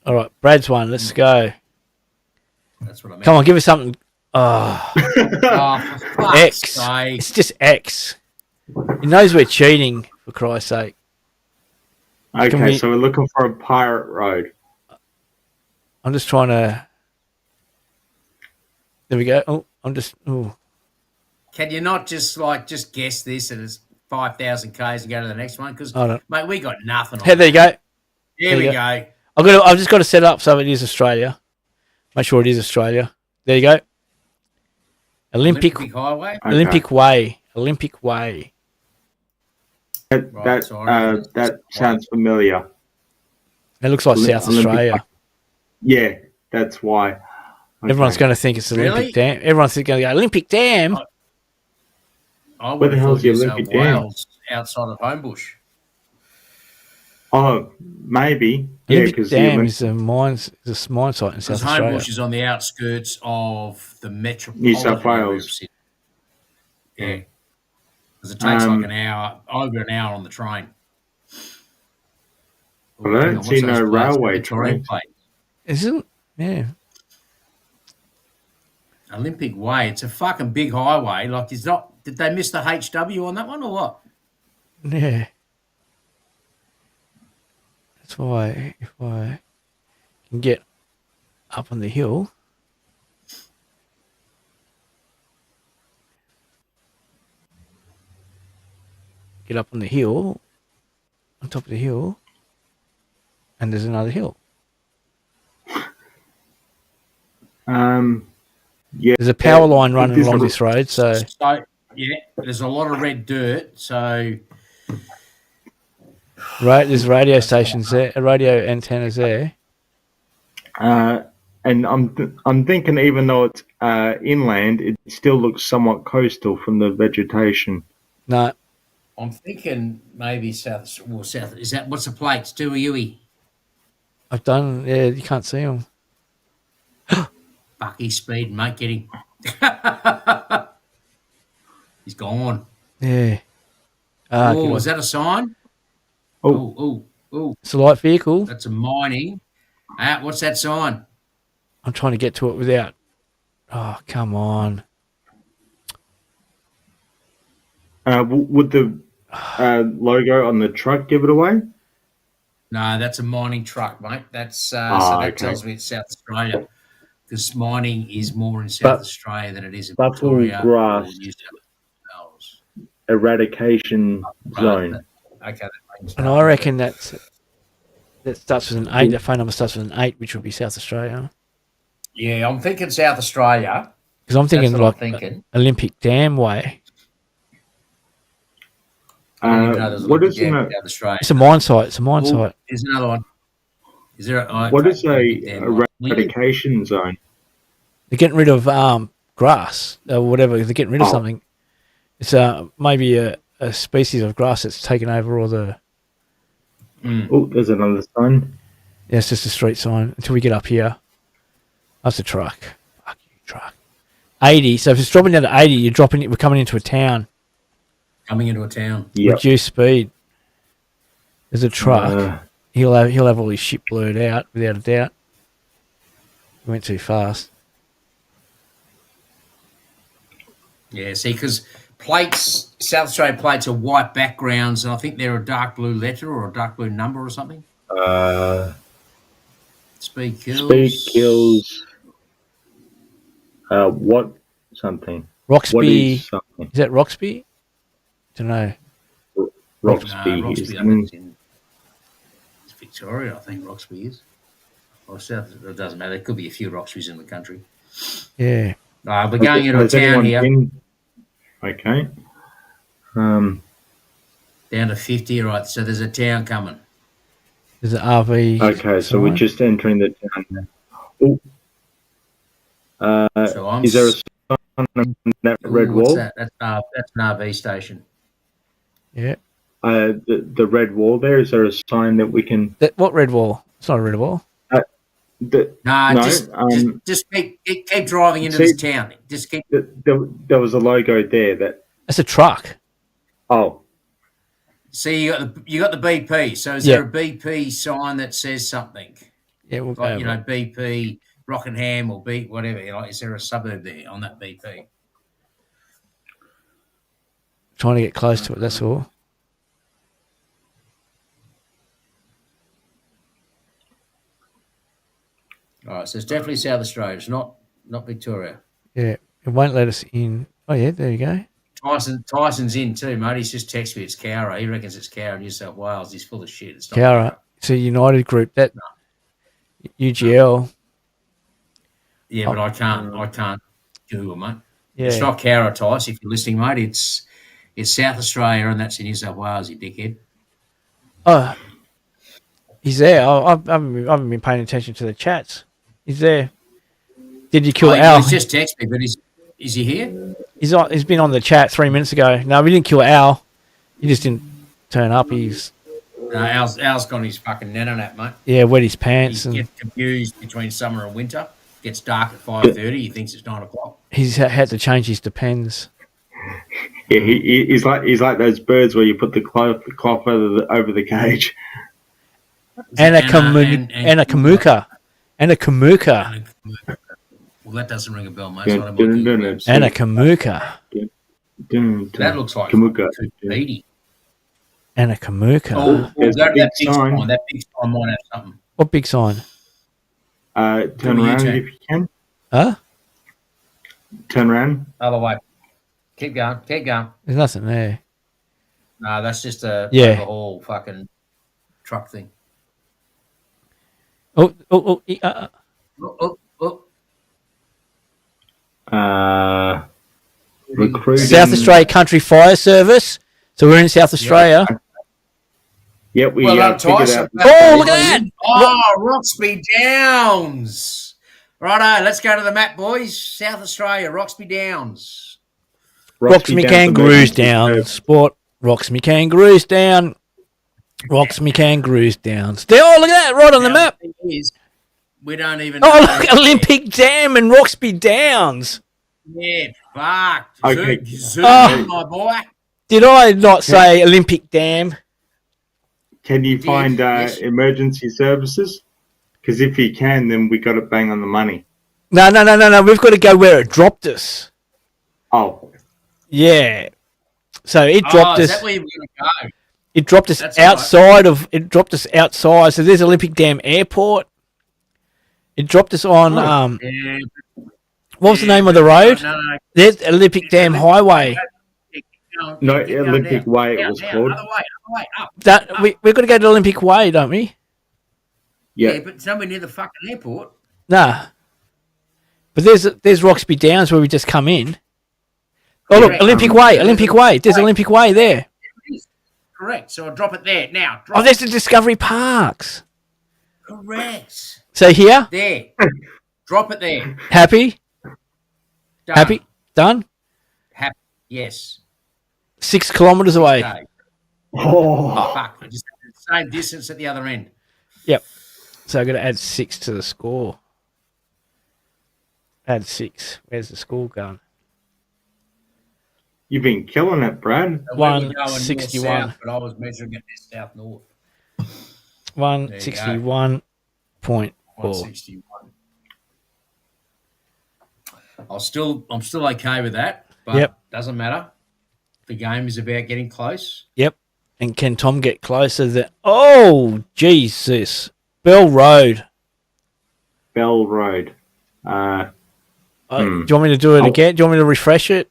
Speaker 1: All right, Brad's one. Let's go.
Speaker 2: That's what I meant.
Speaker 1: Come on, give us something. Oh,
Speaker 2: Oh, for fuck's
Speaker 1: X.
Speaker 2: sake.
Speaker 1: It's just X. He knows we're cheating, for Christ's sake.
Speaker 3: Okay, so we're looking for a pirate road.
Speaker 1: I'm just trying to. There we go. Oh, I'm just. Oh,
Speaker 2: Can you not just guess this and it's 5,000 k's and go to the next one? Because,
Speaker 1: hold on.
Speaker 2: mate, we got nothing on
Speaker 1: Hey, there you go.
Speaker 2: There we go.
Speaker 1: I've just got to set it up so it is Australia. Make sure it is Australia. There you go. Olympic
Speaker 2: Highway.
Speaker 3: Okay.
Speaker 1: Olympic Way. Olympic Way.
Speaker 3: That sounds familiar.
Speaker 1: It looks like South
Speaker 3: Olympic
Speaker 1: Australia.
Speaker 3: Way. Yeah, that's why. Okay.
Speaker 1: Everyone's going to think it's
Speaker 2: Really?
Speaker 1: Olympic Dam. Everyone's going to go Olympic Dam.
Speaker 2: I
Speaker 3: Where
Speaker 2: would
Speaker 3: the
Speaker 2: have
Speaker 3: hell's
Speaker 2: thought
Speaker 3: the
Speaker 2: New
Speaker 3: Olympic
Speaker 2: South
Speaker 3: Dam?
Speaker 2: Wales outside of Homebush.
Speaker 3: Oh, maybe. Yeah,
Speaker 1: Olympic
Speaker 3: because
Speaker 1: Dam is a mine site in
Speaker 2: Because
Speaker 1: South Australia.
Speaker 2: Homebush is on the outskirts of the metropolitan
Speaker 3: New South
Speaker 2: area of
Speaker 3: Wales.
Speaker 2: Sydney. Yeah. Because it takes like an hour, over an hour on the train.
Speaker 3: Well, I don't
Speaker 2: What's
Speaker 3: see
Speaker 2: those
Speaker 3: no
Speaker 2: places?
Speaker 3: railway
Speaker 2: Victoria
Speaker 3: trains.
Speaker 2: Place.
Speaker 1: Isn't? Yeah.
Speaker 2: Olympic Way. It's a fucking big highway. Like, it's not. Did they miss the HW on that one or what?
Speaker 1: Yeah. That's why if I can get up on the hill. Get up on the hill, on top of the hill, and there's another hill.
Speaker 3: Yeah.
Speaker 1: There's a power line running
Speaker 3: This
Speaker 1: along
Speaker 3: is-
Speaker 1: this road, so
Speaker 2: So, yeah, there's a lot of red dirt. So,
Speaker 1: there's radio stations there, radio antennas there.
Speaker 3: And I'm thinking, even though it's inland, it still looks somewhat coastal from the vegetation.
Speaker 1: No,
Speaker 2: I'm thinking maybe south. Well, south is that what's the plates? Do a Yui,
Speaker 1: I've done. Yeah, you can't see them.
Speaker 2: Bucky speed, mate, get him. He's gone.
Speaker 1: Yeah.
Speaker 2: Oh, is that a sign?
Speaker 3: Oh.
Speaker 2: Oh,
Speaker 1: It's a light vehicle.
Speaker 2: that's a mining. What's that sign?
Speaker 1: I'm trying to get to it without. Oh, come on.
Speaker 3: Would the logo on the truck give it away?
Speaker 2: No, that's a mining truck, mate. That's so
Speaker 3: Ah,
Speaker 2: that
Speaker 3: okay.
Speaker 2: tells me it's South Australia, because mining is more in South Australia than it is in
Speaker 3: Buffalo
Speaker 2: Victoria
Speaker 3: grass.
Speaker 2: or New South Wales.
Speaker 3: Eradication zone.
Speaker 2: Okay, that makes
Speaker 1: And I reckon that starts with an 8. The phone number starts with an 8, which would be South Australia.
Speaker 2: Yeah, I'm thinking South Australia.
Speaker 1: Because I'm thinking
Speaker 2: That's what
Speaker 1: like
Speaker 2: I'm thinking.
Speaker 1: Olympic Dam way.
Speaker 2: I didn't even know there was a
Speaker 3: What
Speaker 2: Olympic
Speaker 3: is
Speaker 2: Dam
Speaker 3: in
Speaker 2: in South Australia.
Speaker 1: It's a mine site. It's a mine
Speaker 2: Oh,
Speaker 1: site.
Speaker 2: there's another one. Is there?
Speaker 3: What is
Speaker 2: Olympic
Speaker 3: a
Speaker 2: Dam one.
Speaker 3: eradication zone?
Speaker 1: They're getting rid of grass or whatever. They're getting rid of
Speaker 3: Oh.
Speaker 1: something. It's maybe a species of grass that's taken over all the.
Speaker 3: Oh, there's another sign.
Speaker 1: Yeah, it's just a street sign until we get up here. That's a truck. Fuck you, truck. 80. So if it's dropping down to 80, you're dropping it. We're coming into a town.
Speaker 2: Coming into a town.
Speaker 3: Yep.
Speaker 1: Reduce speed. There's a truck.
Speaker 3: Uh,
Speaker 1: He'll have all his shit blurred out without a doubt. He went too fast.
Speaker 2: Yeah, see, because plates, South Australia plates are white backgrounds, and I think they're a dark blue letter or a dark blue number or something. Speed kills.
Speaker 3: speed kills. What something? What
Speaker 1: Roxby.
Speaker 3: is something?
Speaker 1: Is that Roxby? Don't know.
Speaker 3: Roxby.
Speaker 2: Roxby,
Speaker 3: is
Speaker 2: I think it's in it's Victoria, I think Roxby is. Or South, it doesn't matter. There could be a few Roxbys in the country.
Speaker 1: Yeah.
Speaker 2: We're going into a
Speaker 3: Has
Speaker 2: town
Speaker 3: anyone
Speaker 2: here,
Speaker 3: been- Okay.
Speaker 2: down to 50, right? So there's a town coming.
Speaker 1: There's an RV.
Speaker 3: Okay, so we're
Speaker 1: sign.
Speaker 3: just entering the town now. Oh.
Speaker 2: So I'm
Speaker 3: Is there a sign on that red
Speaker 2: what's
Speaker 3: wall?
Speaker 2: that? That's an RV station.
Speaker 1: Yeah.
Speaker 3: The red wall there, is there a sign that we can...
Speaker 1: What red wall? It's not a red wall.
Speaker 2: Nah,
Speaker 3: No,
Speaker 2: just keep driving into
Speaker 3: see-
Speaker 2: this town. Just keep.
Speaker 3: there was a logo there that...
Speaker 1: That's a truck.
Speaker 3: Oh,
Speaker 2: See, you got the BP. So is
Speaker 1: Yeah.
Speaker 2: there a BP sign that says something
Speaker 1: Yeah, we'll go.
Speaker 2: like
Speaker 1: over it.
Speaker 2: BP Rockingham or B whatever? Is there a suburb there on that BP?
Speaker 1: Trying to get close to it. That's all.
Speaker 2: All right, so it's definitely South Australia. It's not Victoria.
Speaker 1: Yeah. It won't let us in. Oh yeah, there you go.
Speaker 2: Tyson's in too, mate. He's just texted me. It's Cowra. He reckons it's Cowra, New South Wales. He's full of shit. It's not
Speaker 1: Cowra. It's a United group. That UGL.
Speaker 2: Yeah, but I can't Google, mate.
Speaker 1: Yeah.
Speaker 2: It's not Cowra, Tice. If you're listening, mate, it's South Australia, and that's in New South Wales. You dickhead.
Speaker 1: Oh, he's there. I haven't been paying attention to the chats. He's there. Did you kill Al?
Speaker 2: He's just texted me, but is he here?
Speaker 1: He's been on the chat 3 minutes ago. No, we didn't kill Al. He just didn't turn up. He's
Speaker 2: No, Al's got his fucking nana nap, mate.
Speaker 1: wet his pants
Speaker 2: He
Speaker 1: and
Speaker 2: gets confused between summer and winter. Gets dark at 5:30. He thinks it's 9 o'clock.
Speaker 1: he's had to change his depends.
Speaker 3: yeah, he's like those birds where you put the cloth over the cage.
Speaker 1: And a kamuka. And a kamuka.
Speaker 2: Well, that doesn't ring a bell, mate.
Speaker 3: Dun,
Speaker 2: It's not in my
Speaker 3: dun,
Speaker 2: Google
Speaker 3: dun,
Speaker 2: Maps.
Speaker 1: And a kamuka.
Speaker 2: That looks like
Speaker 3: Kamuka.
Speaker 2: 280.
Speaker 1: And a kamuka.
Speaker 2: Oh,
Speaker 3: There's
Speaker 2: that
Speaker 3: a big
Speaker 2: big
Speaker 3: sign.
Speaker 2: sign. That big sign might have something.
Speaker 1: What big sign?
Speaker 3: Turn
Speaker 2: Do a
Speaker 3: around
Speaker 2: U-turn.
Speaker 3: if you can.
Speaker 1: Huh?
Speaker 3: Turn around.
Speaker 2: Other way. Keep going. Keep going.
Speaker 1: There's nothing there.
Speaker 2: No, that's just a
Speaker 1: Yeah.
Speaker 2: overhaul fucking truck thing.
Speaker 1: Oh.
Speaker 2: Oh, oh, oh.
Speaker 3: Recruiting.
Speaker 1: South Australia Country Fire Service. So we're in South Australia.
Speaker 3: Yep, we
Speaker 2: Well,
Speaker 3: figured out.
Speaker 1: Oh, look at that!
Speaker 2: Oh, Roxby Downs. Righto, let's go to the map, boys. South Australia, Roxby Downs.
Speaker 1: Rocks me
Speaker 3: Downs
Speaker 1: kangaroos
Speaker 3: emergency
Speaker 1: down.
Speaker 3: service.
Speaker 1: Sport. Rocks me kangaroos down. Rocks me kangaroos down. Oh, look at that! Right on the
Speaker 2: Now,
Speaker 1: map.
Speaker 2: the thing is, we don't even
Speaker 1: Oh,
Speaker 2: know.
Speaker 1: look! Olympic Dam and Roxby Downs.
Speaker 2: Yeah, fuck.
Speaker 3: Okay.
Speaker 2: Zoom,
Speaker 1: Oh.
Speaker 2: my boy.
Speaker 1: Did I not say Olympic Dam?
Speaker 3: Can you
Speaker 2: Did,
Speaker 3: find
Speaker 2: yes.
Speaker 3: emergency services? Because if you can, then we got it bang on the money.
Speaker 1: No. We've got to go where it dropped us.
Speaker 3: Oh,
Speaker 1: Yeah. So it dropped
Speaker 2: Is
Speaker 1: us.
Speaker 2: that where you're going to go?
Speaker 1: It dropped us
Speaker 2: That's all right.
Speaker 1: outside of. It dropped us outside. So there's Olympic Dam Airport. It dropped us on.
Speaker 2: Yeah,
Speaker 1: What was the name of the road?
Speaker 2: No.
Speaker 1: There's Olympic Dam Highway.
Speaker 3: no,
Speaker 2: Keep going
Speaker 3: Olympic
Speaker 2: down.
Speaker 3: Way it
Speaker 2: Down,
Speaker 3: was
Speaker 2: down,
Speaker 3: called.
Speaker 2: Other way, up.
Speaker 1: That we've got to go to Olympic Way, don't we?
Speaker 2: Yeah,
Speaker 3: Yeah,
Speaker 2: but it's nowhere near the fucking airport.
Speaker 1: Nah. But there's Roxby Downs where we just come in. Oh look,
Speaker 2: Correct.
Speaker 1: Olympic Way, Olympic Way. There's Olympic Way there.
Speaker 2: It is. Correct. So I'll drop it there. Now,
Speaker 1: Oh,
Speaker 2: drop
Speaker 1: there's the Discovery Parks.
Speaker 2: Correct.
Speaker 1: So here,
Speaker 2: There. Drop it there.
Speaker 1: happy,
Speaker 2: Done.
Speaker 1: happy, done.
Speaker 2: Happy. Yes.
Speaker 1: 6 kilometres away.
Speaker 2: Okay.
Speaker 3: oh,
Speaker 2: Fuck. I just had the same distance at the other end.
Speaker 1: Yep. So I've got to add 6 to the score. Add 6. Where's the score going?
Speaker 3: you've been killing it, Brad.
Speaker 2: So we were going
Speaker 1: 161.
Speaker 2: north-south, but I was measuring it south-north.
Speaker 1: 161.4.
Speaker 2: 161. I'm still okay with that, but
Speaker 1: Yep.
Speaker 2: doesn't matter. The game is about getting close.
Speaker 1: Yep. And can Tom get closer than... Oh, Jesus. Bell Road.
Speaker 3: Bell Road.
Speaker 1: Do you want me to do it again? Do you want me to refresh it?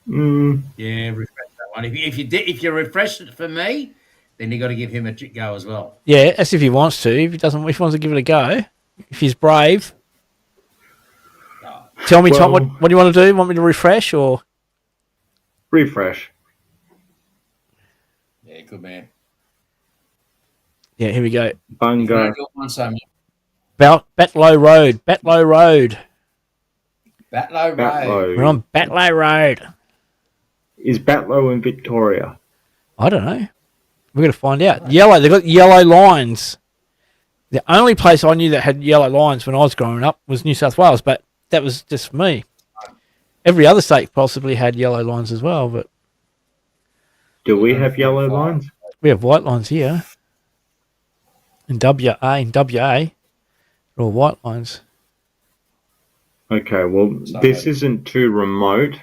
Speaker 2: Yeah, refresh that one. If you refresh it for me, then you got to give him a go as well.
Speaker 1: Yeah, that's if he wants to. If he wants to give it a go. If he's brave. Tell me, Tom,
Speaker 3: Well-
Speaker 1: what do you want to do? Want me to refresh or...
Speaker 3: Refresh.
Speaker 2: Yeah, good man.
Speaker 1: Yeah, here we go.
Speaker 3: Bungo.
Speaker 2: One so much.
Speaker 1: Batlow Road. Batlow Road.
Speaker 2: Batlow Road.
Speaker 3: Batlow.
Speaker 1: We're on Batlow Road.
Speaker 3: Is Batlow in Victoria?
Speaker 1: I don't know. We're going to find out. Yellow. They've got yellow lines. The only place I knew that had yellow lines when I was growing up was New South Wales, but that was just me. Every other state possibly had yellow lines as well, but
Speaker 3: Do we have yellow lines?
Speaker 1: we have white lines here. In WA, they're all white lines.
Speaker 3: Okay, well, this isn't too remote.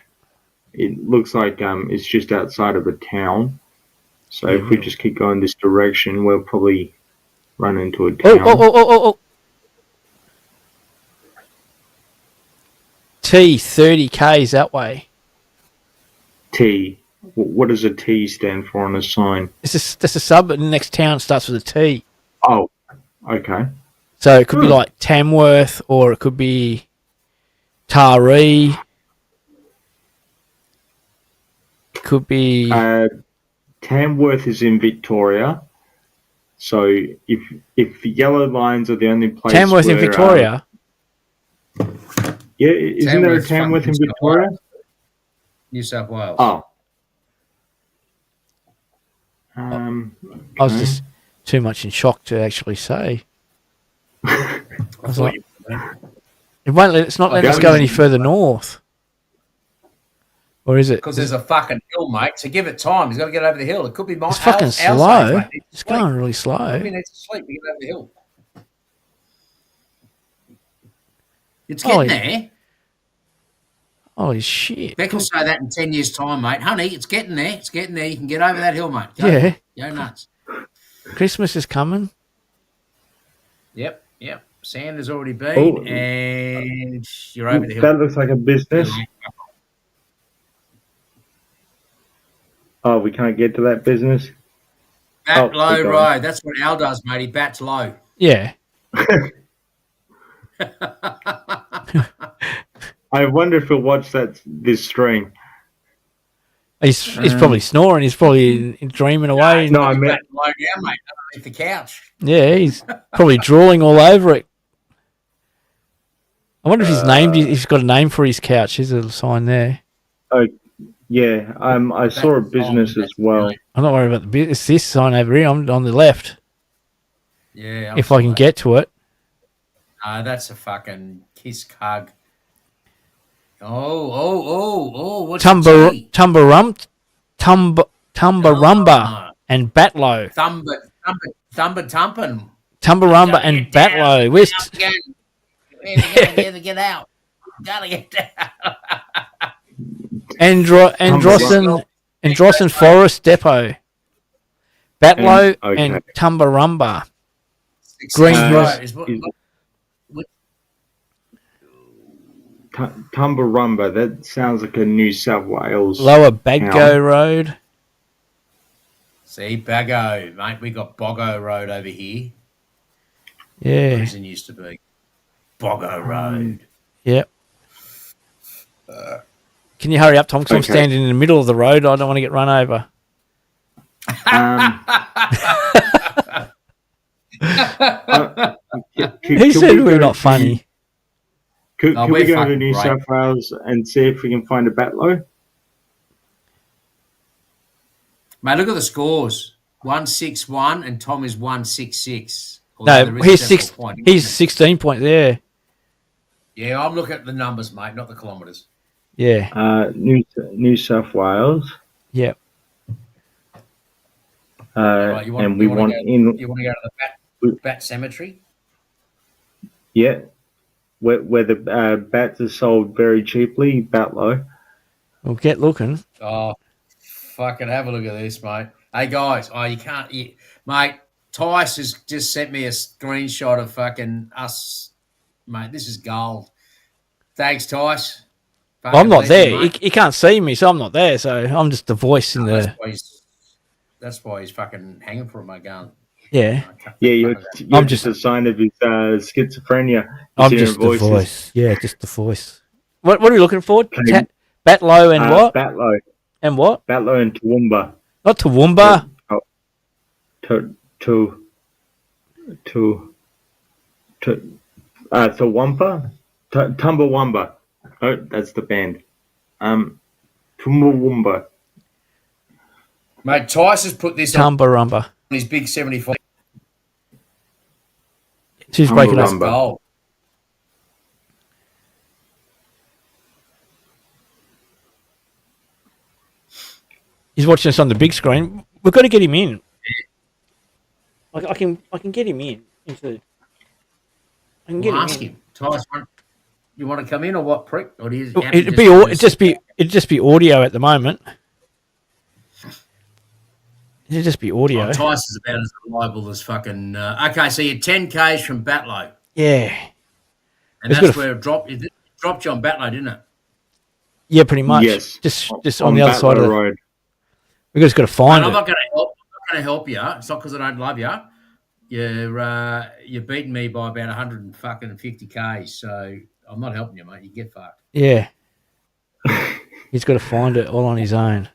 Speaker 3: It looks like it's just outside of a town. So if we just keep going this direction, we'll probably run into a town.
Speaker 1: Oh. T, 30 Ks that way.
Speaker 3: T. What does a T stand for on a sign?
Speaker 1: That's a sub, and the next town starts with a T.
Speaker 3: Oh, okay.
Speaker 1: So it could be like Tamworth, or it could be Taree. Could be...
Speaker 3: Tamworth is in Victoria. So if the yellow lines are the only place
Speaker 1: Tamworth in
Speaker 3: where,
Speaker 1: Victoria.
Speaker 3: yeah, isn't there a
Speaker 2: Tamworth's
Speaker 3: Tamworth in
Speaker 2: fucking
Speaker 3: Victoria?
Speaker 2: New South Wales.
Speaker 3: Oh.
Speaker 1: I was
Speaker 3: okay.
Speaker 1: just too much in shock to actually say.
Speaker 2: I
Speaker 1: was
Speaker 2: thought
Speaker 1: like-
Speaker 2: you-
Speaker 1: It's not letting us go any further north. Or is it?
Speaker 2: Because there's a fucking hill, mate. So give it time. He's got to get over the hill. It could be
Speaker 1: It's fucking
Speaker 2: our
Speaker 1: slow.
Speaker 2: stage, mate.
Speaker 1: It's going really
Speaker 2: He
Speaker 1: slow.
Speaker 2: needs to sleep. We get over the hill. It's
Speaker 1: Holy-
Speaker 2: getting there.
Speaker 1: Holy shit.
Speaker 2: Beck will say that in 10 years' time, mate. Honey, it's getting there. It's getting there. You can get over that hill, mate. Go.
Speaker 1: Yeah.
Speaker 2: Go nuts.
Speaker 1: Christmas is coming.
Speaker 2: Yep. Santa's already been,
Speaker 3: Oh.
Speaker 2: and you're over the hill.
Speaker 3: That looks like a business. Oh, we can't get to that business.
Speaker 2: Bat
Speaker 3: Oh,
Speaker 2: low
Speaker 3: keep going.
Speaker 2: road. That's what Al does, mate. He bats low.
Speaker 1: Yeah.
Speaker 3: I wonder if he'll watch this stream.
Speaker 1: He's probably snoring. He's probably dreaming away.
Speaker 3: No, I meant
Speaker 2: low down, mate, underneath the couch.
Speaker 1: Yeah, he's probably drooling all over it. I wonder if he's got a name for his couch. There's a sign there.
Speaker 3: oh yeah. I saw a business as well.
Speaker 1: I'm not worried about the business. It's this sign over here. I'm on the left.
Speaker 2: Yeah.
Speaker 1: If I can get to it.
Speaker 2: That's a fucking kiss hug. Oh! What's
Speaker 1: Tumbarumba and Batlow.
Speaker 2: Thumber Tumpin.
Speaker 1: Tumbarumba and Batlow. Where's
Speaker 2: Get out. Gotta get out.
Speaker 1: Androssan Forest Depot. Batlow and Tumbarumba. Green
Speaker 3: Tumbarumba. That sounds like a New South Wales.
Speaker 1: Lower Baggo Road.
Speaker 2: See, Baggo, mate. We got Boggo Road over here.
Speaker 1: Yeah.
Speaker 2: Prison used to be Boggo Road.
Speaker 1: Yep. Can you hurry up, Tom? Because I'm standing in the middle of the road. I don't want to get run over. Who said we were not funny?
Speaker 3: Can we go to New South Wales and see if we can find a Batlow?
Speaker 2: Mate, look at the scores. 161 and Tom is 166.
Speaker 1: No, he's 16 points there.
Speaker 2: Yeah, I'm looking at the numbers, mate, not the kilometres.
Speaker 1: Yeah.
Speaker 3: New South Wales.
Speaker 1: Yep.
Speaker 2: Right,
Speaker 3: you
Speaker 2: want to go to the bat cemetery?
Speaker 3: Yeah. Where the bats are sold very cheaply, Batlow.
Speaker 1: We'll get looking.
Speaker 2: Oh, fucking have a look at this, mate. Hey, guys. Mate, Tice has just sent me a screenshot of fucking us. Mate, this is gold. Thanks, Tice.
Speaker 1: Well, I'm not there. He can't see me, so I'm not there. So I'm just the voice in the...
Speaker 2: That's why he's fucking hanging for my gun.
Speaker 1: Yeah.
Speaker 3: Yeah, I'm just a sign of his schizophrenia.
Speaker 1: I'm just the voice. Yeah, just the voice. What are we looking for? Batlow and what?
Speaker 3: Batlow.
Speaker 1: And what?
Speaker 3: Batlow and Toowoomba.
Speaker 1: Not Toowoomba.
Speaker 3: Toowoomba? Tumbarumba. Oh, that's the band. Toowoomba.
Speaker 2: Mate, Tice has put this
Speaker 1: Tumbarumba
Speaker 2: on his big 75.
Speaker 1: She's breaking up.
Speaker 2: Goal.
Speaker 1: He's watching us on the big screen. We've got to get him in. I can get him in.
Speaker 2: Ask him. Tice, you want to come in or what, prick? Or
Speaker 1: it'd just be audio at the moment. It'd just be audio.
Speaker 2: Tice is about as reliable as fucking. Okay, so you're 10 k's from Batlow.
Speaker 1: Yeah,
Speaker 2: and that's where it dropped you on Batlow, didn't it?
Speaker 1: Yeah, pretty much.
Speaker 3: Yes,
Speaker 1: just on the other side of the road. We've just got to find it.
Speaker 2: I'm not going to help you. It's not because I don't love you. You're beating me by about 150 k's, so I'm not helping you, mate. You get fucked.
Speaker 1: Yeah, he's got to find it all on his own.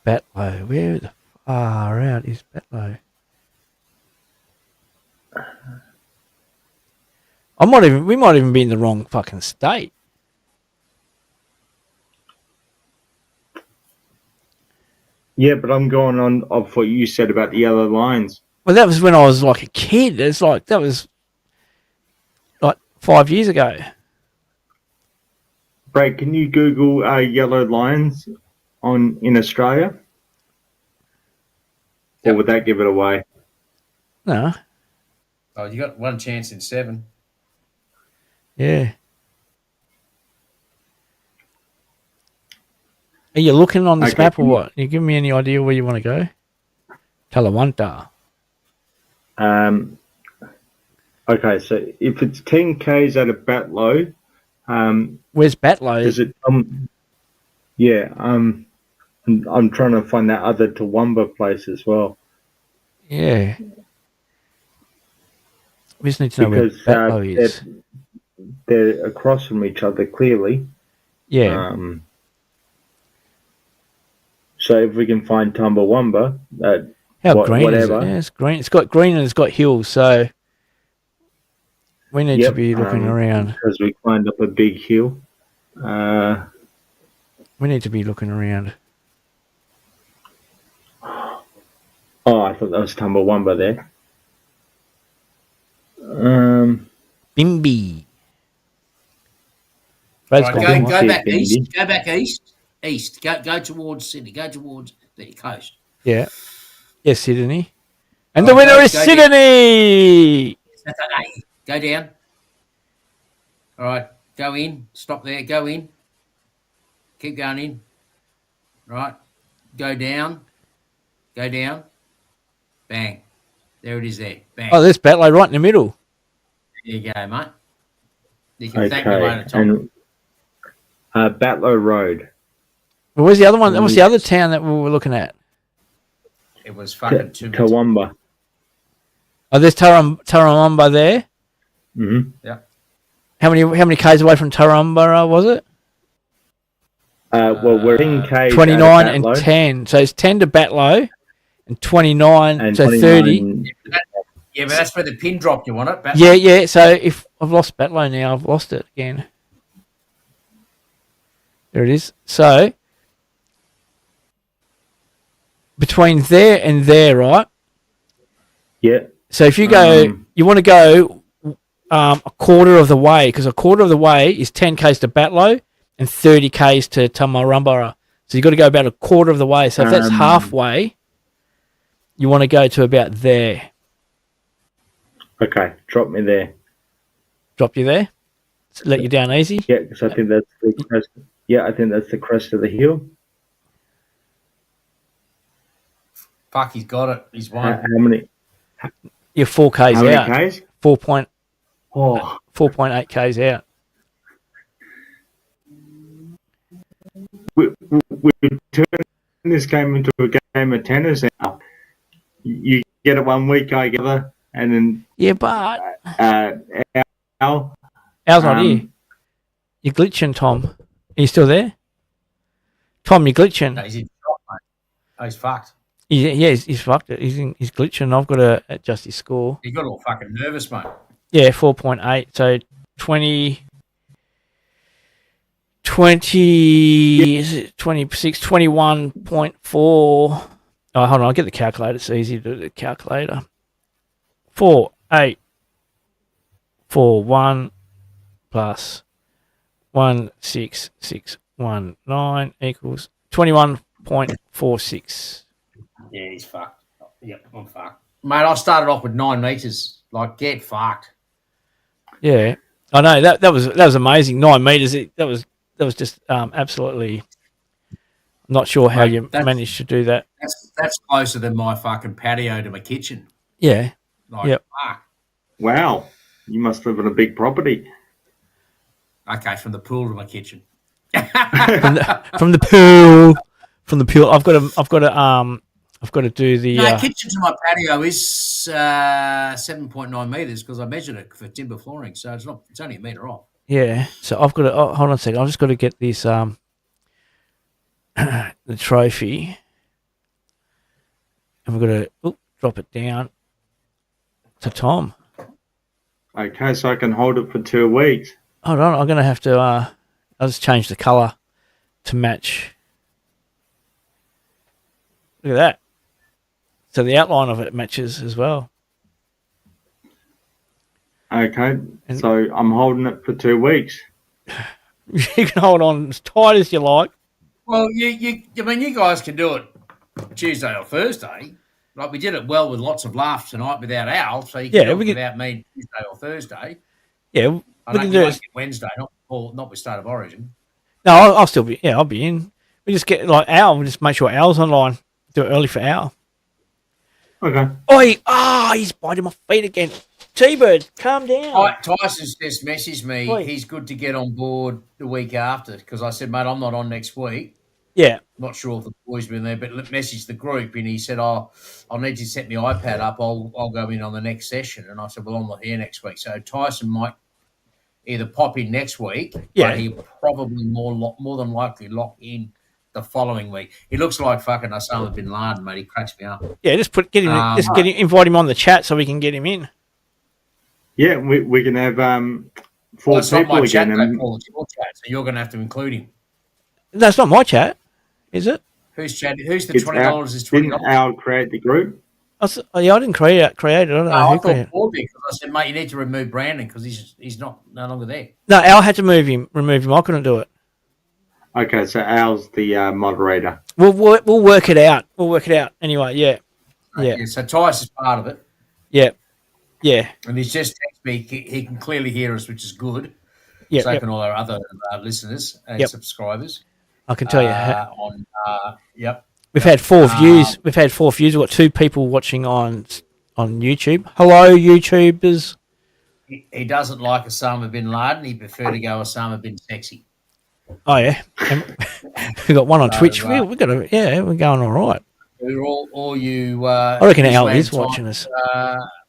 Speaker 1: Batlow, where the far out is Batlow? We might even be in the wrong fucking state.
Speaker 3: Yeah, but I'm going on off what you said about the yellow lines.
Speaker 1: Well, that was when I was like a kid. That was like 5 years ago.
Speaker 3: Brad, can you Google yellow lines in Australia? Or would that give it away?
Speaker 1: No.
Speaker 2: Oh, you got one chance in 7.
Speaker 1: Yeah. Are you looking on this map or what? Can you give me any idea where you want to go? Talawanta.
Speaker 3: Okay, so if it's 10 k's out of Batlow,
Speaker 1: where's Batlow?
Speaker 3: Is it? Yeah. I'm trying to find that other Toowoomba place as well.
Speaker 1: Yeah. We just need to know where Batlow is.
Speaker 3: they're across from each other clearly.
Speaker 1: Yeah.
Speaker 3: So if we can find Chumbawamba,
Speaker 1: How green
Speaker 3: whatever.
Speaker 1: is it? Yeah, it's green. It's got green and it's got hills, so we need to be looking around.
Speaker 3: Because we climbed up a big hill.
Speaker 1: We need to be looking around.
Speaker 3: Oh, I thought that was Chumbawamba there.
Speaker 1: Bimby.
Speaker 2: Right, go back east. Go back east. East. Go towards Sydney. Go towards the coast.
Speaker 1: Yeah. Yes, Sydney. And the winner is Sydney!
Speaker 2: Go down. All right. Go in. Stop there. Go in. Keep going in. Right. Go down. Go down. Bang. There it is there. Bang.
Speaker 1: Oh, there's Batlow right in the middle.
Speaker 2: There you go, mate. You can thank me later, Tom.
Speaker 3: And Batlow Road.
Speaker 1: Well, where's the other one? What was the other town that we were looking at?
Speaker 2: It was fucking
Speaker 3: Toowoomba.
Speaker 1: Oh, there's Tarrawumba there.
Speaker 3: Mm-hmm.
Speaker 2: Yeah.
Speaker 1: How many k's away from Tarrawumba was it?
Speaker 3: Well, we're in k's.
Speaker 1: 29 and 10. So it's 10 to Batlow and 29, and so 30.
Speaker 2: Yeah, but that's where the pin dropped. You want it? Batlow?
Speaker 1: Yeah. So if I've lost Batlow now, I've lost it again. There it is. So between there and there, right?
Speaker 3: Yeah.
Speaker 1: So if you go, you want to go a quarter of the way, because a quarter of the way is 10 k's to Batlow and 30 k's to Tarrawumba. So you've got to go about a quarter of the way. So if that's halfway, you want to go to about there.
Speaker 3: Okay, drop me there.
Speaker 1: Drop you there? Let you down easy?
Speaker 3: Yeah, because I think that's the crest. Yeah, I think that's the crest of the hill.
Speaker 2: Fuck, he's got it. He's won.
Speaker 3: How many?
Speaker 1: You're 4 k's
Speaker 3: How
Speaker 1: out.
Speaker 3: many k's?
Speaker 1: 4.8 k's out.
Speaker 3: We turn this game into a game of tennis now. You get it 1 week, I get it, and then
Speaker 1: Yeah, but
Speaker 3: Al.
Speaker 1: Al's not here. You're glitching, Tom. Are you still there? Tom, you're glitching.
Speaker 2: No, he's in shock, mate. Oh, he's fucked.
Speaker 1: He's fucked it. He's glitching. I've got to adjust his score.
Speaker 2: He got all fucking nervous, mate.
Speaker 1: Yeah, 4.8. So 20, is it 26, 21.4. Oh, hold on. I'll get the calculator. It's easy to do the calculator. 4, 8, 4, 1 plus 1, 6, 6, 1, 9 equals 21.46.
Speaker 2: Yeah, he's fucked. Yep, I'm fucked. Mate, I started off with 9 meters. Like, get fucked.
Speaker 1: Yeah, I know that was amazing. 9 meters. That was just absolutely. I'm not sure how you managed to do that.
Speaker 2: That's closer than my fucking patio to my kitchen.
Speaker 1: Yeah.
Speaker 2: Like,
Speaker 1: yep.
Speaker 2: Fuck.
Speaker 3: Wow, you must live in a big property.
Speaker 2: Okay, from the pool to my kitchen.
Speaker 1: from the pool. I've got to do the.
Speaker 2: No, kitchen to my patio is 7.9 meters because I measured it for timber flooring, so it's only a meter off.
Speaker 1: Yeah, so I've got to hold on a second. I've just got to get this the trophy, and we're going to drop it down to Tom.
Speaker 3: Okay, so I can hold it for 2 weeks.
Speaker 1: Hold on, I'm going to have to. I'll just change the color to match. Look at that. So the outline of it matches as well.
Speaker 3: Okay, so I'm holding it for 2 weeks.
Speaker 1: You can hold on as tight as you like.
Speaker 2: Well, you guys can do it Tuesday or Thursday. Like we did it well with lots of laughs tonight without Al, so you can do it without me Tuesday or Thursday.
Speaker 1: Yeah,
Speaker 2: I don't know Wednesday, not with State of Origin.
Speaker 1: No, I'll still be. Yeah, I'll be in. We just get like Al. We just make sure Al's online. Do it early for Al.
Speaker 3: Okay.
Speaker 1: He's biting my feet again. T-Bird, calm down.
Speaker 2: Tyson's just messaged me.
Speaker 1: Oi.
Speaker 2: He's good to get on board the week after because I said, mate, I'm not on next week.
Speaker 1: Yeah.
Speaker 2: Not sure if the boys been there, but messaged the group and he said, I'll need to set my iPad up. I'll go in on the next session. And I said, well, I'm not here next week. So Tyson might either pop in next week,
Speaker 1: Yeah.
Speaker 2: but he'll probably more than likely lock in the following week. He looks like fucking Osama bin Laden, mate. He cracks me up.
Speaker 1: Yeah, invite him on the chat so we can get him in.
Speaker 3: Yeah, we can have four
Speaker 2: It's not
Speaker 3: people
Speaker 2: my chat,
Speaker 3: again.
Speaker 2: though, Paul. It's your chat, so you're going to have to include him.
Speaker 1: No, it's not my chat, is it?
Speaker 2: Who's chat? Who's the
Speaker 3: It's
Speaker 2: $20? Is
Speaker 3: Didn't
Speaker 2: $20?
Speaker 3: Al create the group?
Speaker 1: I didn't create it. I don't know
Speaker 2: I
Speaker 1: who
Speaker 2: thought
Speaker 1: created it.
Speaker 2: Paul did, because I said, mate, you need to remove Brandon because he's no longer there.
Speaker 1: No, Al had to remove him. I couldn't do it.
Speaker 3: Okay, so Al's the moderator.
Speaker 1: We'll work it out. We'll work it out anyway. Yeah, yeah,
Speaker 2: Yeah, so Tice is part of it,
Speaker 1: yeah, yeah,
Speaker 2: and he's just texted me. He can clearly hear us, which is good.
Speaker 1: yeah.
Speaker 2: So
Speaker 1: Yep.
Speaker 2: can all our other listeners and
Speaker 1: Yep.
Speaker 2: subscribers.
Speaker 1: I can tell you.
Speaker 2: Yep.
Speaker 1: We've had 4 views. We've had 4 views. We've got 2 people watching on YouTube. Hello, YouTubers.
Speaker 2: He doesn't like Osama bin Laden. He prefer to go Osama bin Sexy.
Speaker 1: Oh yeah, and we got one on
Speaker 2: So,
Speaker 1: Twitch. We're going all right.
Speaker 2: We're all you.
Speaker 1: I reckon Al
Speaker 2: Islam
Speaker 1: is
Speaker 2: Time,
Speaker 1: watching us.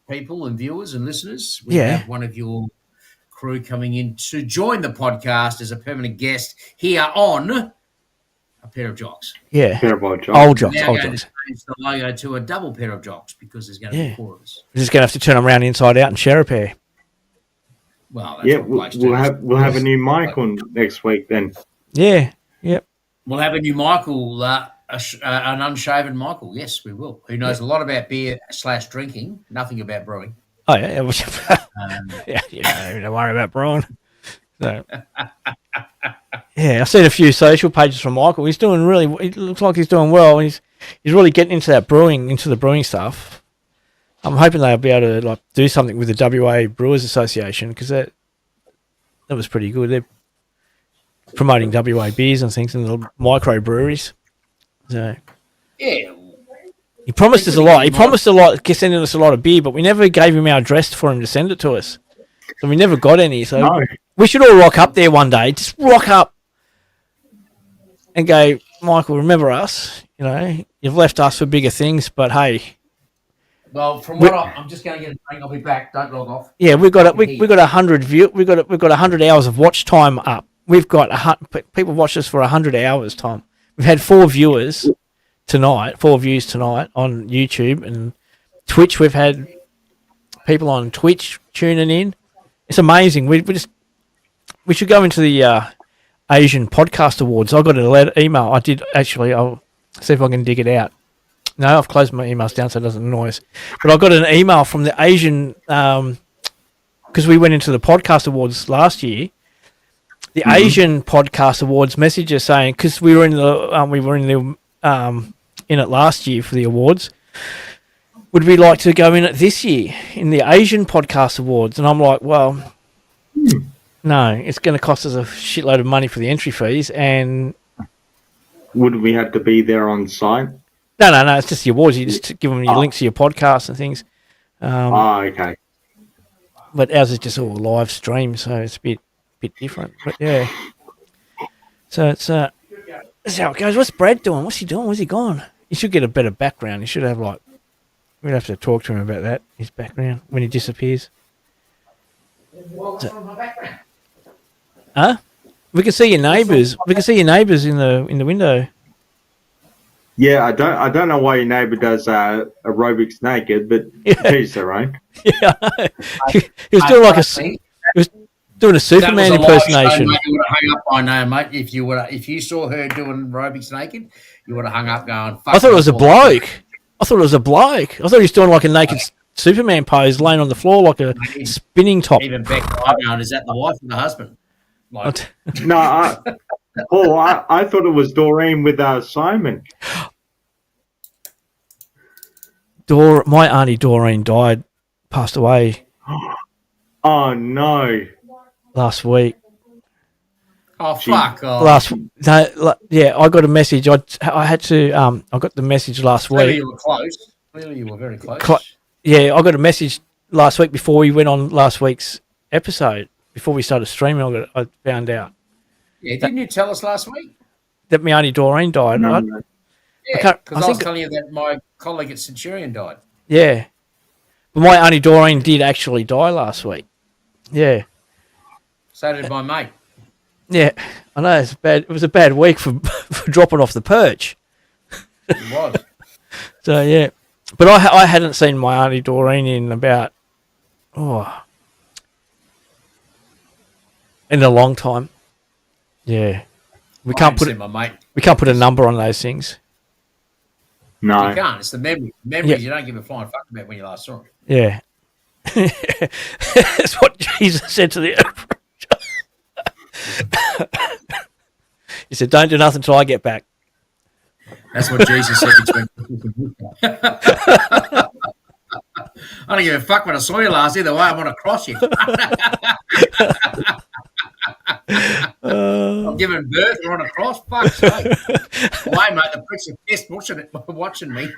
Speaker 2: People and viewers and listeners. We
Speaker 1: Yeah.
Speaker 2: have one of your crew coming in to join the podcast as a permanent guest here on A Pair of Jocks.
Speaker 1: Yeah,
Speaker 3: Terrible job.
Speaker 1: old jocks,
Speaker 2: Now
Speaker 1: old
Speaker 2: going to
Speaker 1: jocks.
Speaker 2: change the logo to a double pair of jocks because there's going to
Speaker 1: Yeah.
Speaker 2: be 4 of us.
Speaker 1: We're just gonna have to turn them around inside out and share a pair.
Speaker 2: Well, that's
Speaker 3: Yeah,
Speaker 2: what
Speaker 3: we'll,
Speaker 2: blokes do.
Speaker 3: we'll have a new mic on next week then.
Speaker 1: Yeah, yep.
Speaker 2: We'll have a new Michael, an unshaven Michael. Yes, we will. Who knows a lot about beer / drinking, nothing about brewing.
Speaker 1: Oh yeah,
Speaker 2: Um,
Speaker 1: yeah. Don't worry about Brian. So, yeah, I've seen a few social pages from Michael. He's doing really. It looks like he's doing well. He's really getting into the brewing stuff. I'm hoping they'll be able to do something with the WA Brewers Association because that was pretty good. They're promoting WA beers and things in the micro breweries. So
Speaker 2: yeah,
Speaker 1: he promised us a lot. He promised sending us a lot of beer, but we never gave him our address for him to send it to us. So we never got any. So
Speaker 3: No.
Speaker 1: we should all rock up there one day. Just rock up and go, Michael, remember us. You know, you've left us for bigger things, but hey,
Speaker 2: well, from what I'm just going to get a drink. I'll be back. Don't log off.
Speaker 1: yeah, we've got 100 we've got 100 hours of watch time up. We've got people watch us for 100 hours time. We've had 4 views tonight, 4 views tonight on YouTube and Twitch. We've had people on Twitch tuning in. It's amazing. We should go into the Asian Podcast Awards. I got an email. I did actually. I'll see if I can dig it out. No, I've closed my emails down so it doesn't annoy us. But I got an email from the Asian because we went into the Podcast Awards last year. The Asian Podcast Awards message is saying because we were in it last year for the awards. Would we like to go in it this year in the Asian Podcast Awards? And I'm like, well, no, it's going to cost us a shitload of money for the entry fees. And
Speaker 3: Would we have to be there on site?
Speaker 1: no, it's just the awards. You just give them your links to your podcast and things.
Speaker 3: Okay.
Speaker 1: But ours is just all live stream, so it's a bit different. But yeah, so it's that's how it goes. What's Brad doing? What's he doing? Where's he gone? He should get a better background. He should have we'd have to talk to him about that. His background when he disappears. Huh? We can see your neighbours. We can see your neighbours in the window.
Speaker 3: Yeah, I don't know why your neighbour does aerobics naked, but geez, their own.
Speaker 1: Yeah, he was doing doing a Superman impersonation.
Speaker 2: Mate, you would have hung up by now, mate. If you saw her doing aerobics naked, you would have hung up going. Fuck,
Speaker 1: I thought it was a bloke. I thought he was doing like a naked Superman pose, laying on the floor like a spinning top.
Speaker 2: Even Beck going, is that the wife and the husband? Like,
Speaker 3: No, Paul, I thought it was Doreen with Simon.
Speaker 1: My auntie Doreen passed away
Speaker 3: Oh no!
Speaker 1: last week.
Speaker 2: oh fuck off.
Speaker 1: I got a message. I had to. I got the message last
Speaker 2: Clearly
Speaker 1: week.
Speaker 2: you were close. Clearly you were very close.
Speaker 1: Yeah, I got a message last week before we went on last week's episode. Before we started streaming, I found out
Speaker 2: Yeah, didn't you tell us last week?
Speaker 1: that my auntie Doreen died.
Speaker 3: No,
Speaker 1: Right?
Speaker 3: no.
Speaker 2: Yeah,
Speaker 1: can't-
Speaker 2: because
Speaker 1: I
Speaker 2: I was
Speaker 1: think-
Speaker 2: telling you that my colleague at Centurion died.
Speaker 1: Yeah, but my auntie Doreen did actually die last week. Yeah,
Speaker 2: So did my mate.
Speaker 1: Yeah, I know it's bad. It was a bad week for for dropping off the perch.
Speaker 2: It was.
Speaker 1: So yeah, but I hadn't seen my Auntie Doreen in about in a long time. Yeah, we can't put
Speaker 2: my mate.
Speaker 1: we can't put a number on those things.
Speaker 3: No.
Speaker 2: You can't. It's the memory. Memories you don't give a flying fuck about when you last saw it.
Speaker 1: Yeah, that's what Jesus said to the emperor. He said, "Don't do nothing till I get back."
Speaker 2: That's what Jesus said between. I don't give a fuck when I saw you last. Either way, I want to cross you. I'm giving birth. We're on a cross. Fuck's sake. Why, mate? The pricks are pissed watching me.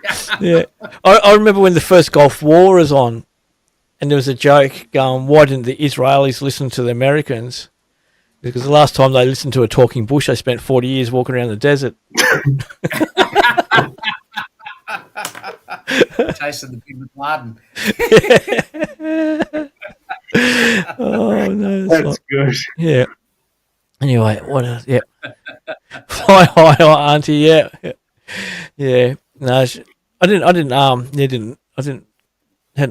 Speaker 1: Yeah, I remember when the first Gulf War was on, and there was a joke going, "Why didn't the Israelis listen to the Americans?" Because the last time they listened to a talking bush, they spent 40 years walking around the desert.
Speaker 2: Chasing the big McLaren.
Speaker 1: Oh no,
Speaker 3: That's good.
Speaker 1: yeah. Anyway, what else? Yeah. Fly high, Auntie. Yeah, yeah. No, hadn't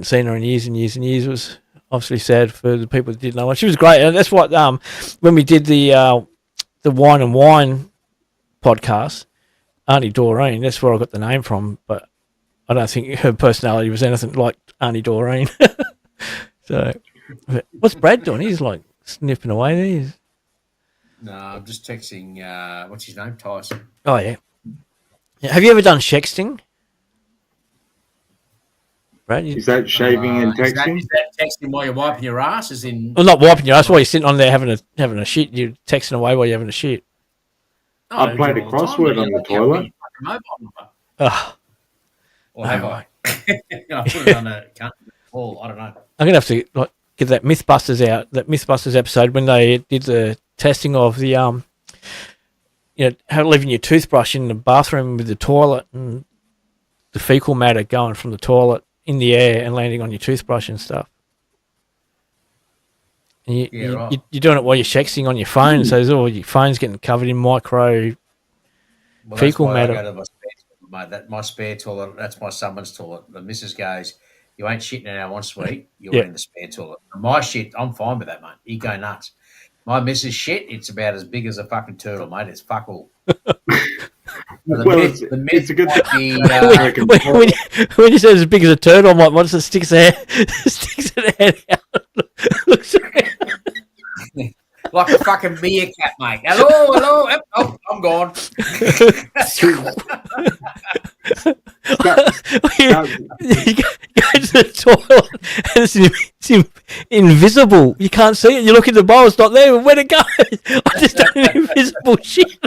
Speaker 1: seen her in years and years and years. It was obviously sad for the people that didn't know her. She was great, and that's what when we did the Wine and Wine podcast, Auntie Doreen. That's where I got the name from, but I don't think her personality was anything like Auntie Doreen. So, what's Brad doing? He's like sniffing away there.
Speaker 2: No, I'm just texting. What's his name? Tyson.
Speaker 1: Oh yeah. Have you ever done sexting, Brad?
Speaker 3: Is that shaving and texting?
Speaker 2: Is that texting while you're wiping your ass? As in,
Speaker 1: Well, not wiping your ass while you're sitting on there having a shit. You're texting away while you're having a shit.
Speaker 3: I played a crossword on the toilet.
Speaker 1: Oh,
Speaker 2: Or have I? I put it on a call. I don't know.
Speaker 1: I'm gonna have to get that MythBusters out. That MythBusters episode when they did the testing of the how leaving your toothbrush in the bathroom with the toilet and the fecal matter going from the toilet in the air and landing on your toothbrush and stuff. And you're doing it while you're sexting on your phone, so your phone's getting covered in micro fecal matter.
Speaker 2: I go to my spare toilet. That's my someone's toilet. The missus goes, "You ain't shitting in our ensuite. You're in the spare toilet." And my shit, I'm fine with that, mate. You go nuts. My missus shit, it's about as big as a fucking turtle, mate. It's fuck all.
Speaker 3: It's a good thing.
Speaker 1: When you say as big as a turtle, I'm like, what does it sticks their head out? Looks
Speaker 2: like a fucking meerkat, mate. Hello. Oh, I'm gone.
Speaker 1: You go to the toilet and it's invisible. You can't see it. You look in the bowl, it's not there. Where'd it go? I just done an invisible shit.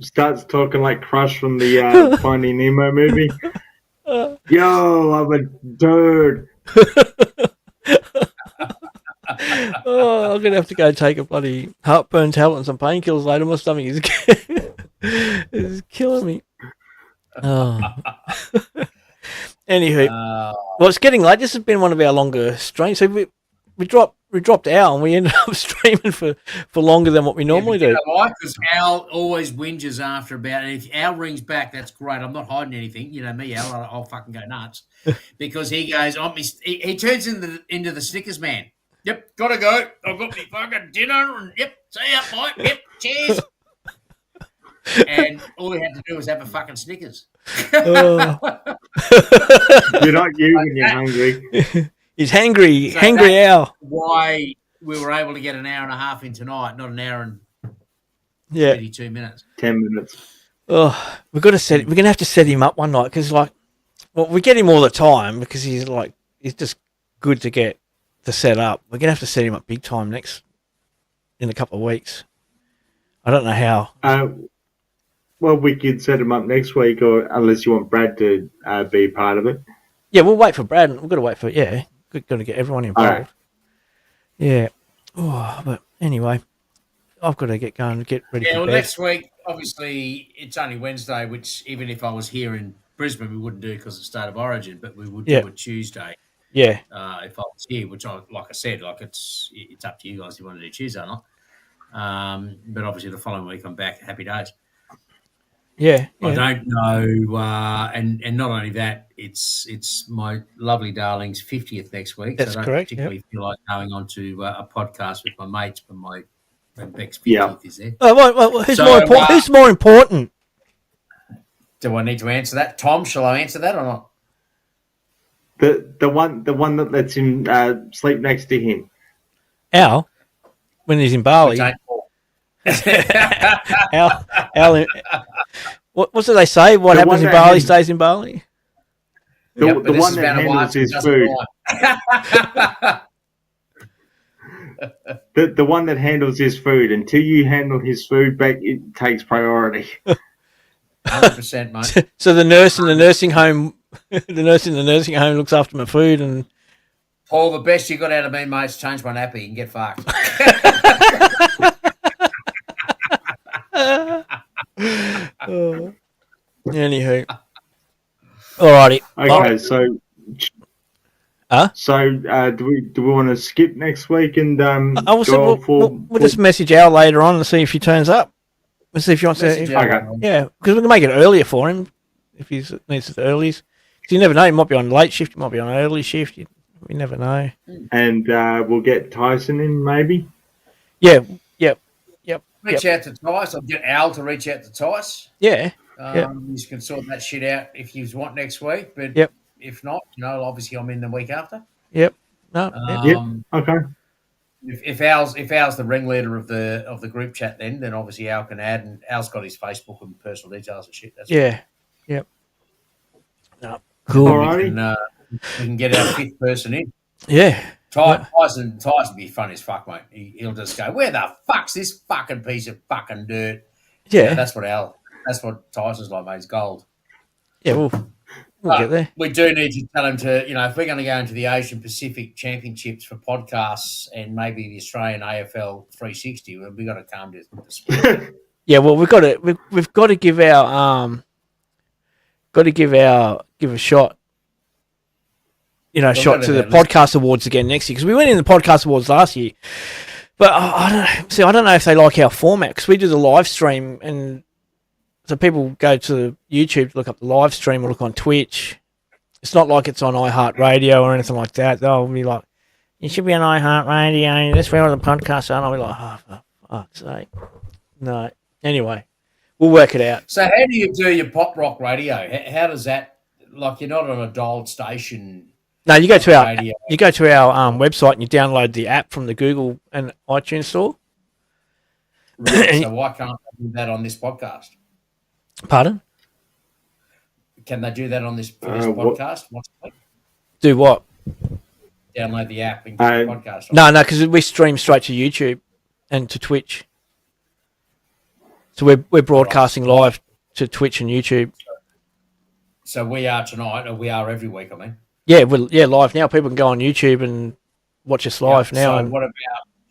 Speaker 3: Starts talking like Crush from the Finding Nemo movie. Yo, I'm a dude.
Speaker 1: Oh, I'm gonna have to go take a bloody heartburn tablet and some painkillers later. My stomach is killing me. Oh. Anywho, well, it's getting late. This has been one of our longer streams. So we dropped Al and we ended up streaming for longer than what we normally do.
Speaker 2: Because Al always whinges after about it. If Al rings back, that's great. I'm not hiding anything. You know me, Al. I'll fucking go nuts because he goes on me. He turns into the Snickers man. Yep, gotta go. I've got me fucking dinner. And yep, see ya, mate. Yep, cheers. And all we had to do was have a fucking Snickers.
Speaker 3: You're not you when you're hungry.
Speaker 1: He's hangry,
Speaker 2: so
Speaker 1: hangry Al.
Speaker 2: Why we were able to get an hour and a half in tonight, not an hour and 32 minutes.
Speaker 3: 10 minutes.
Speaker 1: Oh, we're gonna have to set him up one night because we get him all the time because he's just good to get to set up. We're gonna have to set him up big time in a couple of weeks. I don't know how.
Speaker 3: Well, we could set him up next week, or unless you want Brad to be part of it.
Speaker 1: Yeah, we'll wait for Brad. We've got to wait for We've got to get everyone involved.
Speaker 3: Right.
Speaker 1: Yeah. Oh, but anyway, I've got to get going and get ready.
Speaker 2: Yeah,
Speaker 1: for
Speaker 2: well,
Speaker 1: bed.
Speaker 2: next week, obviously, it's only Wednesday, which even if I was here in Brisbane, we wouldn't do because of State of Origin, but we would do it Tuesday.
Speaker 1: Yeah.
Speaker 2: If I was here, which like I said, like it's up to you guys if you want to do Tuesday or not. But obviously the following week I'm back. Happy days.
Speaker 1: Yeah.
Speaker 2: I don't know, and not only that, it's my lovely darling's 50th next week.
Speaker 1: That's
Speaker 2: so I don't
Speaker 1: correct.
Speaker 2: particularly feel like going on to a podcast with my mates when Beck's 50th
Speaker 3: Yeah.
Speaker 2: is there.
Speaker 1: Oh, well, who's
Speaker 2: So,
Speaker 1: more important? Who's more important?
Speaker 2: Do I need to answer that, Tom? Shall I answer that or not?
Speaker 3: The one that lets him sleep next to him.
Speaker 1: Al, when he's in Bali. Al, what do they say? What happens in Bali stays in Bali.
Speaker 3: The one that handles his food. The one that handles his food. Until you handle his food back, it takes priority.
Speaker 2: 100%, mate.
Speaker 1: So the nurse in the nursing home, looks after my food and.
Speaker 2: Paul, the best you got out of me, mate, is change my nappy and get fucked.
Speaker 1: Anywho. Alrighty.
Speaker 3: Okay, so.
Speaker 1: Huh?
Speaker 3: Do we want to skip next week and
Speaker 1: we'll just message Al later on and see if he turns up. We'll see if he wants to. Yeah, because we can make it earlier for him if he needs it earlies. Because you never know, he might be on late shift, he might be on early shift. We never know.
Speaker 3: And we'll get Tyson in maybe.
Speaker 1: Yeah.
Speaker 2: Reach out to Tice. I'll get Al to reach out to Tice.
Speaker 1: Yeah.
Speaker 2: You can sort that shit out if you want next week. But if not, obviously I'm in the week after.
Speaker 1: Yep. No.
Speaker 3: Okay.
Speaker 2: If Al's the ringleader of the group chat, then obviously Al can add, and Al's got his Facebook and personal details and shit. That's
Speaker 1: Yep. No. Cool.
Speaker 3: Alrighty.
Speaker 2: We can get our fifth person in.
Speaker 1: Yeah.
Speaker 2: Tyson would be fun as fuck, mate. He'll just go, "Where the fuck's this fucking piece of fucking dirt?"
Speaker 1: Yeah.
Speaker 2: That's what Tyson's like, mate. He's gold.
Speaker 1: Yeah, we'll get there.
Speaker 2: We do need to tell him to, if we're going to go into the Asian Pacific Championships for podcasts and maybe the Australian AFL 360, we've got to come to the sport.
Speaker 1: Yeah, well, we've got to give our give a shot. Shot to the podcast awards again next year, because we went in the podcast awards last year. But I don't know. See, I don't know if they like our format, because we do the live stream, and so people go to YouTube to look up the live stream or look on Twitch. It's not like it's on iHeartRadio or anything like that. They'll be like, "You should be on iHeartRadio. That's where all the podcasts are." And I'll be like, "Oh, for fuck's sake." No. Anyway, we'll work it out.
Speaker 2: So how do you do your pop rock radio? How does that, like, you're not on a dialed station?
Speaker 1: No, you go to our website and you download the app from the Google and iTunes store.
Speaker 2: Right, so why can't I do that on this podcast?
Speaker 1: Pardon?
Speaker 2: Can they do that on this podcast?
Speaker 1: Do what?
Speaker 2: Download the app and get the podcast.
Speaker 1: No, because we stream straight to YouTube and to Twitch. So we're broadcasting live to Twitch and YouTube.
Speaker 2: So we are tonight, or we are every week, I mean.
Speaker 1: Yeah, live now. People can go on YouTube and watch us live now.
Speaker 2: So what about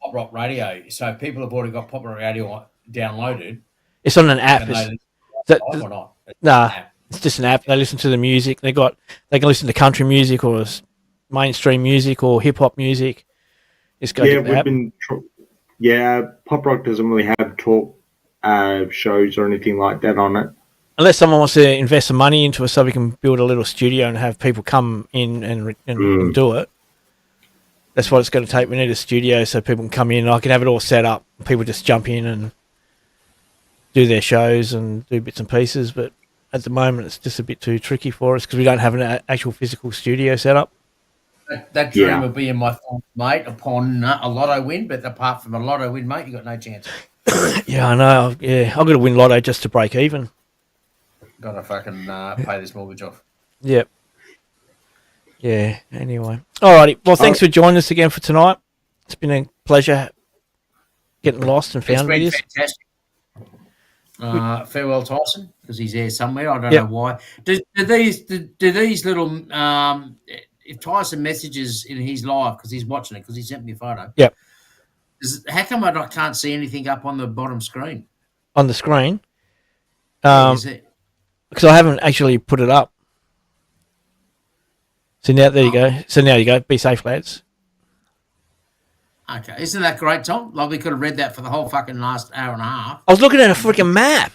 Speaker 2: Pop Rock Radio? So people have already got Pop Rock Radio downloaded.
Speaker 1: It's on an app.
Speaker 2: Or not?
Speaker 1: It's just an app. They listen to the music. They can listen to country music or mainstream music or hip hop music. Just go to the app.
Speaker 3: Pop Rock doesn't really have talk shows or anything like that on it.
Speaker 1: Unless someone wants to invest some money into it so we can build a little studio and have people come in and do it. That's what it's going to take. We need a studio so people can come in. I can have it all set up. People just jump in and do their shows and do bits and pieces. But at the moment, it's just a bit too tricky for us because we don't have an actual physical studio set up.
Speaker 2: That dream will be in my thoughts, mate, upon a lotto win. But apart from a lotto win, mate, you got no chance.
Speaker 1: Yeah, I know. Yeah, I've got to win lotto just to break even.
Speaker 2: Got to fucking pay this mortgage off.
Speaker 1: Yep. Yeah, anyway. Alrighty. Well, thanks for joining us again for tonight. It's been a pleasure getting lost and found with you.
Speaker 2: It's been fantastic. Farewell, Tyson, because he's there somewhere. I don't know why. Do these little... if Tyson messages in his live, because he's watching it, because he sent me a photo.
Speaker 1: Yep.
Speaker 2: How come I can't see anything up on the bottom screen?
Speaker 1: On the screen?
Speaker 2: Is it?
Speaker 1: Because I haven't actually put it up. So now there you go. So now you go. Be safe, lads.
Speaker 2: Okay, isn't that great, Tom? Like we could have read that for the whole fucking last hour and a half.
Speaker 1: I was looking at a freaking map.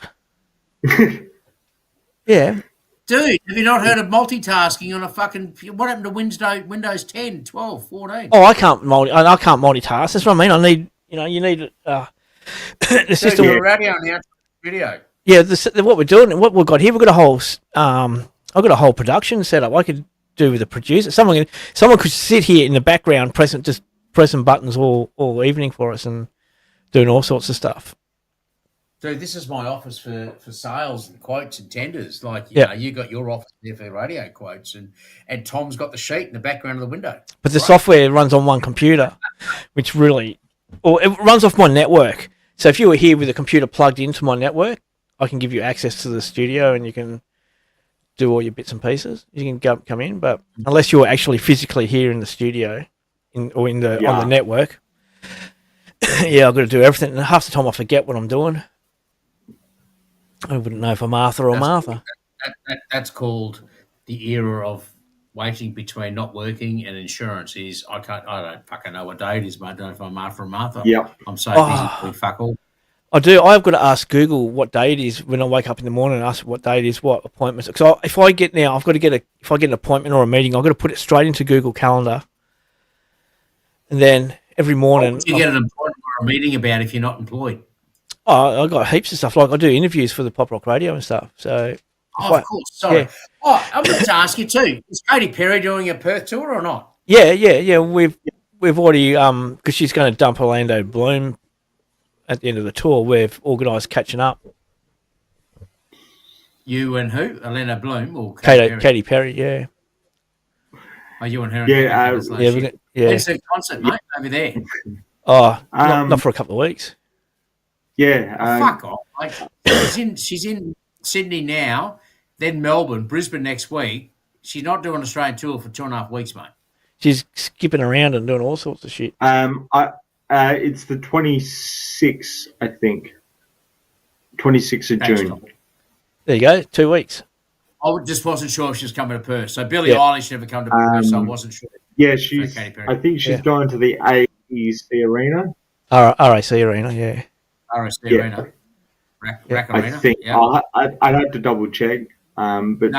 Speaker 1: Yeah.
Speaker 2: Dude, have you not heard of multitasking on a fucking... What happened to Windows 10, 12, 14?
Speaker 1: Oh, I can't multitask. That's what I mean. I need, you need the system.
Speaker 2: Dude, radio now, video.
Speaker 1: Yeah, what we're doing, what we've got here, we've got a whole, I've got a whole production set up. I could do with a producer. Someone could sit here in the background, just pressing buttons all evening for us and doing all sorts of stuff.
Speaker 2: Dude, this is my office for sales and quotes and tenders. Like, you know, you got your office there for radio quotes, and Tom's got the sheet in the background of the window.
Speaker 1: But the software runs on one computer, which it runs off my network. So if you were here with a computer plugged into my network, I can give you access to the studio and you can do all your bits and pieces. You can come in, but unless you're actually physically here in the studio on the network, I've got to do everything. And half the time I forget what I'm doing. I wouldn't know if I'm Arthur or Martha.
Speaker 2: That's called the era of waiting between not working and insurance. I don't fucking know what day it is, but I don't know if I'm Arthur or Martha.
Speaker 3: Yeah.
Speaker 2: I'm so busy doing fuck all.
Speaker 1: I do. I've got to ask Google what day it is when I wake up in the morning and ask what day it is, what appointments. Because if I get an appointment or a meeting, I've got to put it straight into Google Calendar. And then every morning...
Speaker 2: What do you get an appointment or a meeting about if you're not employed?
Speaker 1: Oh, I got heaps of stuff. Like I do interviews for the Pop Rock Radio and stuff. So,
Speaker 2: of course. Sorry. Yeah. Oh, I wanted to ask you too. Is Katy Perry doing a Perth tour or not?
Speaker 1: Yeah. We've already because she's going to dump Orlando Bloom at the end of the tour. We've organised catching up.
Speaker 2: You and who? Orlando Bloom or Katy
Speaker 1: Perry? Yeah.
Speaker 2: Oh, you and her?
Speaker 1: Yeah.
Speaker 2: When's the concert, mate? Over there.
Speaker 1: Oh, not for a couple of weeks.
Speaker 3: Yeah.
Speaker 2: Fuck off. Like, she's in Sydney now, then Melbourne, Brisbane next week. She's not doing an Australian tour for 2.5 weeks, mate.
Speaker 1: She's skipping around and doing all sorts of shit.
Speaker 3: It's the 26th, I think. 26th of June.
Speaker 1: There you go, 2 weeks.
Speaker 2: I just wasn't sure if she was coming to Perth. So Billie Eilish never come to Perth, so I wasn't sure.
Speaker 3: Yeah, I think she's going to the AEC Arena.
Speaker 1: RAC Arena, yeah.
Speaker 2: RSC Arena. Rack Arena.
Speaker 3: I think. Yeah. I'd have to double check. But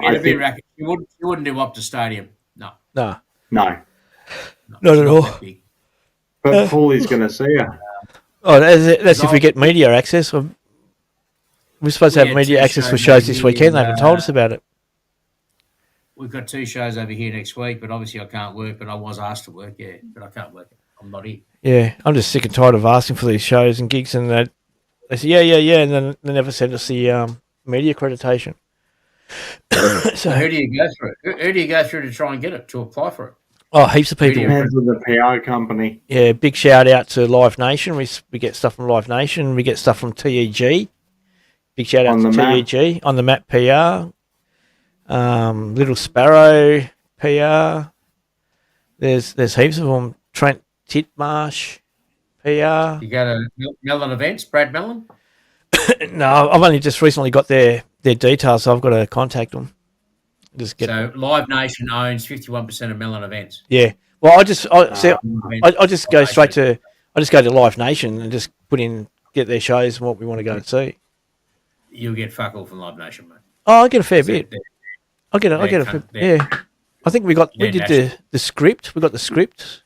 Speaker 2: it'd be Rack. You wouldn't do Optus Stadium. No.
Speaker 1: Not at all.
Speaker 3: But Paulie's going to see her.
Speaker 1: Oh, that's if we get media access. We're supposed to have media access for shows this weekend. They haven't told us about it.
Speaker 2: We've got 2 shows over here next week, but obviously I can't work. But I was asked to work, but I can't work. I'm not here.
Speaker 1: Yeah, I'm just sick and tired of asking for these shows and gigs, and they say yeah, and then they never send us the media accreditation.
Speaker 2: So who do you go through? Who do you go through to try and get it, to apply for it?
Speaker 1: Oh, heaps of people.
Speaker 3: Depends on the PR company.
Speaker 1: Yeah, big shout out to Live Nation. We get stuff from Live Nation. We get stuff from TEG. Big shout out to TEG on the Map PR. Little Sparrow PR. There's heaps of them. Trent Titmarsh PR.
Speaker 2: You go to Mellon Events, Brad Mellon?
Speaker 1: No, I've only just recently got their details, so I've got to contact them.
Speaker 2: So Live Nation owns 51% of Mellon Events.
Speaker 1: Yeah. Well, I just go straight to Live Nation and just get their shows and what we want to go and see.
Speaker 2: You'll get fuck all from Live Nation, mate.
Speaker 1: Oh, I get a fair bit. I get a fair, yeah. I think we did the script. We got the script.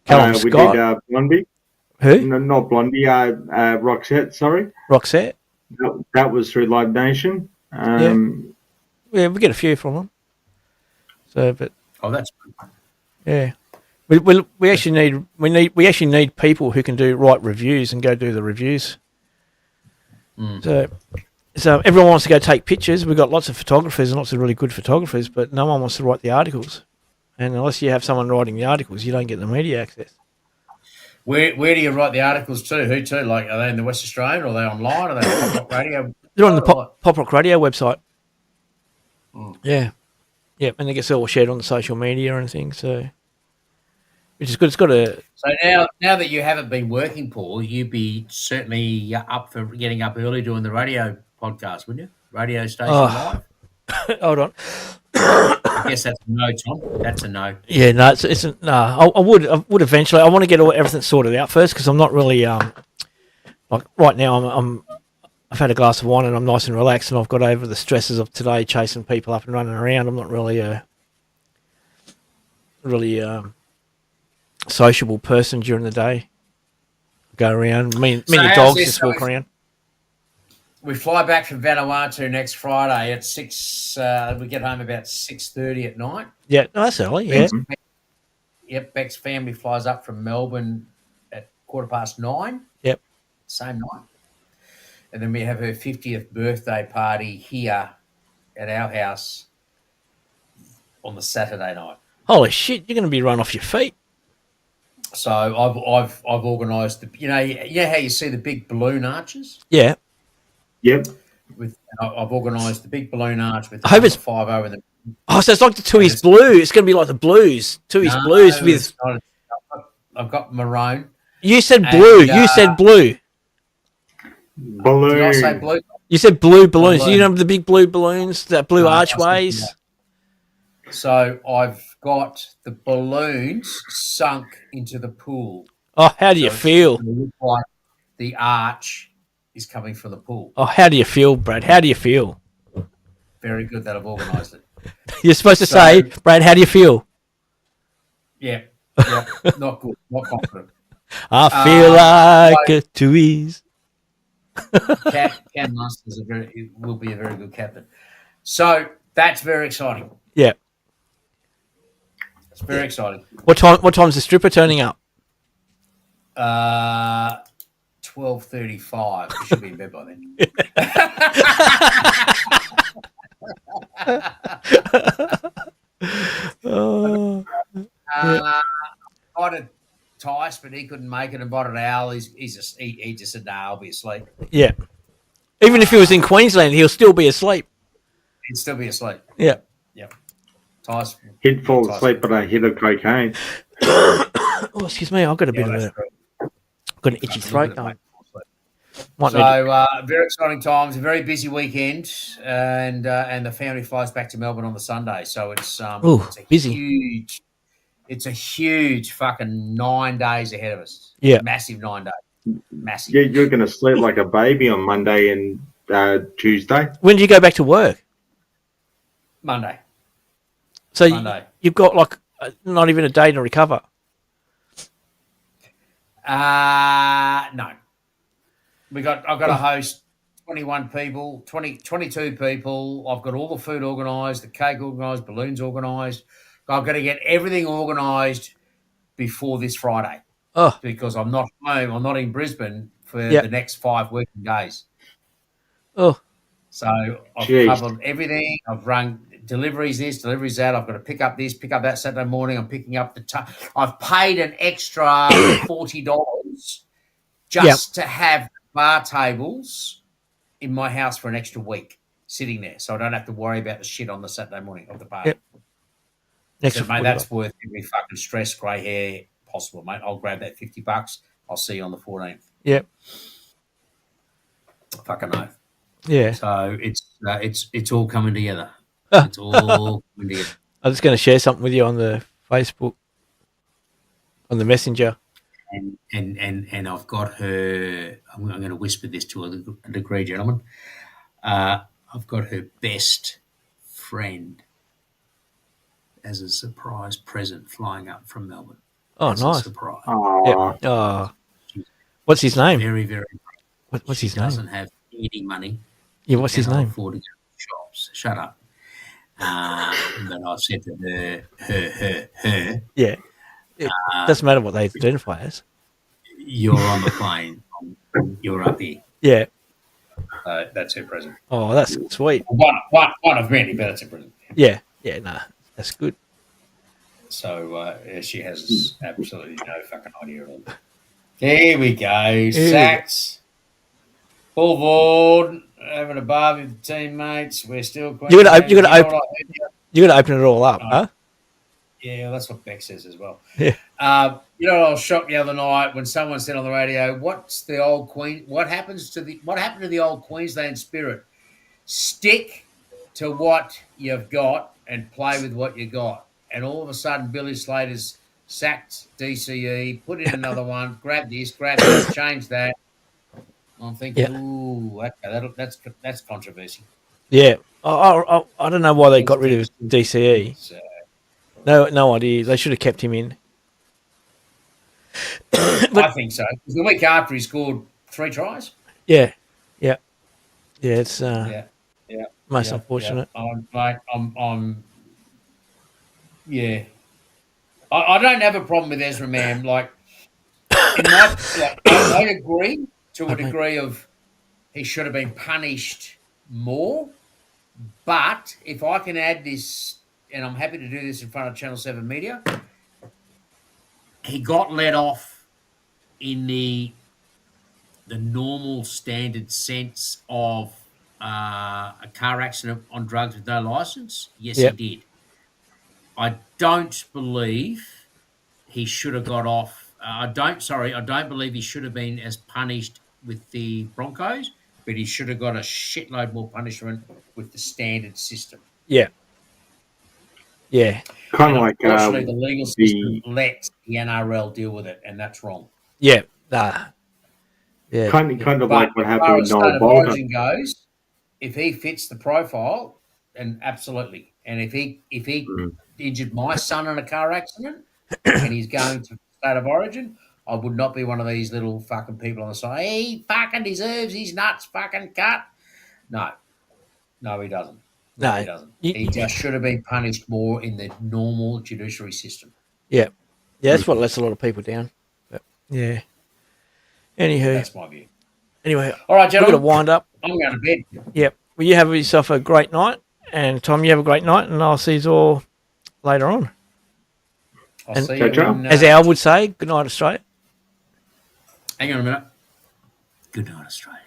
Speaker 3: We did Blondie.
Speaker 1: Who?
Speaker 3: No, not Blondie. Roxette. Sorry.
Speaker 1: Roxette.
Speaker 3: That was through Live Nation.
Speaker 1: Yeah, we get a few from them. So, but
Speaker 2: that's good.
Speaker 1: Yeah, we actually need people who can write reviews and go do the reviews. So everyone wants to go take pictures. We've got lots of photographers and lots of really good photographers, but no one wants to write the articles. And unless you have someone writing the articles, you don't get the media access.
Speaker 2: Where do you write the articles to? Who to? Like, are they in the West Australian? Or are they online? Are they on Pop Rock Radio?
Speaker 1: They're on the Pop Rock Radio website. Yeah, and it gets all shared on the social media and things. So, which is good. It's got a.
Speaker 2: So now that you haven't been working, Paul, you'd be certainly up for getting up early doing the radio podcast, wouldn't you? Radio station live.
Speaker 1: Hold on.
Speaker 2: Yes, that's a no, Tom. That's a no.
Speaker 1: Yeah, no, it's no. I would eventually. I want to get everything sorted out first because I'm not really like right now. I've had a glass of wine and I'm nice and relaxed, and I've got over the stresses of today, chasing people up and running around. I'm not really sociable person during the day. Go around. Me and the dogs just walk around.
Speaker 2: We fly back from Vanuatu next Friday at 6. We get home about 6:30 at night.
Speaker 1: Yeah, no, that's early. Yeah.
Speaker 2: Yep, Beck's family flies up from Melbourne at 9:15.
Speaker 1: Yep.
Speaker 2: Same night. And then we have her 50th birthday party here at our house on the Saturday night.
Speaker 1: Holy shit! You're going to be run off your feet.
Speaker 2: So I've organised the. You know how you see the big balloon arches.
Speaker 1: Yeah.
Speaker 3: Yep.
Speaker 2: I've organised the big balloon arch with.
Speaker 1: I hope it's
Speaker 2: 5-0 in the.
Speaker 1: Oh, so it's like the Tooheys Blue. It's going to be like the Blues. Tooheys Blues with.
Speaker 2: I've got maroon.
Speaker 1: You said blue. You said blue.
Speaker 3: Balloon.
Speaker 2: Did I say blue?
Speaker 1: You said blue balloons. You know the big blue balloons, that blue archways.
Speaker 2: So I've got the balloons sunk into the pool.
Speaker 1: Oh, how do you feel?
Speaker 2: It looks like the arch is coming from the pool.
Speaker 1: Oh, how do you feel, Brad? How do you feel?
Speaker 2: Very good that I've organised it.
Speaker 1: You're supposed to say, Brad, how do you feel?
Speaker 2: Yeah, not good, not confident.
Speaker 1: I feel like a Tooheys.
Speaker 2: Cam Munster's will be a very good captain. So that's very exciting.
Speaker 1: Yeah.
Speaker 2: It's very exciting.
Speaker 1: What time's the stripper turning up?
Speaker 2: 12:35. We should be in bed by then. I had Tice, but he couldn't make it, and Botted Owl, he just said, "No, I'll be asleep."
Speaker 1: Yeah. Even if he was in Queensland, he'll still be asleep.
Speaker 2: He'd still be asleep.
Speaker 1: Yeah.
Speaker 2: Yep. Tice.
Speaker 3: He'd fall asleep on a hit of cocaine.
Speaker 1: Oh, excuse me. I've got a bit of got an itchy throat going.
Speaker 2: Very exciting times. A very busy weekend, and the family flies back to Melbourne on the Sunday. So it's
Speaker 1: busy.
Speaker 2: It's a huge fucking 9 days ahead of us.
Speaker 1: Yeah,
Speaker 2: massive 9 days. Massive.
Speaker 3: Yeah, you're going to sleep like a baby on Monday and Tuesday.
Speaker 1: When do you go back to work?
Speaker 2: Monday.
Speaker 1: So you've got like not even a day to recover.
Speaker 2: No. I've got to host 21 people, 22 people. I've got all the food organised, the cake organised, balloons organised. I've got to get everything organised before this Friday.
Speaker 1: Oh.
Speaker 2: Because I'm not home. I'm not in Brisbane for the next 5 working days.
Speaker 1: Oh.
Speaker 2: So I've covered everything. I've run deliveries this, deliveries that. I've got to pick up this, pick up that Saturday morning. I'm picking up I've paid an extra $40 just to have bar tables in my house for an extra week sitting there. So I don't have to worry about the shit on the Saturday morning of the party.
Speaker 1: Yep.
Speaker 2: So, mate, that's worth every fucking stress, grey hair possible, mate. I'll grab that $50. I'll see you on the 14th.
Speaker 1: Yep.
Speaker 2: Fucking oath.
Speaker 1: Yeah.
Speaker 2: So it's all coming together. It's all coming together.
Speaker 1: I'm just going to share something with you on the Facebook, on the Messenger.
Speaker 2: And I've got her. I'm going to whisper this to a degree, gentlemen. I've got her best friend as a surprise present flying up from Melbourne.
Speaker 1: Oh,
Speaker 2: as
Speaker 1: nice.
Speaker 2: A surprise.
Speaker 1: Yep. Oh. What's his name?
Speaker 2: Very, very.
Speaker 1: What's his name?
Speaker 2: Doesn't have any money.
Speaker 1: Yeah, what's his name?
Speaker 2: Afford to go to shops. Shut up. But I said to her.
Speaker 1: Yeah. It doesn't matter what they identify as.
Speaker 2: You're on the plane. You're up here.
Speaker 1: Yeah.
Speaker 2: That's her present.
Speaker 1: Oh, that's sweet.
Speaker 2: One of many, but that's her present.
Speaker 1: Yeah. Yeah, nah. That's good.
Speaker 2: So she has absolutely no fucking idea at all. There we go. Sax. Full board. Having a barbie with teammates. We're still.
Speaker 1: You're gonna open it all up, huh?
Speaker 2: Yeah, that's what Beck says as well.
Speaker 1: Yeah.
Speaker 2: I was shocked the other night when someone said on the radio, What happened to the old Queensland spirit? Stick to what you've got and play with what you got. And all of a sudden, Billy Slater's sacked DCE, put in another one, grab this, change that. I'm thinking,
Speaker 1: Yeah.
Speaker 2: ooh, okay, that's controversy.
Speaker 1: Yeah. I don't know why they got rid of DCE. No idea. They should have kept him in.
Speaker 2: I think so. The week after he scored 3 tries.
Speaker 1: Yeah. It's
Speaker 2: Yeah.
Speaker 1: most unfortunate.
Speaker 2: Yeah. I don't have a problem with Ezra Mam. Like, I agree to a degree of he should have been punished more. But if I can add this, and I'm happy to do this in front of Channel 7 Media, he got let off in the normal standard sense of a car accident on drugs with no license. Yes,
Speaker 1: Yep.
Speaker 2: he did. I don't believe he should have got off. I don't believe he should have been as punished with the Broncos, but he should have got a shitload more punishment with the standard system.
Speaker 1: Yeah.
Speaker 3: Kind of like
Speaker 2: Unfortunately, the legal system lets the NRL deal with it, and that's wrong.
Speaker 1: Yeah.
Speaker 3: Yeah. Kind of
Speaker 2: But
Speaker 3: like what happened with
Speaker 2: as far
Speaker 3: Noel
Speaker 2: as
Speaker 3: Bolton.
Speaker 2: Origin goes, if he fits the profile, then absolutely. And if he injured my son in a car accident and he's going to State of Origin, I would not be one of these little fucking people on the side. He fucking deserves his nuts fucking cut. No, he doesn't.
Speaker 1: No,
Speaker 2: he doesn't. He just should have been punished more in the normal judiciary system.
Speaker 1: Yeah, that's what lets a lot of people down. But, yeah. Anywho,
Speaker 2: that's my view.
Speaker 1: Anyway,
Speaker 2: all right, gentlemen,
Speaker 1: we're going to wind up.
Speaker 2: I'm going to bed.
Speaker 1: Yep. Well, you have yourself a great night, and Tom, you have a great night, and I'll see you all later on.
Speaker 2: I'll see you in,
Speaker 1: as Al would say, good night, Australia.
Speaker 2: Hang on a minute. Good night, Australia.